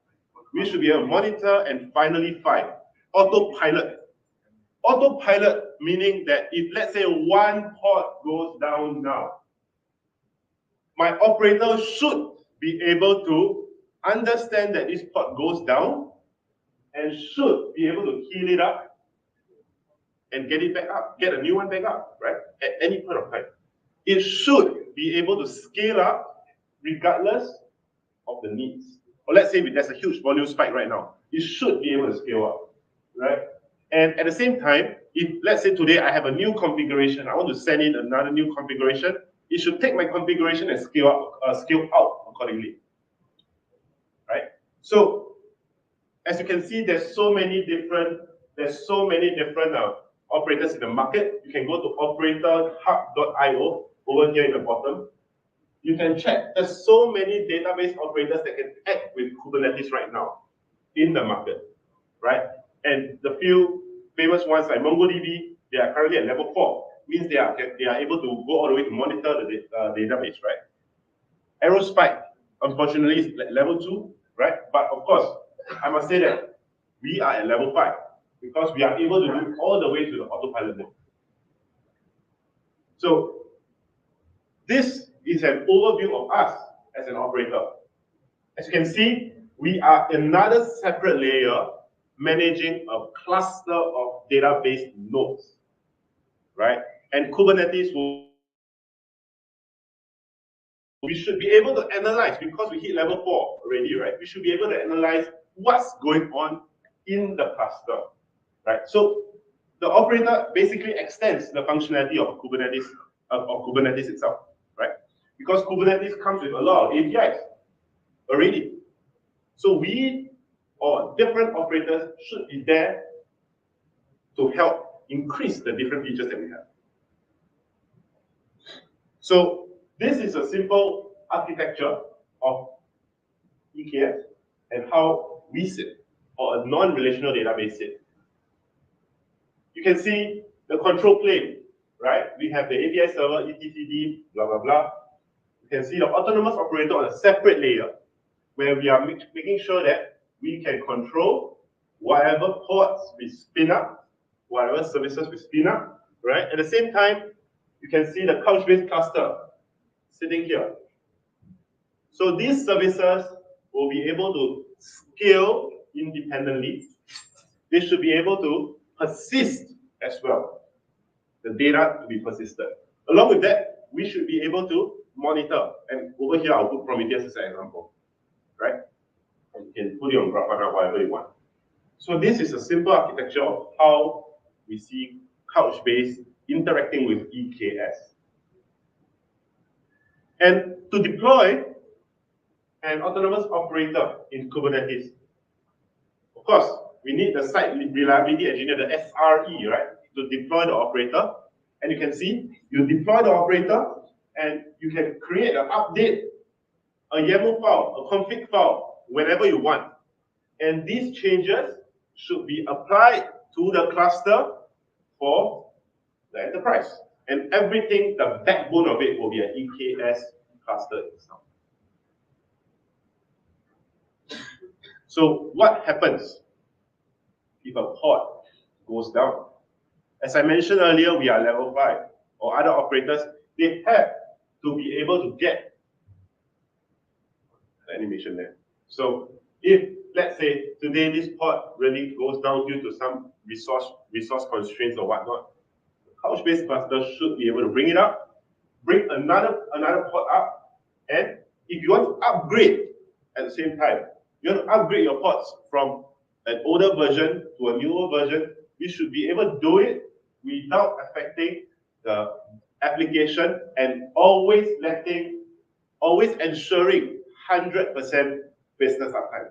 we should be able to monitor, and finally 5, autopilot. Autopilot meaning that if, let's say, one pod goes down now, my operator should be able to understand that this pod goes down and should be able to heal it up and get it back up, get a new one back up, right? At any point of time. It should be able to scale up regardless of the needs. Or let's say there's a huge volume spike right now. It should be able to scale up, right? And at the same time, if let's say today I have a new configuration, I want to send in another new configuration, it should take my configuration and scale out accordingly, right? So as you can see, there's so many different operators in the market. You can go to operatorhub.io over here in the bottom. You can check. There's so many database operators that can act with Kubernetes right now in the market, right? And the few famous ones like MongoDB, they are currently at level 4. Means they are able to go all the way to monitor the database, right? Aerospike, unfortunately, is level 2, right? But of course, I must say that we are at level 5 because we are able to do all the way to the autopilot mode. So this is an overview of us as an operator. As you can see, we are another separate layer managing a cluster of database nodes, right? And Kubernetes we should be able to analyze, because we hit level 4 already, right? We should be able to analyze what's going on in the cluster, right? So the operator basically extends the functionality of Kubernetes itself, right? Because Kubernetes comes with a lot of APIs already. So we or different operators should be there to help increase the different features that we have. So this is a simple architecture of EKS and how we sit, or a non-relational database sit. You can see the control plane, right? We have the API server, etcd, blah, blah, blah. You can see the autonomous operator on a separate layer where we are making sure that we can control whatever pods we spin up, whatever services we spin up, right? At the same time, you can see the Couchbase cluster sitting here. So these services will be able to scale independently. They should be able to persist as well. The data to be persisted. Along with that, we should be able to monitor. And over here, I'll put Prometheus as an example, right? And you can put it on Grafana, whatever you want. So this is a simple architecture of how we see Couchbase interacting with EKS. And to deploy an autonomous operator in Kubernetes, of course, we need the site reliability engineer, the SRE, right, to deploy the operator. And you can see, you deploy the operator, and you can create an update, a YAML file, a config file, whenever you want. And these changes should be applied to the cluster for the enterprise. And everything, the backbone of it will be an EKS cluster itself. So what happens if a pod goes down? As I mentioned earlier, we are level 5, or other operators, they have to be able to get the animation there. So if, let's say, today this pod really goes down due to some resource constraints or whatnot, the Couchbase cluster should be able to bring it up, bring another pod up, and if you want to upgrade at the same time, you want to upgrade your pods from an older version to a newer version, we should be able to do it without affecting the application and always ensuring 100% business uptime,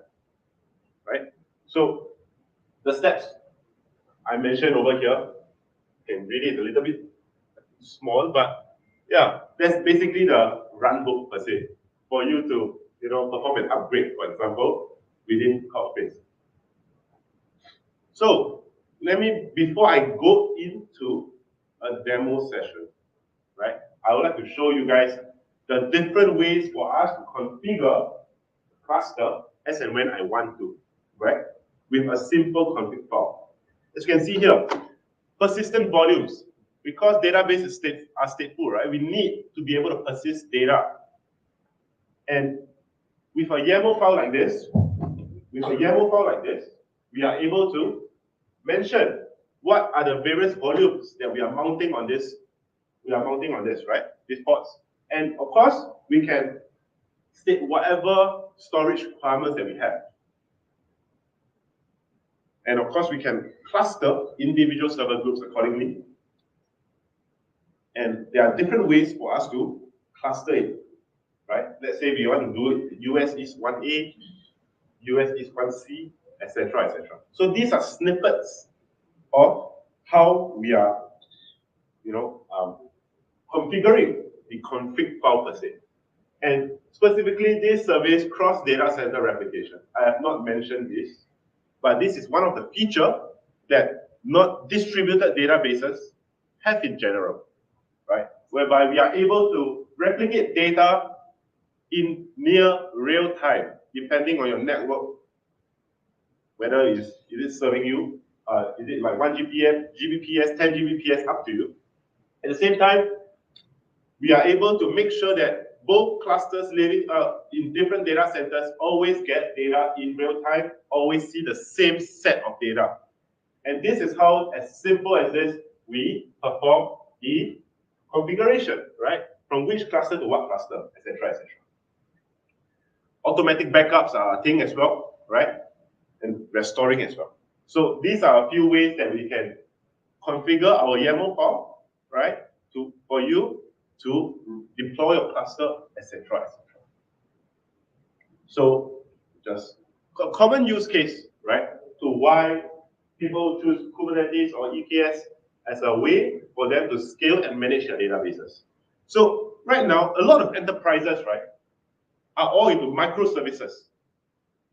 right? So the steps I mentioned over here, can read it a little bit small, but yeah, that's basically the run book per se for you to perform an upgrade, for example, within Couchbase. So before I go into a demo session, right, I would like to show you guys the different ways for us to configure the cluster as and when I want to, right, with a simple config file. As you can see here, persistent volumes. Because databases are stateful, right, we need to be able to persist data. And with a YAML file like this, we are able to mention what are the various volumes that we are mounting on this. Right? These ports. And of course, we can state whatever storage requirements that we have. And of course, we can cluster individual server groups accordingly. And there are different ways for us to cluster it, right? Let's say we want to do it US East 1A, US East 1C, etc., etc. So these are snippets of how we are, configuring the config file per se. And specifically, this service cross data center replication. I have not mentioned this, but this is one of the features that not distributed databases have in general, right? Whereby we are able to replicate data in near real time, depending on your network, whether is it serving you, is it like 1 Gbps, 10 Gbps, up to you. At the same time, we are able to make sure that both clusters living in different data centers always get data in real time, always see the same set of data. And this is how, as simple as this, we perform the configuration, right? From which cluster to what cluster, etc., etc. Automatic backups are a thing as well, right? And restoring as well. So these are a few ways that we can configure our YAML file, right? For you to deploy your cluster, etc., etc. So just a common use case, right? To why people choose Kubernetes or EKS as a way for them to scale and manage their databases. So right now, a lot of enterprises, right, are all into microservices.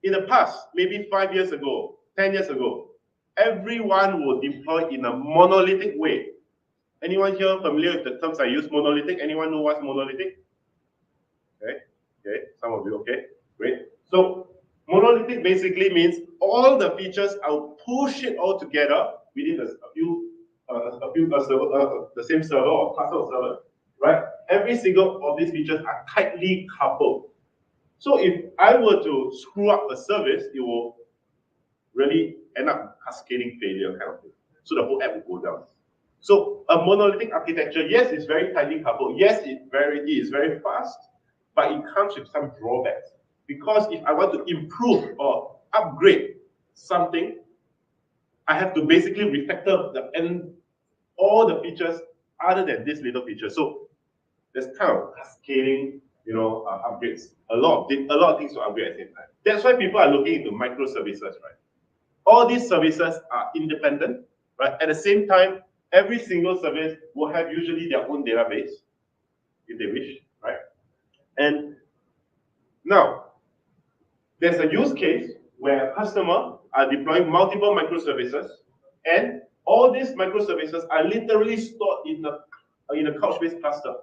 In the past, maybe 5 years ago, 10 years ago, everyone will deploy in a monolithic way. Anyone here familiar with the terms I use, monolithic? Anyone know what's monolithic? Okay, some of you, okay, great. So monolithic basically means all the features, I'll push it all together within the same server or cluster of servers, right? Every single of these features are tightly coupled. So if I were to screw up a service, it will really end up cascading failure kind of thing. So the whole app will go down. So a monolithic architecture, yes, it's very tightly coupled. Yes, it is very fast, but it comes with some drawbacks. Because if I want to improve or upgrade something, I have to basically refactor all the features other than this little feature. So there's kind of cascading, upgrades. A lot of things to upgrade at the same time. That's why people are looking into microservices, right? All these services are independent, right? At the same time, every single service will have usually their own database, if they wish, right? And now, there's a use case where a customer are deploying multiple microservices, and all these microservices are literally stored in a Couchbase cluster,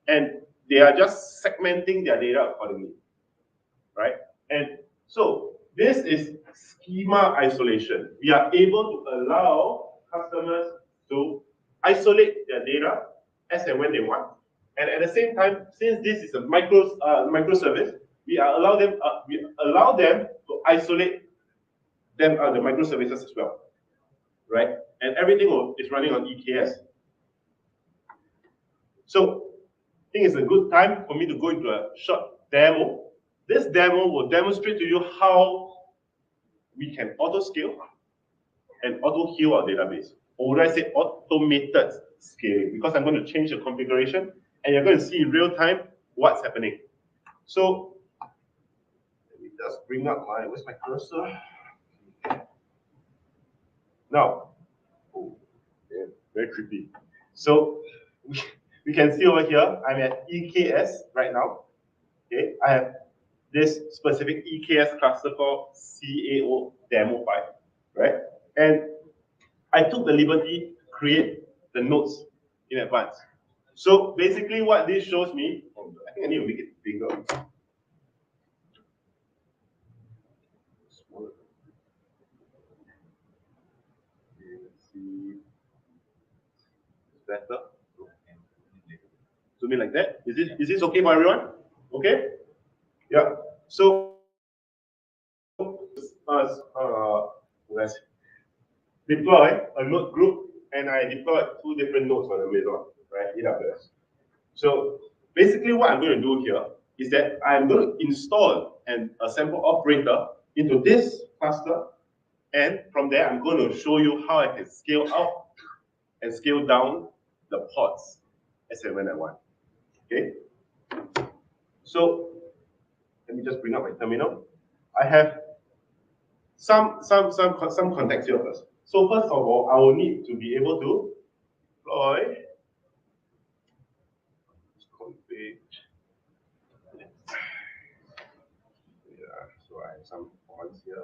and they are just segmenting their data accordingly, right? And so this is schema isolation. We are able to allow customers to isolate their data as and when they want. And at the same time, since this is a microservice, we allow them to isolate them the microservices as well, right? And everything is running on EKS. So I think it's a good time for me to go into a short demo. This demo will demonstrate to you how we can auto scale and auto heal our database. Or would I say automated scaling? Because I'm going to change the configuration and you're going to see in real time what's happening. So let me just bring up where's my cursor? Now, oh, yeah, very creepy. So we can see over here, I'm at EKS right now. Okay, I have this specific EKS cluster called CAO demo file, right? And I took the liberty to create the nodes in advance. So basically what this shows me, I think I need to make it bigger. Smaller. Okay, let's see. Better. Zoom in like that. Is this okay for everyone? Okay? Yeah. So let's deploy a node group, and I deployed 2 different nodes on Amazon, right? AWS. So basically what I'm going to do here is that I'm going to install a sample operator into this cluster, and from there I'm going to show you how I can scale out and scale down the pods as and when I want. Okay? So let me just bring up my terminal. I have some context here first. So first of all, I will need to be able to deploy config. Yeah, so I have some pods here.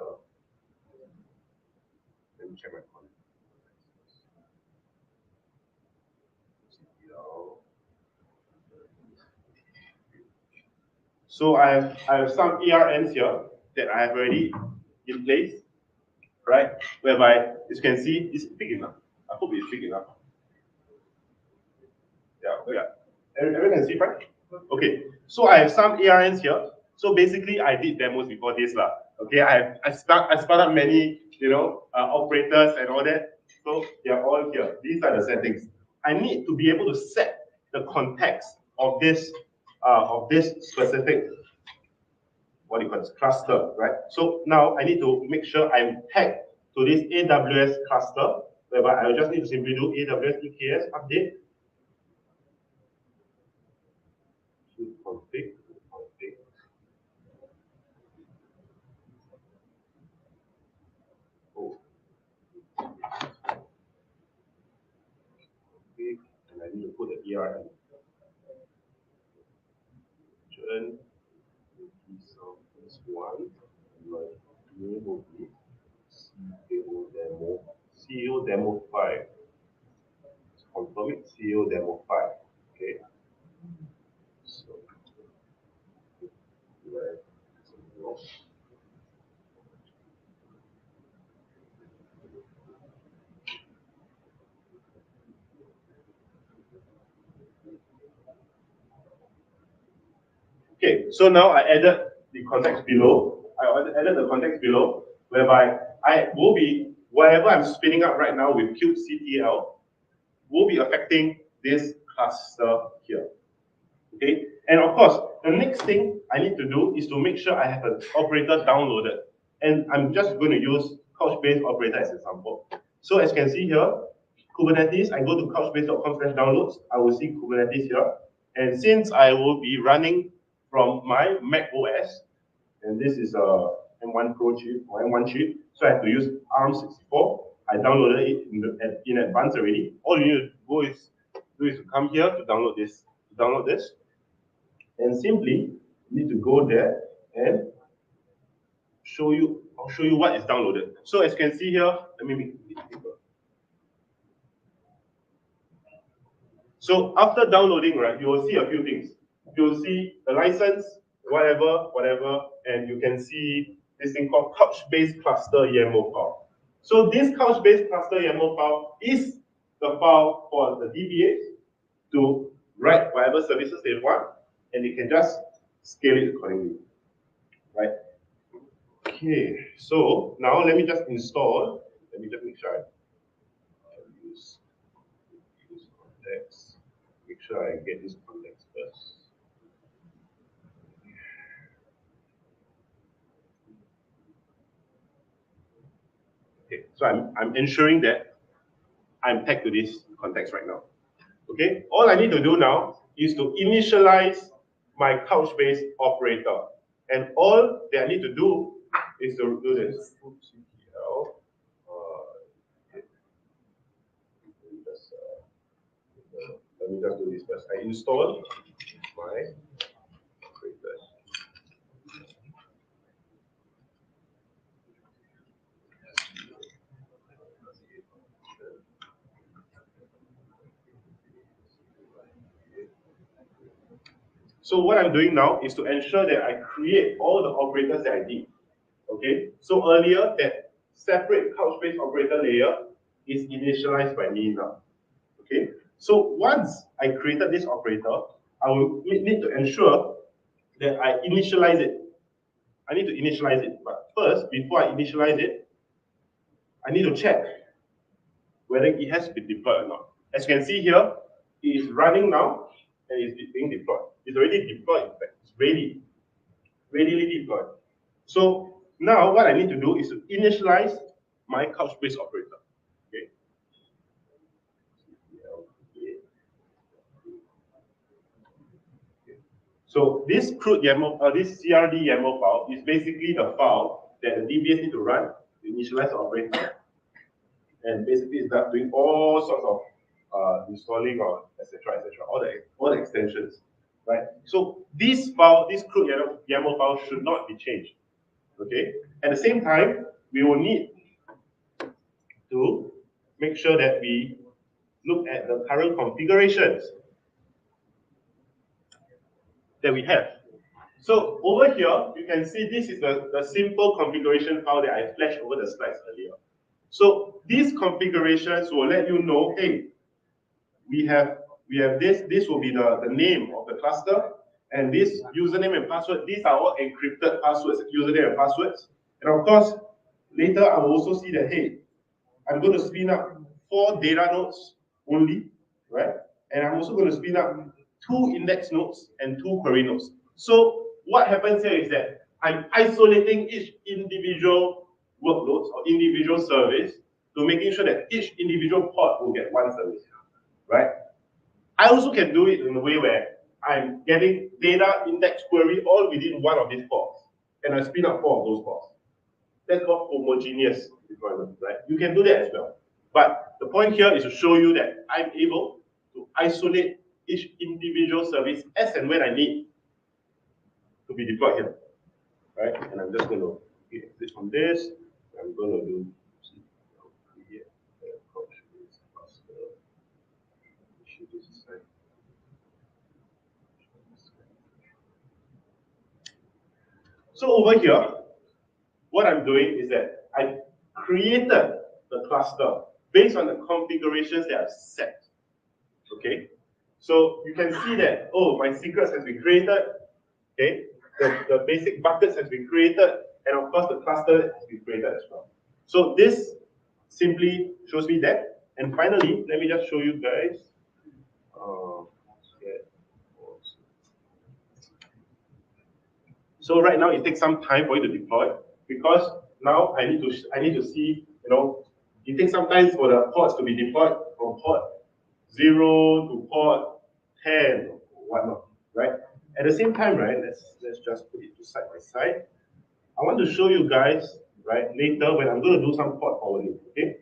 Let me check my config. So I have some ARNs here that I have already in place, right? Whereby, as you can see, it's big enough. I hope it's big enough. Yeah. Everyone can see, right? Okay. So I have some ARNs here. So basically, I did demos before this, lah. Okay. I spun up many, operators and all that. So they are all here. These are the settings. I need to be able to set the context of this specific, what do you call this, cluster, right? So now I need to make sure I'm tagged to this AWS cluster, whereby I just need to simply do AWS EKS update. Config. Oh. Config, and I need to put the ERN. This one, my name will be CEO demo 5. Confirm it, CEO demo 5. Okay. So, okay, so now I added the context below. Whereby I will be, whatever I'm spinning up right now with kubectl will be affecting this cluster here. Okay, and of course, the next thing I need to do is to make sure I have an operator downloaded. And I'm just going to use Couchbase operator as an example. So as you can see here, Kubernetes, I go to couchbase.com/downloads, I will see Kubernetes here. And since I will be running from my Mac OS, and this is a M1 Pro chip or M1 chip, so I have to use ARM64. I downloaded it in advance already. All you need to do is to come here to download this. And simply need to go there and I'll show you what is downloaded. So as you can see here, let me make it bigger. So after downloading, right, you will see a few things. You'll see the license, whatever, and you can see this thing called Couchbase cluster YAML file. So this Couchbase cluster YAML file is the file for the DBAs to write whatever services they want, and they can just scale it accordingly. right? Okay, so now let me just install. Let me just make sure I use context. Make sure I get this context first. Okay, so I'm ensuring that I'm tagged to this context right now. Okay, all I need to do now is to initialize my Couchbase operator. And all that I need to do is to do this. Let me just do this first. I install my operator. So what I'm doing now is to ensure that I create all the operators that I need. Okay, so earlier that separate Couchbase operator layer is initialized by me now. Okay, so once I created this operator, I will need to ensure that I initialize it. I need to initialize it, but first, before I initialize it, I need to check whether it has been deployed or not. As you can see here, it is running now and it's being deployed. It's already deployed, in fact, it's readily deployed. So now what I need to do is to initialize my Couchbase operator. Okay. So this CRUD YAML, this CRD YAML file is basically the file that the DBS need to run to initialize the operator. And basically it's doing all sorts of installing or etc. all the extensions, right? So this file, this CRUD YAML file should not be changed. Okay. At the same time, we will need to make sure that we look at the current configurations that we have. So over here, you can see this is the simple configuration file that I flashed over the slides earlier. So these configurations will let you know, hey, we have this will be the name of the cluster, and this username and password, these are all encrypted passwords, username and passwords. And of course, later I will also see that, hey, I'm going to spin up 4 data nodes only, right? And I'm also going to spin up 2 index nodes and 2 query nodes. So what happens here is that I'm isolating each individual workloads or individual service to making sure that each individual pod will get one service, right? I also can do it in a way where I'm getting data index query all within one of these pods, and I spin up 4 of those pods. That's called homogeneous deployment, right? You can do that as well. But the point here is to show you that I'm able to isolate each individual service as and when I need to be deployed here, right? And I'm just going to exit from this. I'm going to do so over here, what I'm doing is that I created the cluster based on the configurations that I've set. Okay, so you can see that, oh, my secrets has been created. Okay, the basic buckets has been created, and of course the cluster has been created as well. So this simply shows me that. And finally, let me just show you guys. So right now it takes some time for you to deploy because now I need to see, it takes some time for the pods to be deployed from pod 0 to pod 10 or whatnot, right? At the same time, right, let's just put it to side by side. I want to show you guys, right, later when I'm going to do some pod forwarding, okay?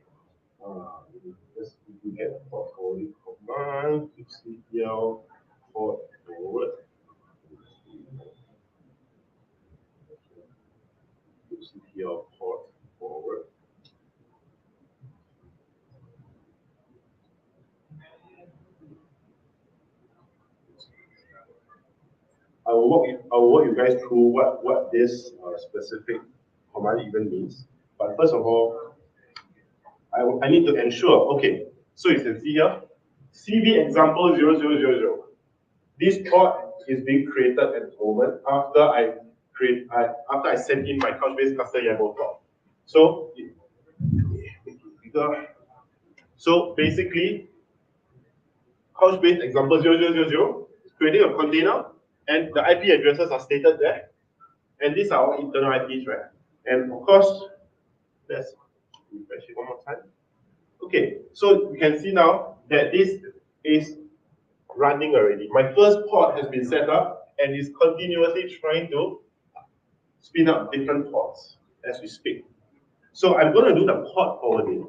Let's get a pod forwarding command, ctl pod forward. ctl pod forward. I will walk you guys through what this specific command even means. But first of all, I need to ensure, okay, so you can see here, CV example 0000. This pod is being created at the moment after I after I send in my Couchbase cluster YAML file. So, so basically, Couchbase example 0000 is creating a container, and the IP addresses are stated there, and these are our internal IPs, right? And of course, let's refresh it one more time. Okay, so you can see now that this is running already. My first port has been set up and is continuously trying to spin up different ports as we speak. So I'm going to do the port forwarding.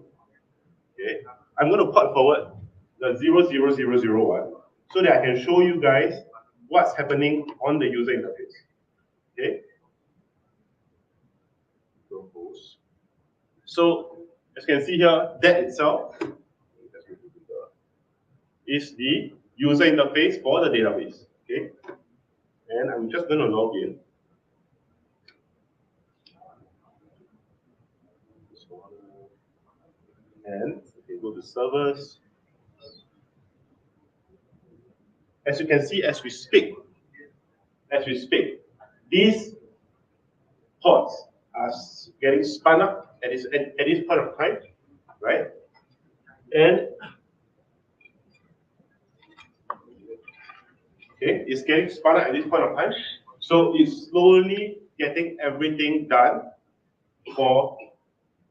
Okay, I'm going to port forward the 00001 so that I can show you guys what's happening on the user interface. Okay. So as you can see here, that itself is the user interface for the database. Okay. And I'm just going to log in. And okay, go to servers. As you can see, as we speak, these ports are getting spun up at this point of time, right? And okay, it's getting spun up at this point of time. So it's slowly getting everything done for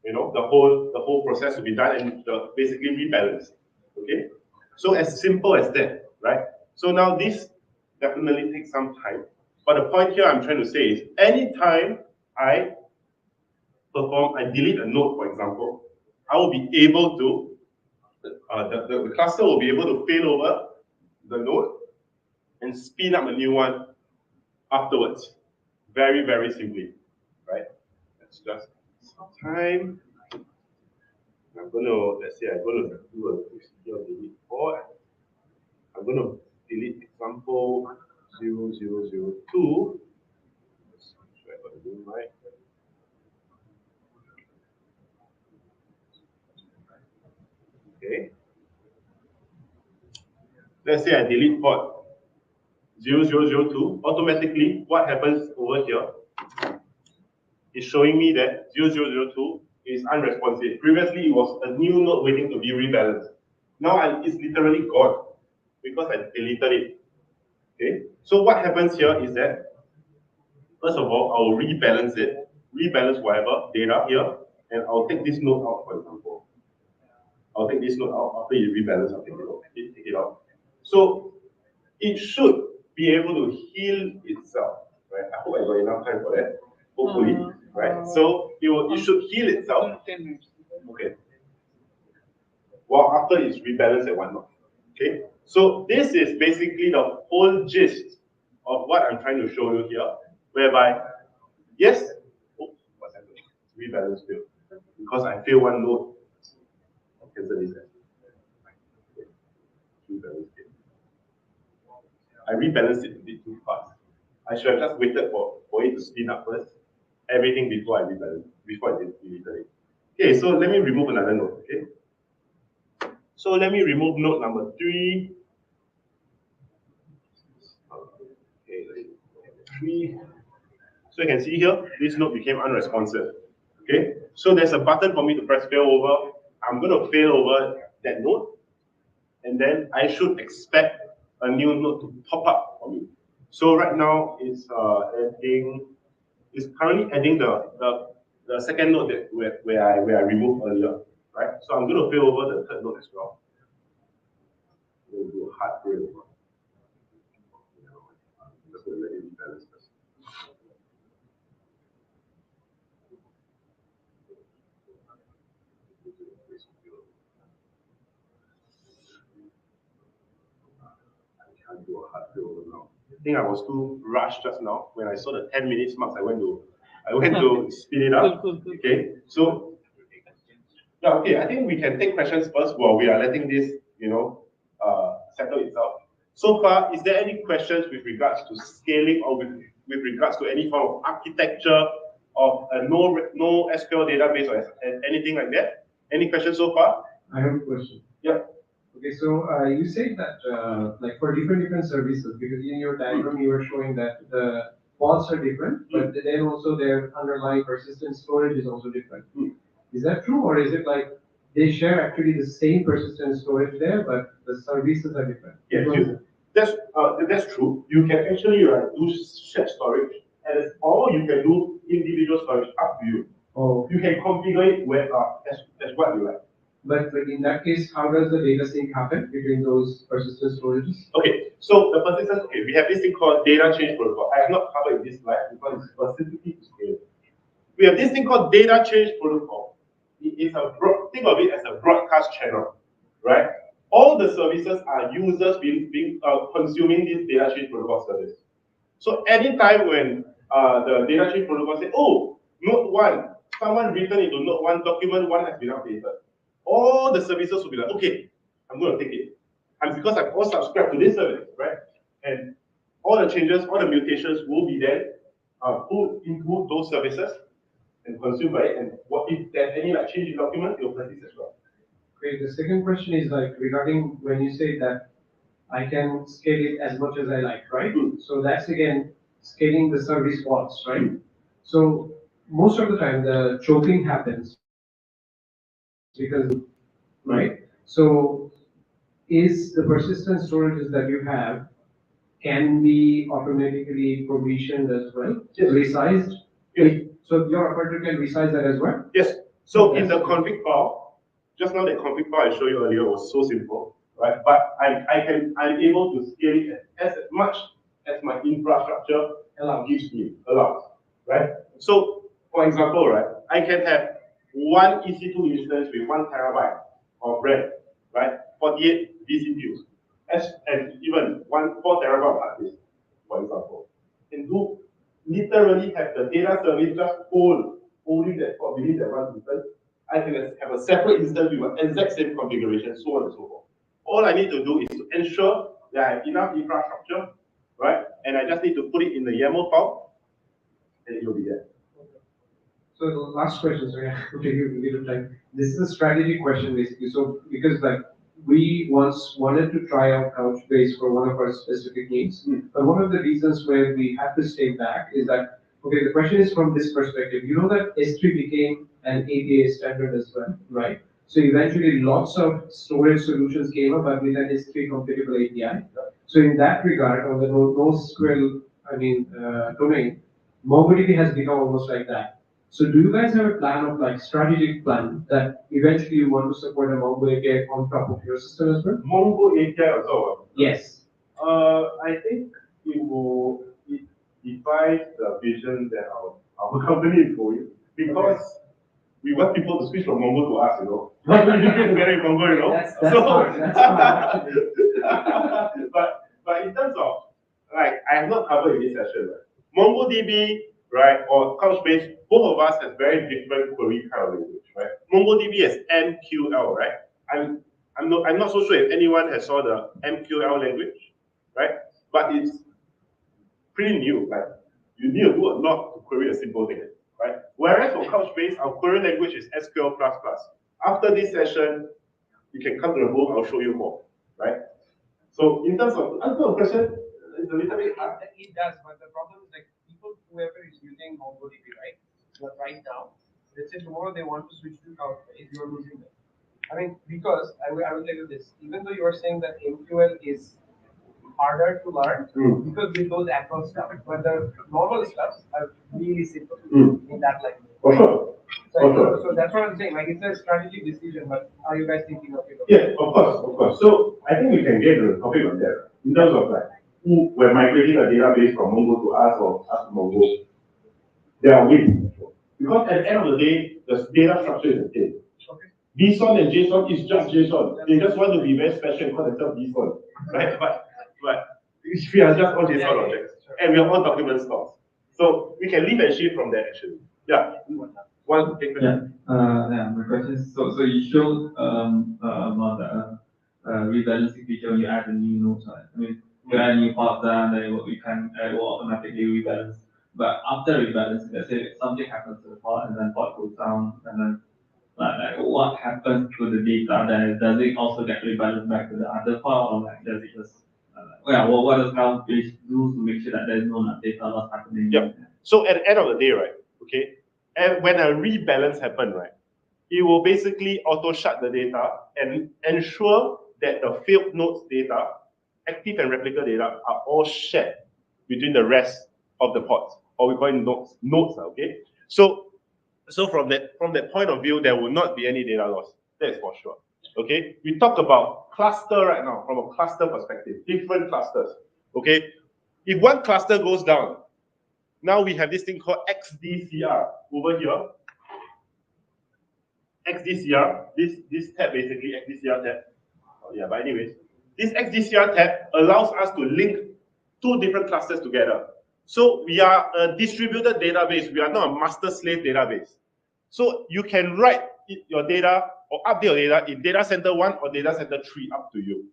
the whole process to be done and basically rebalanced. Okay, so as simple as that, right? So now this definitely takes some time, but the point here I'm trying to say is anytime I delete a node, for example, I will be able to the cluster will be able to fail over the node and spin up a new one afterwards. Very, very simply, right? Let's just some time. I'm going to, let's say I'm going to do a delete port. I'm going to delete example 0002. Let's try what I'm doing right. Okay. Let's say I delete port 0002. Automatically, what happens over here is showing me that 0002 is unresponsive. Previously, it was a new node waiting to be rebalanced. Now it's literally gone because I deleted it. Okay. So what happens here is that first of all, I will rebalance it, rebalance whatever data here, and I'll take this node out, for example. I'll take this node out after you rebalance, I'll take it out. So it should be able to heal itself, right? I hope I got enough time for that. Hopefully, right? So it should heal itself. 10 minutes. Okay. Well, after it's rebalanced and whatnot. Okay. So this is basically the whole gist of what I'm trying to show you here, whereby yes, what's happening? Rebalance failed because I failed one node. I'll cancel this. Rebalance failed. I rebalanced it a bit too fast. I should have just waited for it to spin up first, everything before I rebalanced, before I deleted it. Okay, so let me remove another node. Okay. So let me remove node number 3. Okay, 3. So you can see here, this node became unresponsive. Okay, so there's a button for me to press fail over. I'm going to fail over that node, and then I should expect a new node to pop up for me. So right now it's currently adding the second node that where I removed earlier, right? So I'm going to fail over the third node as well. I'm going to do a hard fail over. Just going to let it rebalance first. I can't do a hard fail over now. I think I was too rushed just now. When I saw the 10 minutes marks, I went to speed it up. Cool. Okay, so yeah, okay. I think we can take questions first while we are letting this, settle itself. So far, is there any questions with regards to scaling or with regards to any form of architecture of a no SQL database or anything like that? Any questions so far? I have a question. Yeah. Okay, so you said that like for different services, because in your diagram you were showing that the pods are different, but then also their underlying persistent storage is also different. Is that true, or is it like they share actually the same persistent storage there, but the services are different? Yes, that's true. You can actually do shared storage, or you can do individual storage. Up to you. Oh, You can configure it as what you like. but in that case, how does the data sync happen between those persistent storages? Okay, so the persistence. Okay, we have this thing called data change protocol. I have not covered in this slide because it's specifically to scale. We have this thing called data change protocol. It is think of it as a broadcast channel, right? All the services are users consuming this data change protocol service. So anytime when the data change protocol say, oh, node 1, someone written into node 1, document 1 has been updated, all the services will be like, okay, I'm going to take it. And because I'm all subscribed to this service, right? And all the changes, all the mutations will be then put into those services and consumed by it. And what if there's any like change in document, it will persist as well. Great. The second question is like regarding when you say that I can scale it as much as I like, right? So that's again scaling the service pods, right? So most of the time the choking happens because, right? So is the persistent storages that you have can be automatically provisioned as well, Yes. resized? Yes. So your operator can resize that as well? Yes. So in the config file, just now the config file I showed you earlier was so simple, right? But I'm able to scale it as much as my infrastructure allows, right? So for example, right, I can have one EC2 instance with 1 terabyte of RAM, right? 48 DCPUs, and even 4 terabyte hard disk, for example. And do literally have the data service just holding that spot within that one instance. I can have a separate instance with an exact same configuration, so on and so forth. All I need to do is to ensure that I have enough infrastructure, right? And I just need to put it in the YAML file, and it will be there. So the last question, sorry, I'll take you a little time. This is a strategy question basically. So because like we once wanted to try out Couchbase for one of our specific needs, but one of the reasons where we had to stay back is that okay, the question is from this perspective. You know that S3 became an API standard as well, right? So eventually lots of storage solutions came up, but with an S3 compatible API. So in that regard, on the NoSQL, domain, MongoDB has become almost like that. So do you guys have a plan of like strategic plan that eventually you want to support a Mongo API on top of your system as well? Mongo API also. Yes. I think it defies the vision that our company is going because we want people to switch from Mongo to us, you know. Not really together in Mongo, you know. That's smart. That's smart. but in terms of like I have not covered in this session, right? MongoDB, right, or Couchbase, both of us have very different query kind of language, right? MongoDB is MQL, right? I'm not so sure if anyone has saw the MQL language, right? But it's pretty new. Like you need to do a lot to query a simple thing, right? Whereas for Couchbase, our query language is SQL++. After this session, you can come to the booth. I'll show you more, right? So in terms of answer the question, it's a little bit hard. It does, but the problem is like people, whoever is using MongoDB, right? But right now, let's say tomorrow they want to switch to Couchbase, you're losing them. I mean, because I will tell you this, even though you are saying that MQL is harder to learn because with those advanced stuff, but the normal stuff are really simple in that language. So that's what I'm saying. Like it's a strategic decision, but are you guys thinking of it? Yeah, of course. So I think we can get the topic on that in terms of like who we're migrating a database from Mongo to us or us to Mongo. There are ways because at the end of the day, the data structure is the same. Okay. JSON and JSON is just JSON. They just want to be very special and call themselves JSON, right? But we are just all JSON objects, and we are all document stores. So we can leave and shift from there actually. Yeah. One thing. My question is so you showed about the rebalancing feature when you add a new node, right? I mean, you add a new pod then it will automatically rebalance. But after rebalancing, let's say something happens to the pod and then pod goes down and then like what happens to the data then does it also get rebalanced back to the other pod or like does it just Yeah, what does cloud page do to make sure that there's no data loss happening? Yeah. So at the end of the day, right? Okay, and when a rebalance happen, right, it will basically auto shut the data and ensure that the failed nodes data, active and replica data, are all shared between the rest of the pods, or we call it nodes. Okay. So from that point of view, there will not be any data loss. That is for sure. Okay. We talk about cluster right now from a cluster perspective, different clusters. Okay. If one cluster goes down, now we have this thing called XDCR over here. XDCR, this tab basically, XDCR tab. Oh, yeah, but anyways, this XDCR tab allows us to link two different clusters together. So we are a distributed database. We are not a master-slave database. So you can write your data or update your data in data center 1 or data center 3, up to you.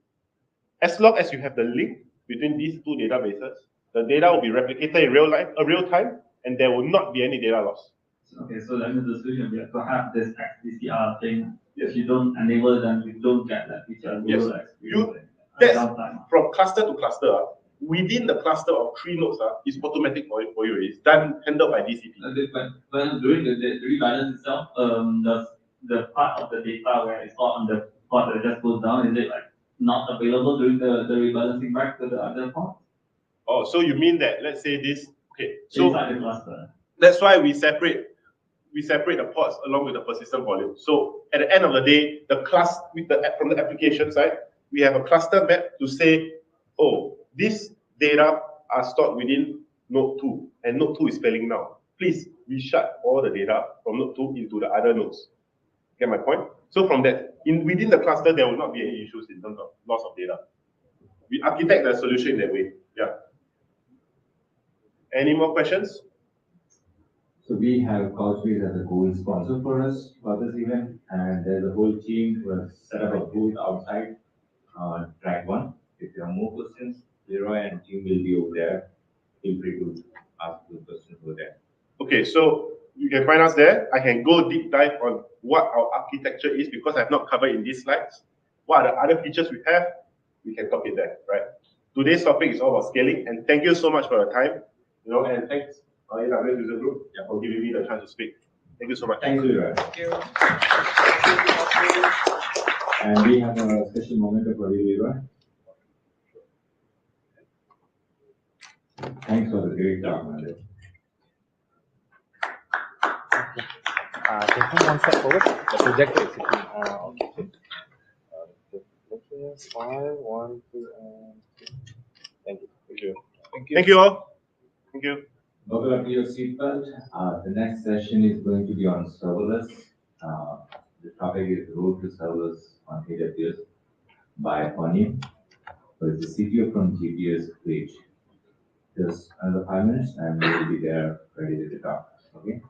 As long as you have the link between these two databases, the data will be replicated in real time, and there will not be any data loss. Okay, so that means the solution we have to have this XDCR thing. If you don't enable them, you don't get that feature. Yes. That's from cluster to cluster. Within the cluster of 3 nodes, is automatic for you. It's done, handled by DCP. But during the rebalance itself, does the part of the data where it's not on the pod that just goes down, is it like not available during the rebalancing back to the other pod? Oh, so you mean that, let's say this, okay, so inside the cluster. That's why we separate the pods along with the persistent volume. So at the end of the day, the class from the application side, we have a cluster map to say, oh, this data are stored within node 2, and node 2 is failing now. Please reshut all the data from node 2 into the other nodes. Get my point? So from that, within the cluster, there will not be any issues in terms of loss of data. We architect the solution in that way. Yeah. Any more questions? So we have Couchbase as a gold sponsor for us for this event, and there's a whole team who has set up a booth outside track 1. If you have more questions, Leroy and team will be over there. Feel free to ask those questions over there. Okay, so you can find us there. I can go deep dive on what our architecture is because I've not covered in these slides. What are the other features we have? We can talk it there, right? Today's topic is all about scaling, and thank you so much for your time. And thanks, AWS user group, for giving me the chance to speak. Thank you so much. Thank you, Leroy. Thank you. And we have a special moment for you, Leroy. Thanks for the great talk, Mandeep. Can you one step forward? The projector is sitting. Okay. Okay. 5, 1, 2, and 3. Thank you. Thank you. Thank you. Thank you all. Thank you. Buckle up your seatbelt. The next session is going to be on serverless. The topic is road to serverless on AWS by Pony. So it's the CTO from GPS page. Just another 5 minutes and we will be there ready to talk. Okay.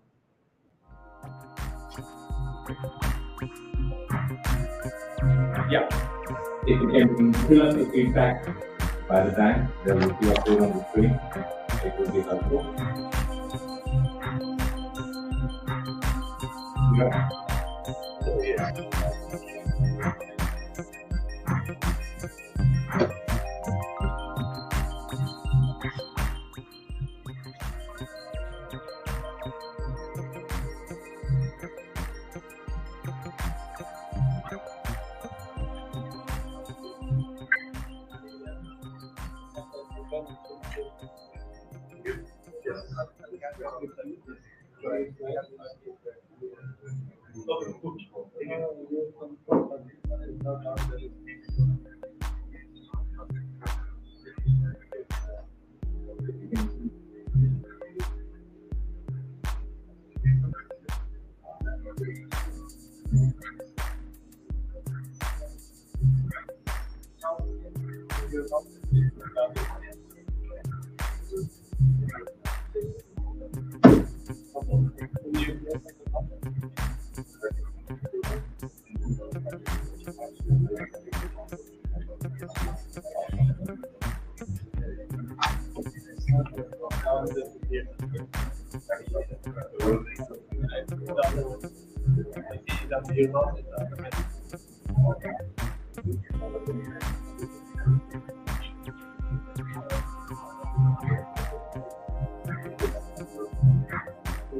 Yeah. If you can fill up the feedback by the time there will be a update on the screen, it will be helpful. Yeah.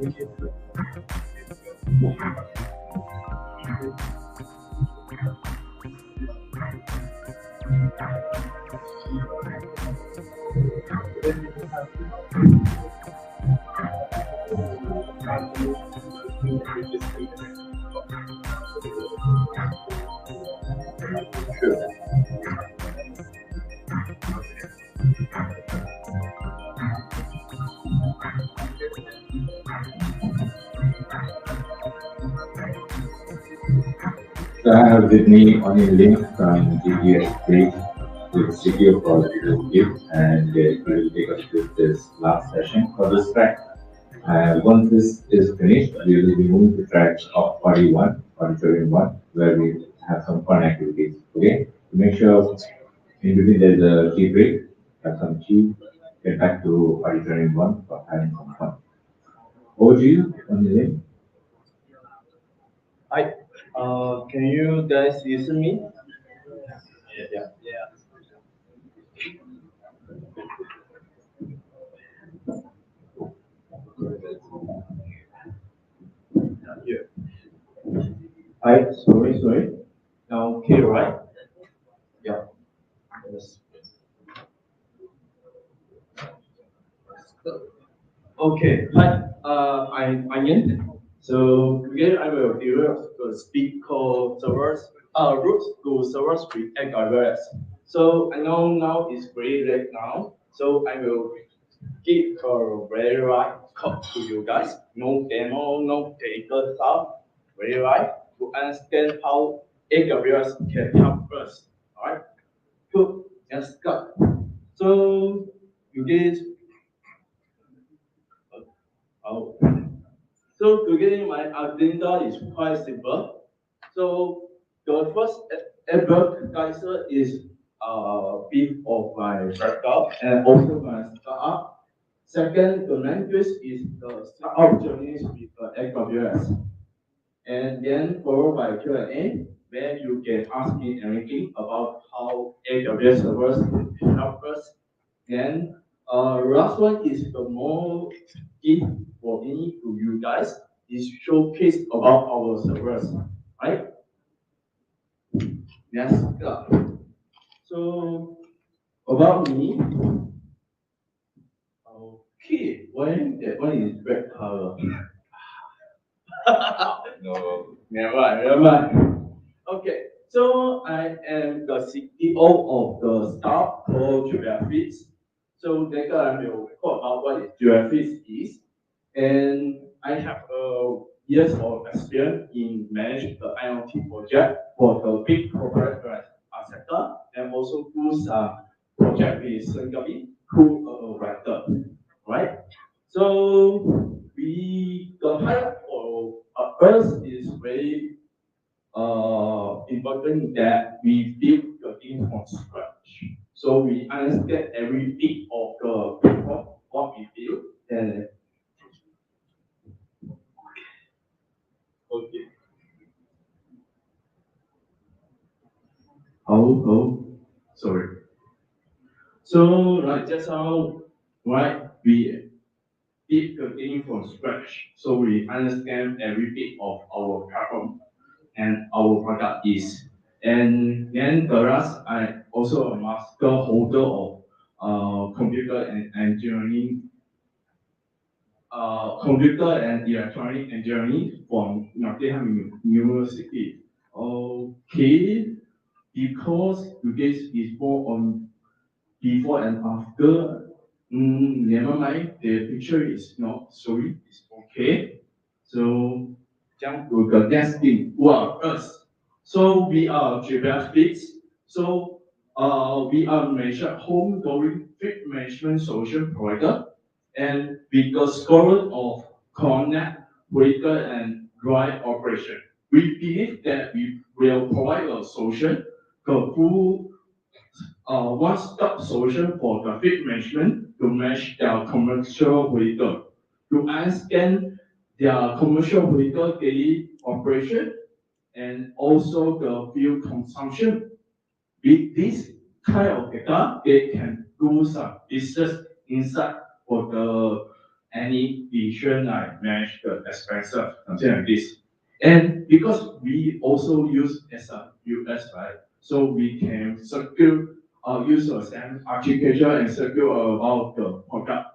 So I have with me on a link from GDS page with secure for review, and it will take us to this last session for this track. Once this is finished, we will be moving to track of 41, auditorium 1, where we have some fun activities. Okay? Make sure in between there's a tea break, have some tea, get back to auditorium 1 for having some fun. Over to you on the link. Hi. Can you guys listen me? Yeah. Here. Hi. Sorry. Now okay, right? Yeah. Yes. Okay. Hi. I'm Onion. So today I will develop a speak called servers, root to servers with AWS. So I know now it's very late now, so I will give a very right code to you guys. No demo, no technical stuff. Very right to understand how AWS can help us. Alright. Cool. Let's go. So you guys. Oh. So today my agenda is quite simple. So the first advertiser is bit of my startup and also my startup. Second, the language is the startup journeys with AWS. And then followed by Q&A, where you can ask me anything about how AWS servers can help us. Then last one is the more key for me to you guys is showcase about our servers, right? Yes. So about me, okay, that one is red color. No, never mind. Okay, so I am the CEO of the startup called Geographics. So later I will talk about what Geographics is. And I have years of experience in managing the IoT project for the big corporate sector and also do some project with Singapore who writer, right? So the highlight for us is very important that we build the thing from scratch. So we understand every bit of the platform, what we build, and okay. Sorry. So like just how right we build the thing from scratch. So we understand every bit of our platform and our product is. And then the rest, I also a master holder of computer and engineering, computer and electronic engineering from Nottingham University. Okay, because you guys is more on before and after. Never mind, the picture is not sorry, it's okay. So jump to the next thing. Who are us? So we are geographics. So we are major home going fleet management solution provider, and with the scope of connect, vehicle, and drive operation. We believe that we will provide a solution, the full one-stop solution for the fleet management to manage their commercial vehicle, to understand their commercial vehicle daily operation and also the fuel consumption. With this kind of data, they can do some business insight for the any decision like manage the expenses, something like this. And because we also use AWS, right? So we can secure use the same architecture and secure about the product.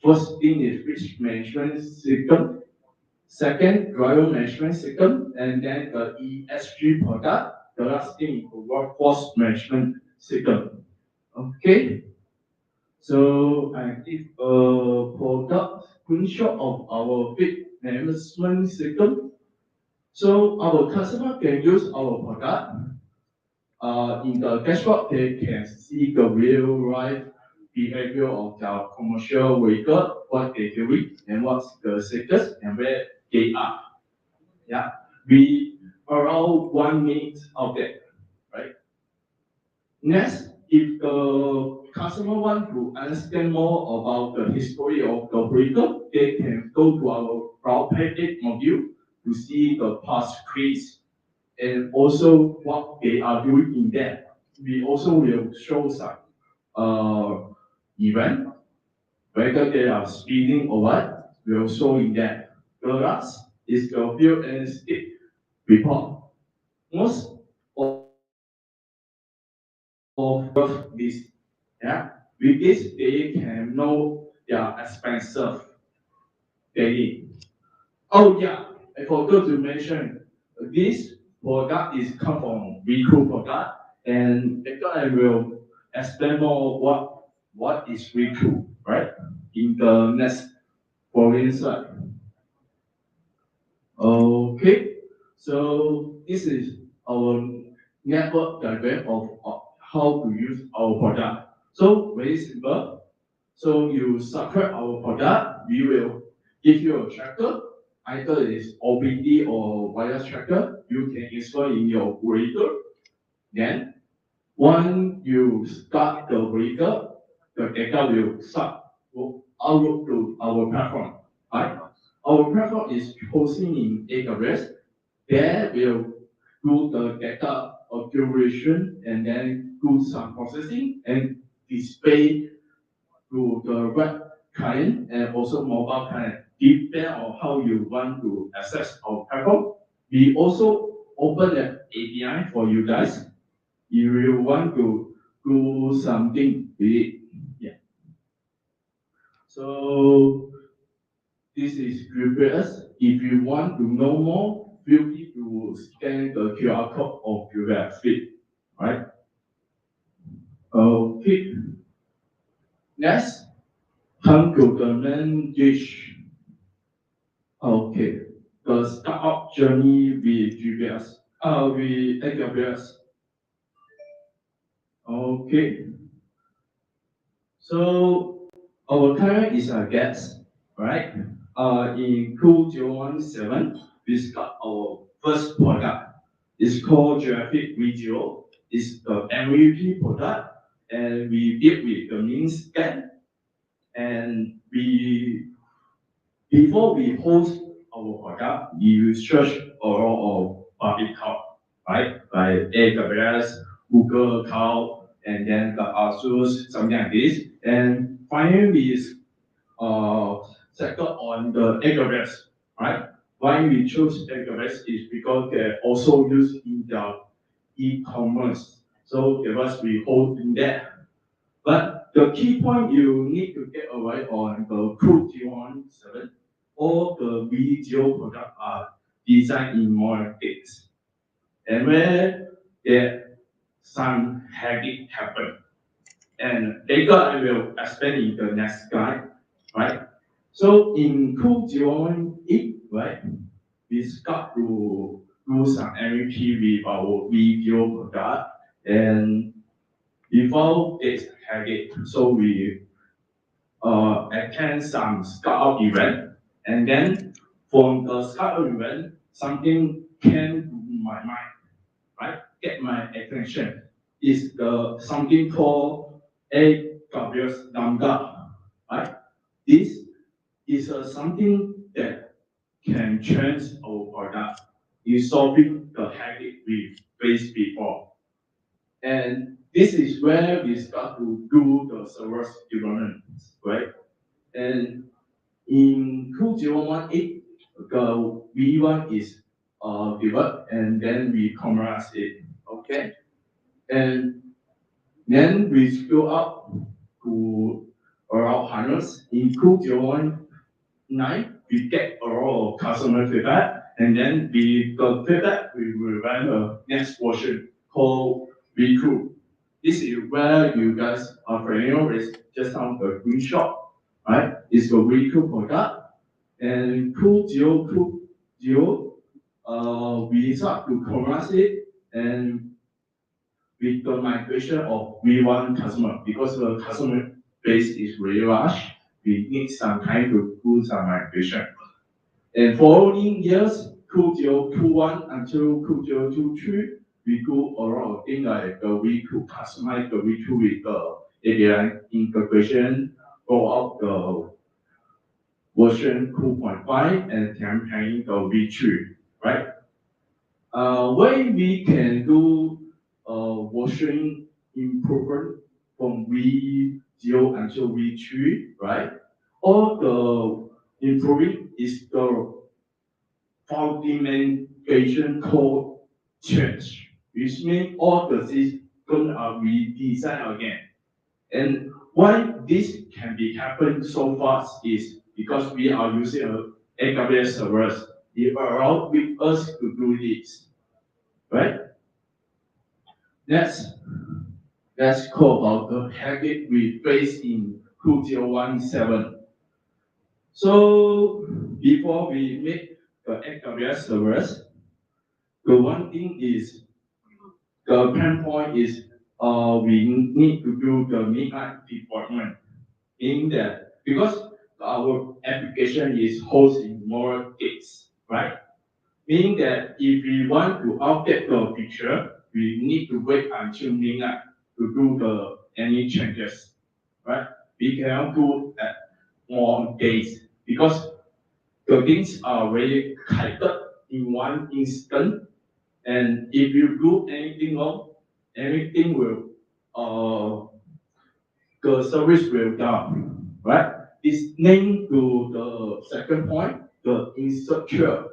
First thing is risk management system. Second, driver management system, and then the ESG product. The last thing is the workforce management system. Okay, so I give a product screenshot of our fleet management system. So our customer can use our product. In the dashboard, they can see the real life behavior of their commercial vehicle, what they're doing, and what's the status, and where they are. Yeah, we around 1 minute of that, right? Next, if the customer want to understand more about the history of the vehicle, they can go to our cloud package module to see the past crease and also what they are doing in there. We also will show some event, whether they are speeding or what, we'll show in there. The last is the field and state report. Most of this, yeah, with this they can know their expenses daily. Oh yeah, I forgot to mention this product is come from Recruit product, and later I will explain more what is Recruit, right? In the next following slide. Okay, so this is our network diagram of how to use our product. So very simple. So you subscribe our product, we will give you a tracker. Either it is OBD or wireless tracker. You can install in your vehicle. Then, when you start the vehicle, the data will outlook to our platform. Right? Our platform is hosting in AWS. There will do the data accumulation and then do some processing and display to the web client and also mobile client, depend on how you want to access our platform. We also open an API for you guys if you want to do something with it. Yeah. So this is UBS. If you want to know more, feel free to scan the QR code of UBS feed. Right? Okay. Next, come to the main dish. Okay, the startup journey with GBS, with AWS. Okay, so our client is a guest, right? In 2017, we start our first product. It's called Graphic Video. It's the MVP product, and we built with the mean scan, and before we host our product, we will search a lot of public cloud, right? Like AWS, Google Cloud, and then the Azure, something like this. And finally, we settled on the AWS, right? Why we choose AWS is because they also use in the e-commerce. So the rest we hold in there. But the key point you need to get away on the Code 017, all the video products are designed in monolithics. And where there some hacking happen. And later I will explain in the next slide, right? So in Code 018, right, we start to do some MVP with our video product, and before this hacking, so we attend some startup event, and then from the startup event, something came to my mind, right? Get my attention. Is the something called AWS Lambda, right? This is something that can change our product in solving the headache we faced before. And this is where we start to do the server development, right? And in 2018, the V1 is developed and then we commercialize it. Okay, and then we scale up to around hundreds. In 2019, we get a lot of customer feedback, and then we the feedback we will run a next version called Recruit. This is where you guys are familiar with just on the screenshot, right? It's the Recruit product, and 2020, we start to commercialize it, and with the migration of V1 customer, because the customer base is very large, we need some time to do some migration. And following years, 2021 until 2023, we do a lot of things like we could customize the V2 with the API integration, roll out the version 2.5 and campaign the V3, right? Where we can do version improvement from V0 until V3, right? All the improving is the fundamentation code change, which means all the systems are redesigned again. And why this can be happen so fast is because we are using AWS servers. It allows us to do this, right? Let's talk about the habit we face in 2017. So before we make the AWS servers, the one thing is the pain point is we need to do the midnight deployment, meaning that because our application is hosting more gigs, right? Meaning that if we want to update the picture, we need to wait until midnight to do any changes, right? We cannot do at more days because the things are very tightened in one instant, and if you do anything wrong, anything will the service will down, right? It's linked to the second point, the insecure.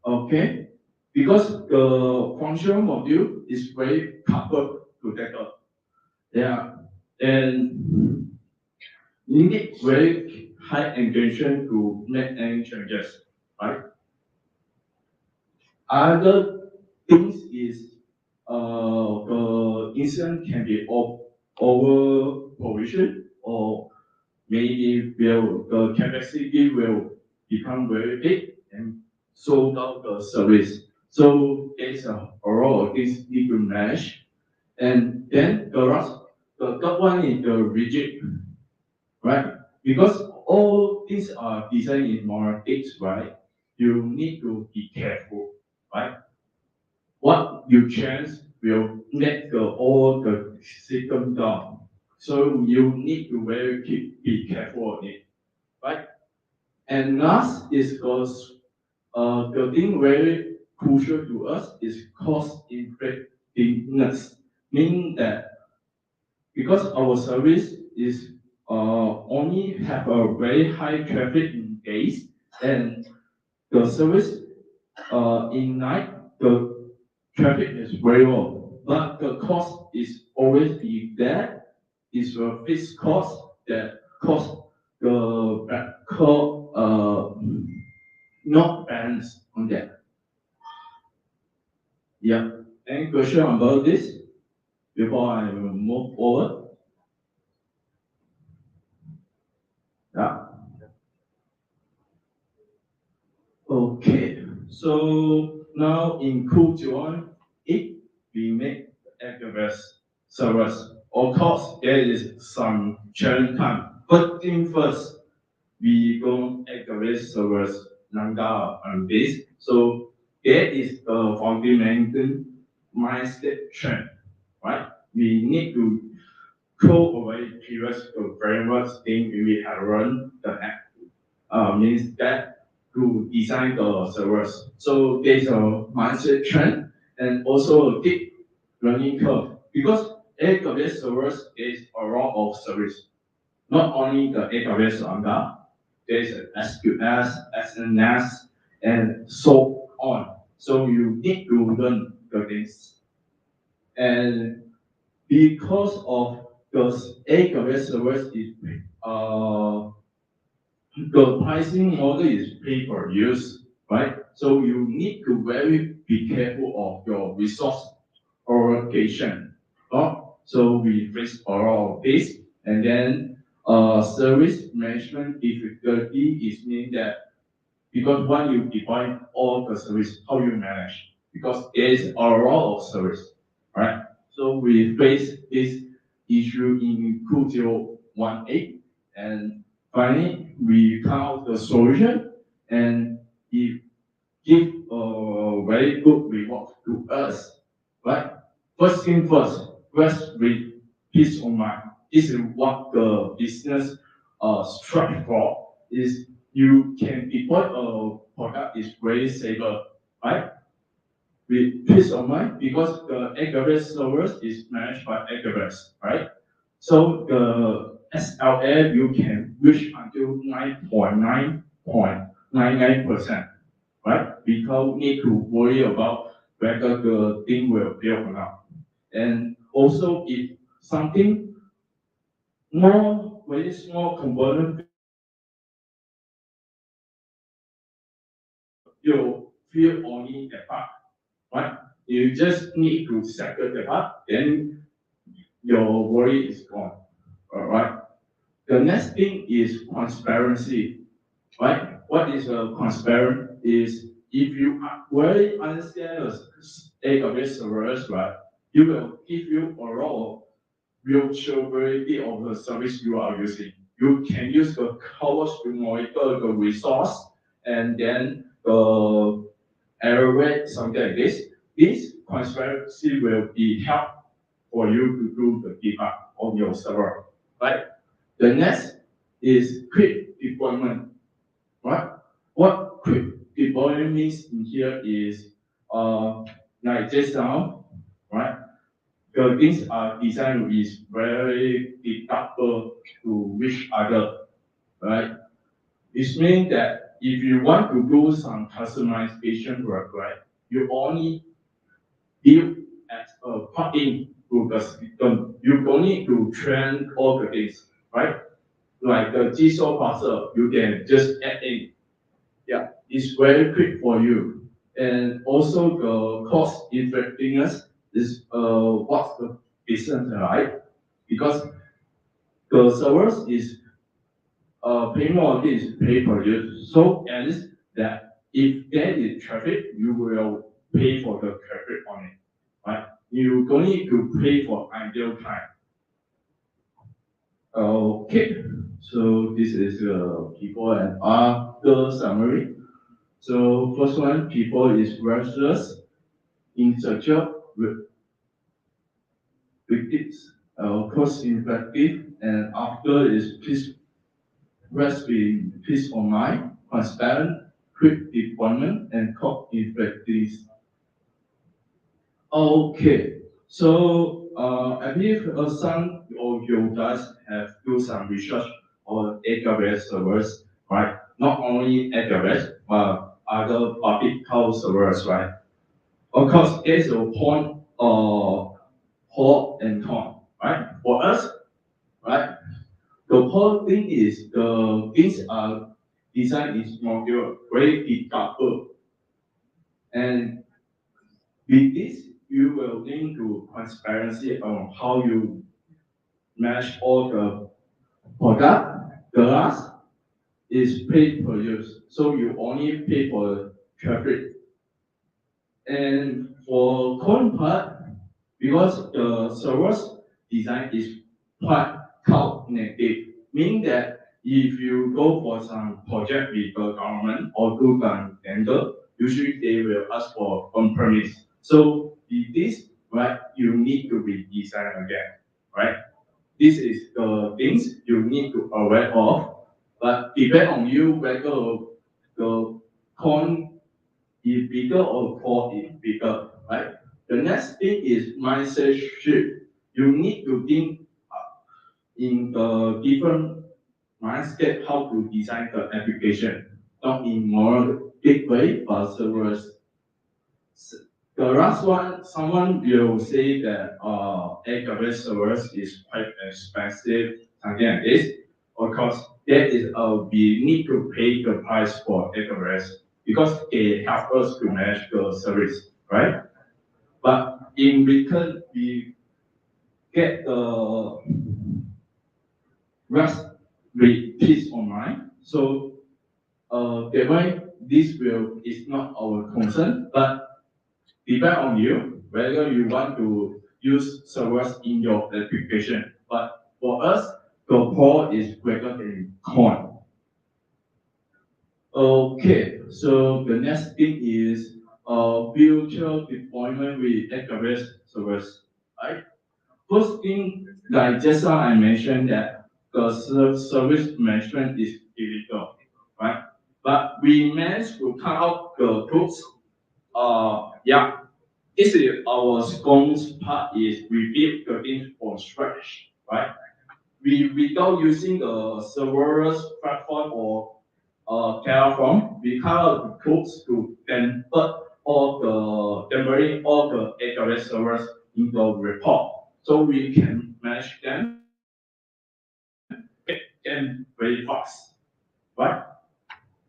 Okay, because the functional module is very coupled together. Yeah, and you need very high engagement to make any changes, right? Other things is the instance can be over provision or maybe the capacity will become very big and sold out the service. So there's a lot of things need to manage. And then the third one is the rigid, right? Because all these are designed in monolithics, right? You need to be careful, right? What you change will make all the system down. So you need to be careful on it, right? And last is because the thing very crucial to us is cost effectiveness, meaning that because our service is only have a very high traffic in days, and the service in night the traffic is very low, but the cost is always be there. It's a fixed cost that cost the backhaul not balanced on that. Yeah. Any question about this before I move forward? Yeah. Okay. So now in Q1, if we make AWS servers, of course there is some challenge time. But in first, we go AWS servers Lambda and base. So that is the fundamental mindset trend, right? We need to throw away previous frameworks thing we have run the app. Means that to design the servers. So there's a mindset trend and also a deep learning curve because AWS servers is a lot of service. Not only the AWS Lambda, there's an SQS, SNS, and so on. So you need to learn the things. And because of those AWS servers is the pricing model is pay per use, right? So you need to very be careful of your resource allocation. So we face all of this, and then service management difficulty is mean that because when you define all the service, how you manage, because there is a lot of service, right? So we face this issue in 2018, and finally we found the solution, and it give a very good reward to us, right? First thing first, rest with peace of mind. This is what the business strive for. Is you can deploy a product is very safer, right? With peace of mind because the AWS servers is managed by AWS, right? So the SLA you can reach until 9.999%, right? We don't need to worry about whether the thing will fail or not. And also if something more, very small component you feel only the part, right? You just need to secure the part, then your worry is gone. All right. The next thing is transparency, right? What is a transparent is if you really understand the AWS servers, right? You will give you a lot of virtuality of the service you are using. You can use the clouds to monitor the resource and then the error rate, something like this. This transparency will be help for you to do the debug on your server, right? The next is quick deployment, right? What quick deployment means in here is like just now, right? The things are designed is very deductible to each other, right? It means that if you want to do some customization work, right, you only build as a plugin to the system. You don't need to train all the things, right? Like the GSO parser, you can just add in. Yeah, it's very quick for you. And also the cost effectiveness is what the business like because the servers is pay more is pay per use. So at least that if there is traffic, you will pay for the traffic on it, right? You don't need to pay for idle time. Okay, so this is people and after summary. So first one, people is restless, insecure, wicked, cost effective, and after is peace, rest with peace of mind, transparent, quick deployment, and cost effective. Okay, so I believe some of you guys have do some research on AWS servers, right? Not only AWS, but other public cloud servers, right? Of course, there's a point pro and con, right? For us, right? The whole thing is the things are designed is modular, very deductible, and with this, you will link to transparency on how you manage all the product. The last is pay per use, so you only pay for traffic. And for con part, because the server's design is quite cloud native, meaning that if you go for some project with the government or do some vendor, usually they will ask for on-premise. So with this, right, you need to redesign again, right? This is the things you need to aware of, but depend on you whether the con is bigger or core is bigger, right? The next thing is mindset shift. You need to think in the different mindset how to design the application, not in more big way, but servers. The last one, someone will say that AWS servers is quite expensive, something like this. Of course, that is we need to pay the price for AWS because they help us to manage the service, right? But in return, we get the rest with peace of mind. So that way, this will is not our concern, but depend on you whether you want to use servers in your application. But for us, the pro is greater than con. Okay, so the next thing is future deployment with AWS servers. Right? First thing, like just now I mentioned that the service management is illegal, right? But we managed to cut out the tools. Yeah, this is our strongest part is we build the things from scratch, right? Without using the serverless platform or Terraform, we cut out the tools to then put tempering all the AWS servers into a report. So we can manage them and very fast, right?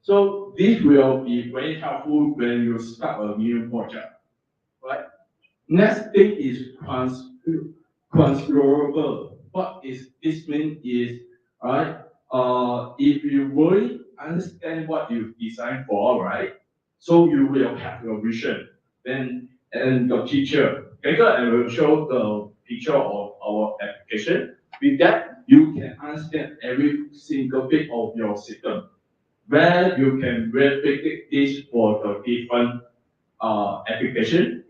So this will be very helpful when you start a new project, right? Next thing is transferable. What is this mean is, right? If you really understand what you designed for, right? So you will have your vision. Then and the picture. Later I will show the picture of our application. With that, you can understand every single bit of your system. Where you can replicate this for the different application.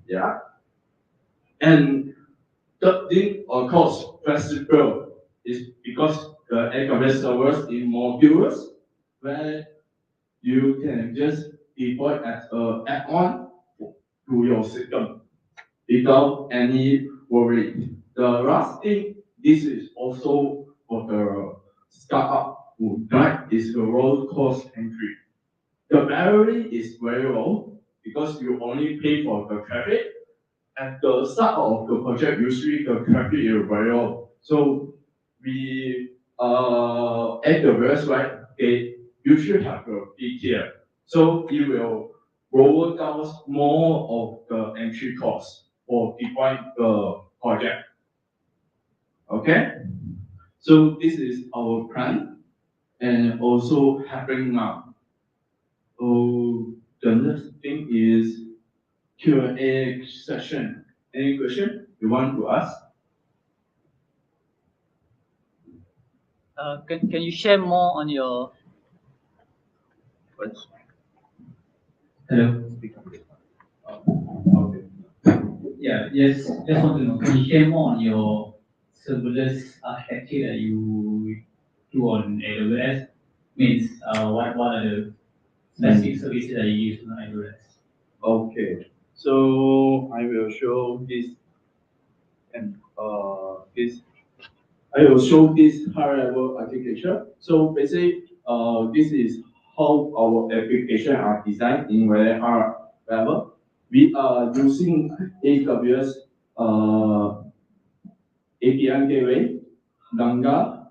Yeah. And third thing, of course, flexible is because the AWS servers in modules where you can just deploy as an add-on to your system without any worry. The last thing, this is also for the startup who like is the low cost entry. The barrier is very low because you only pay for the traffic. At the start of the project, usually the traffic is very low. So we AWS, right? They usually have a big tier. So it will lower down more of the entry cost for deploying the project. Okay? So this is our plan and also happening now. So the next thing is Q&A session. Any question you want to ask? Can you share more on your Hello. Okay. Yeah, just want to know, can you share more on your serverless architecture that you do on AWS? Means, what are the specific services that you use on AWS? Okay. So I will show this and this. I will show this high level architecture. So basically, this is how our application are designed in very high level. We are using AWS API gateway, Lambda,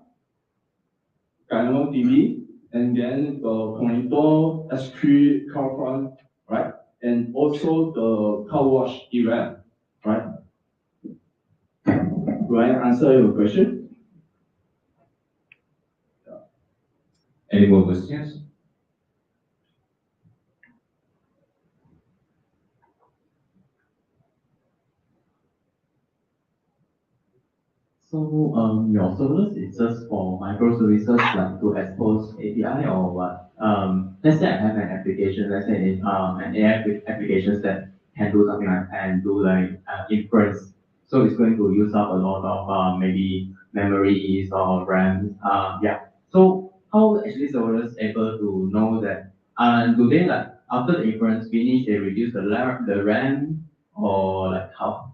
DynamoDB, and then the Monitor S3 CloudFront, right? And also the CloudWatch event, right? Do I answer your question? Any more questions? So your service is just for microservices like to expose API or what? Let's say I have an application, let's say an AI application that can do something like and do like inference. So it's going to use up a lot of maybe memories or RAM. Yeah. So how actually servers able to know that? And do they like after the inference finish, they reduce the RAM or like how?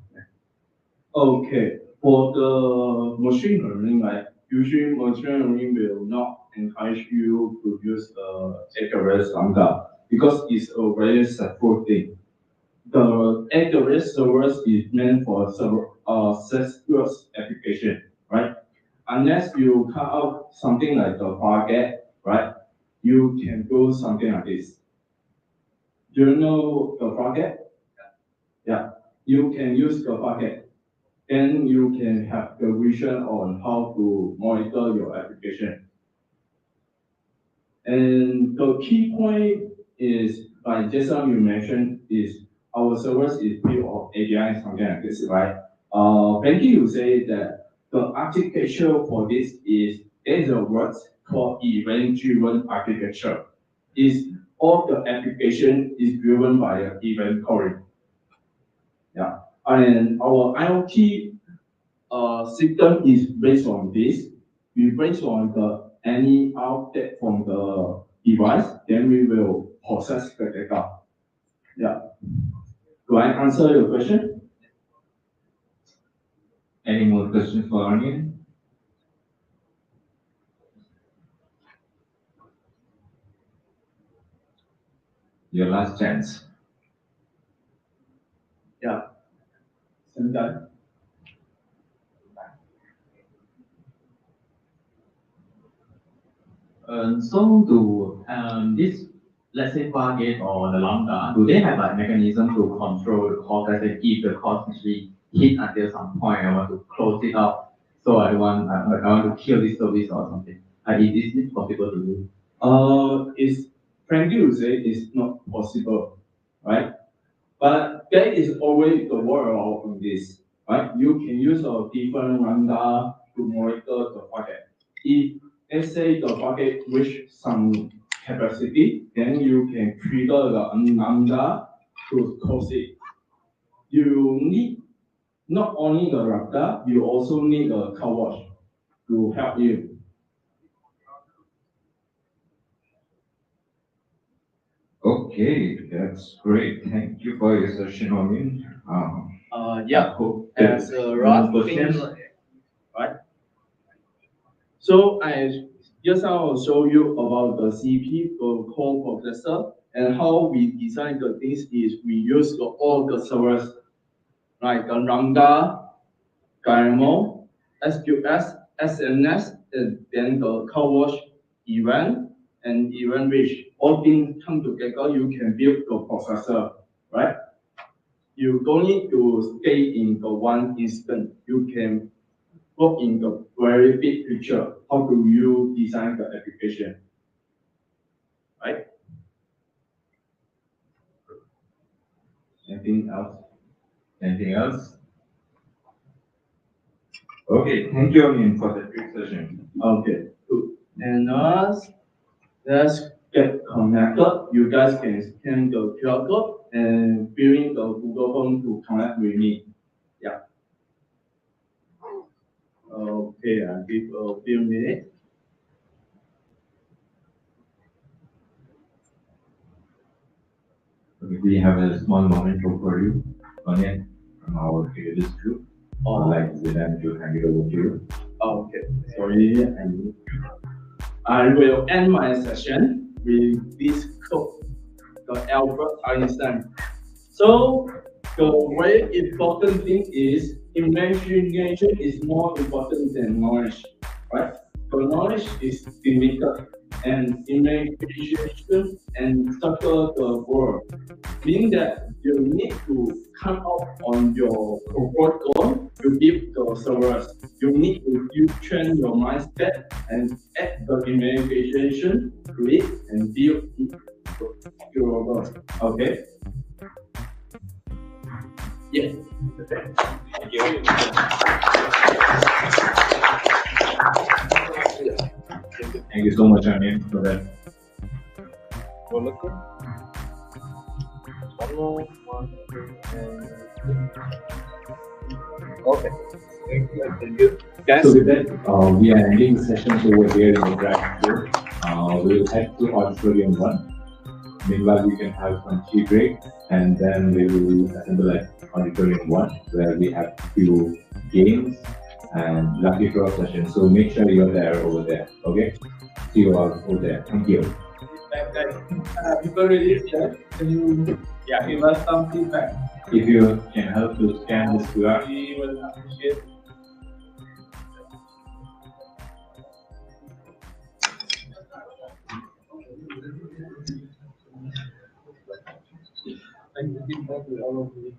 Okay. For the machine learning, right? usually machine learning will not encourage you to use AWS Lambda because it's a very separate thing. The AWS servers is meant for serverless application, right? Unless you cut out something like the Fargate, right? You can do something like this. Do you know the Fargate? Yeah, you can use the Fargate. Then you can have the vision on how to monitor your application. And the key point is, like just now you mentioned, is our service is built of API and something like this, right? Benji, you say that the architecture for this is, there's a word called event-driven architecture. Is all the application is driven by an event calling. Yeah, and our IoT system is based on this. We based on the any update from the device, then we will process the data. Yeah. Do I answer your question? Any more questions for Onion? Your last chance. Yeah. Same time. So do this, let's say Fargate or the Lambda, do they have a mechanism to control the cost? Let's say if the cost actually hit until some point, I want to close it out, so I want to kill this service or something. Is it possible to do? It's frankly to say it's not possible, right? But there is always the world of this, right? You can use a different lambda to monitor the bucket. If let's say the bucket reach some capacity, then you can trigger the lambda to close it. You need not only the lambda, you also need a car wash to help you. Okay, that's great. Thank you for your session, Onion. Yeah, as Rod finished, right? So I just now show you about the CP for core processor and how we design the things is we use all the servers like the Lambda, Dynamo, SQS, SNS, and then the car wash event and event reach. All things come together, you can build the processor, right? You don't need to stay in the one instant. You can work in the very big picture. How do you design the application? Right? Anything else? Anything else? Okay, thank you, Onion, for that great session. Okay, good. And let's get connected. You guys can scan the QR code and fill in the Google Form to connect with me. Yeah. Okay, I'll give a few minutes. Okay, we have a small moment for you, Onion, from our creators group. I'd like Zidane to hand it over to you. Okay, sorry, I will end my session with this quote, the Albert Einstein. So the very important thing is imagination is more important than knowledge, right? The knowledge is limited and imagination and circle the world. Meaning that you need to come out on your comfort zone to build the servers. You need to train your mindset and add the imagination to it and build your world. Okay? Yes. Thank you. Thank you so much, Onion, for that. Okay. Thank you. Guys. So with that, we are ending the sessions over here in the draft floor. We'll head to auditorium 1. Meanwhile, we can have some tea break, and then we will assemble at auditorium 1, where we have few games and lucky draw session. So make sure you're there over there. Okay. See you all over there. Thank you. Before we leave here, can you give us some feedback? If you can help to scan this QR. We will appreciate. Thank you. Feedback with all of you.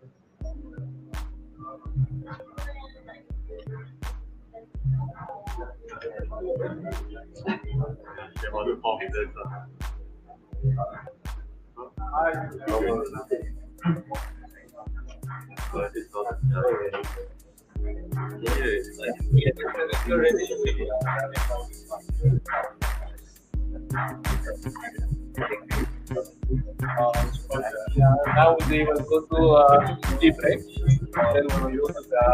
Now they will go to tea break. Then we will use the